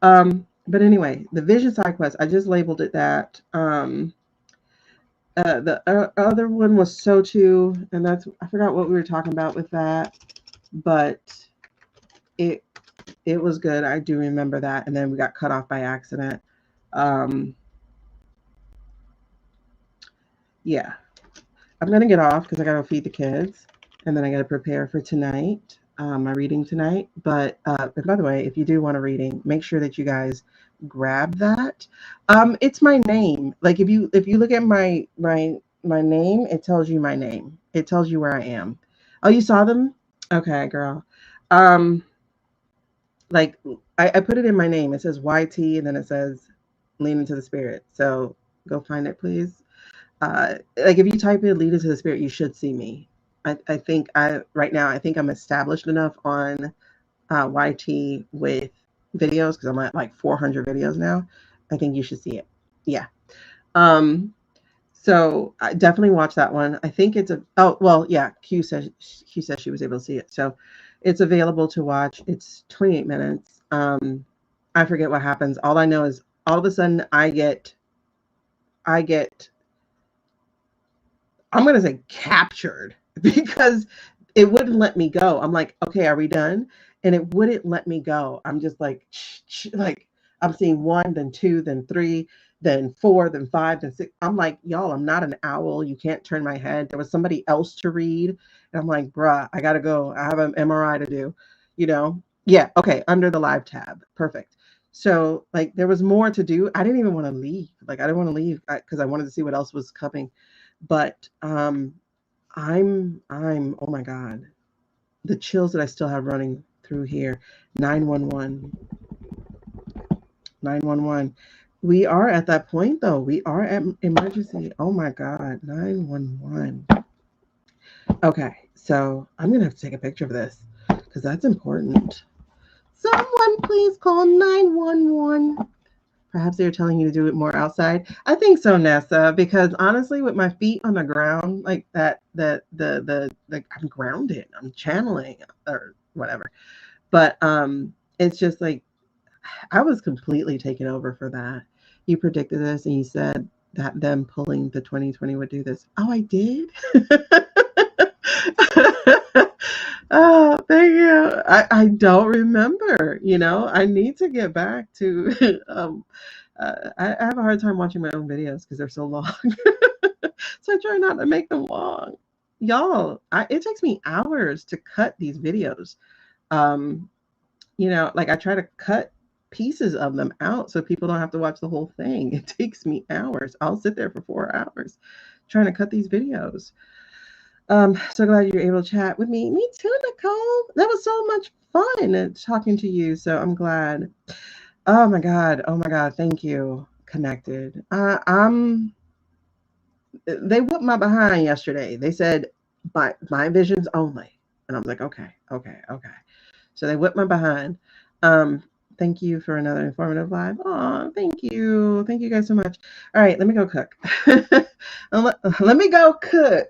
But anyway, the Vision Side Quest, I just labeled it that. The other one was So-To, and that's, I forgot what we were talking about with that, but it was good. I do remember that. And then we got cut off by accident. Yeah. I'm going to get off because I got to feed the kids, and then I got to prepare for tonight, my reading tonight. But by the way, if you do want a reading, make sure that you guys grab that. It's my name. Like if you look at my name, it tells you my name. It tells you where I am. Oh, you saw them? Okay, girl. Like I put it in my name. It says YT, and then it says Lean into the Spirit. So go find it, please. Like if you type in Lead into the Spirit, you should see me. I think right now I think I'm established enough on YT with videos because I'm at like 400 videos now. I think you should see it. Yeah. So I definitely watch that one. I think it's Q says she was able to see it. So it's available to watch. It's 28 minutes. I forget what happens. All I know is all of a sudden I get I'm going to say captured because it wouldn't let me go. I'm like, okay, are we done? And it wouldn't let me go. I'm just like I'm seeing 1, then 2, then 3, then 4, then 5, then 6. I'm like, y'all, I'm not an owl. You can't turn my head. There was somebody else to read. And I'm like, bruh, I got to go. I have an MRI to do, Yeah. Okay. Under the live tab. Perfect. So like there was more to do. I didn't even want to leave. Like I didn't want to leave because I wanted to see what else was coming. But I'm oh my God, the chills that I still have running through here. 911. We are at that point though. We are at emergency. Oh my God, 911. Okay, so I'm gonna have to take a picture of this because that's important. Someone please call 911. Perhaps they're telling you to do it more outside. I think so, Nessa, because honestly, with my feet on the ground like that, I'm grounded. I'm channeling or whatever. But it's just like I was completely taken over for that. You predicted this and you said that them pulling the 2020 would do this. Oh, I did? Oh, thank you. I don't remember, I need to get back to, I have a hard time watching my own videos because they're so long. So I try not to make them long. Y'all, it takes me hours to cut these videos. Like I try to cut pieces of them out so people don't have to watch the whole thing. It takes me hours. I'll sit there for 4 hours trying to cut these videos. So glad you're able to chat with me. Me too, Nicole. That was so much fun talking to you. So I'm glad. Oh my God. Thank you. Connected. They whooped my behind yesterday. They said my visions only. And I was like, okay. So they whipped my behind. Thank you for another informative live. Oh, thank you. Thank you guys so much. All right, let me go cook. Let me go cook.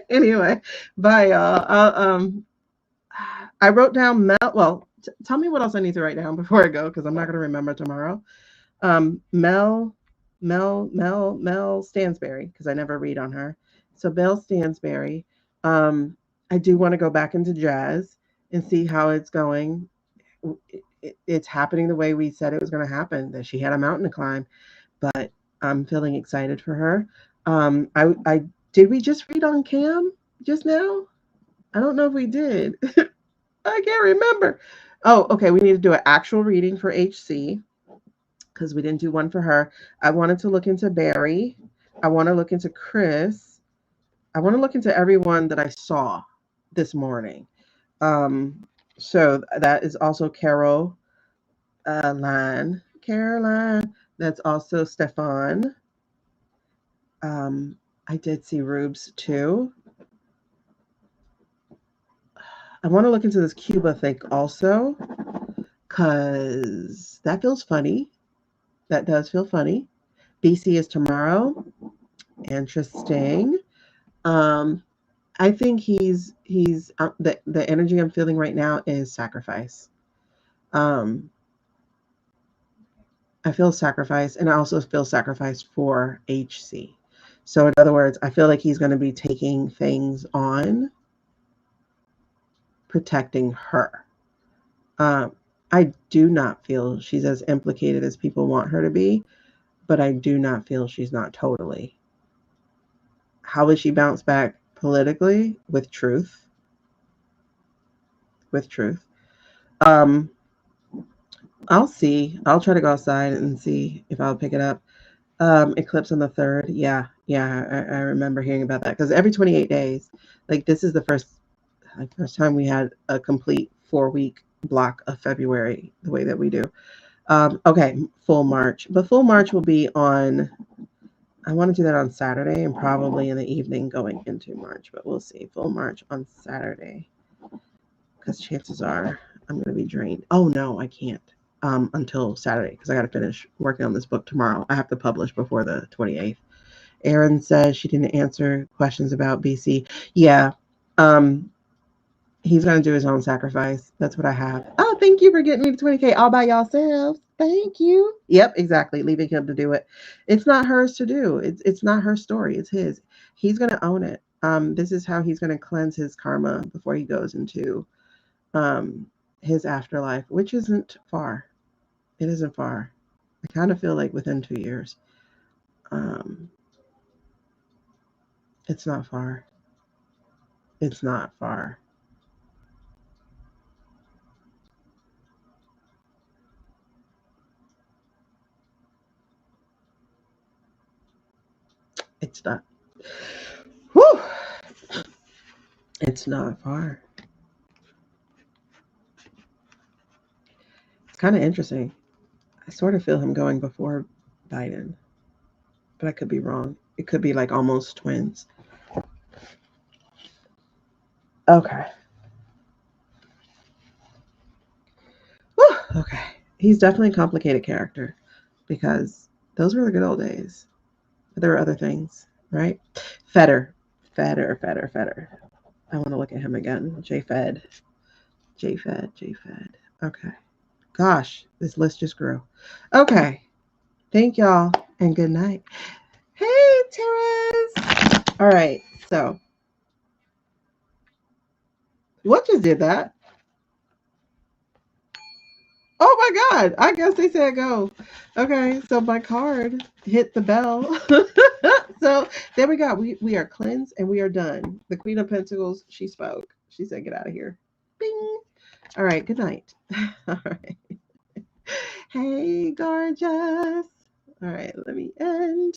Anyway, bye, y'all. I wrote down Mel. Well, tell me what else I need to write down before I go because I'm not going to remember tomorrow. Mel Stansberry because I never read on her. So Mel Stansberry. I do want to go back into jazz and see how it's going. It's happening the way we said it was going to happen, that she had a mountain to climb, but I'm feeling excited for her. I did we just read on Cam just now? I don't know if we did. I can't remember. Oh, okay. We need to do an actual reading for HC because we didn't do one for her. I wanted to look into Barry. I want to look into Chris. I want to look into everyone that I saw this morning. So that is also Caroline. Caroline. That's also Stefan. I did see Rubes too. I want to look into this Cuba thing also, because that feels funny. That does feel funny. BC is tomorrow. Interesting. I think he's the energy I'm feeling right now is sacrifice. I feel sacrifice, and I also feel sacrifice for HC. So in other words, I feel like he's going to be taking things on, protecting her. I do not feel she's as implicated as people want her to be, but I do not feel she's not totally. How will she bounce back politically? With truth. With truth. I'll see. I'll try to go outside and see if I'll pick it up. Eclipse on the 3rd. Yeah. I remember hearing about that, because every 28 days, like this is the first time we had a complete 4-week block of February the way that we do. Okay, full March. But full March will be on, I want to do that on Saturday and probably in the evening going into March, but we'll see. Full March on Saturday, because chances are I'm going to be drained. Oh, no, I can't until Saturday, because I got to finish working on this book tomorrow. I have to publish before the 28th. Erin says she didn't answer questions about BC. Yeah. He's going to do his own sacrifice. That's what I have. Oh, thank you for getting me to 20K all by yourselves. Thank you. Yep, exactly. Leaving him to do it. It's not hers to do. It's not her story. It's his. He's going to own it. This is how he's going to cleanse his karma before he goes into his afterlife, which isn't far. It isn't far. I kind of feel like within 2 years. It's not far. It's not far. It's not. Whew. It's not far. It's kind of interesting. I sort of feel him going before Biden, but I could be wrong. It could be like almost twins. Okay. Whew. Okay. He's definitely a complicated character, because those were the good old days. But there were other things, right? Fetter. I want to look at him again. J-Fed. Okay. Gosh, this list just grew. Okay. Thank y'all, and good night. Hey, Terrace. All right. So, what just did that? Oh my God. I guess they said go. Okay. So my card hit the bell. So there we go. We are cleansed and we are done. The Queen of Pentacles, she spoke. She said, get out of here. Bing. All right. Good night. All right. Hey, gorgeous. All right. Let me end.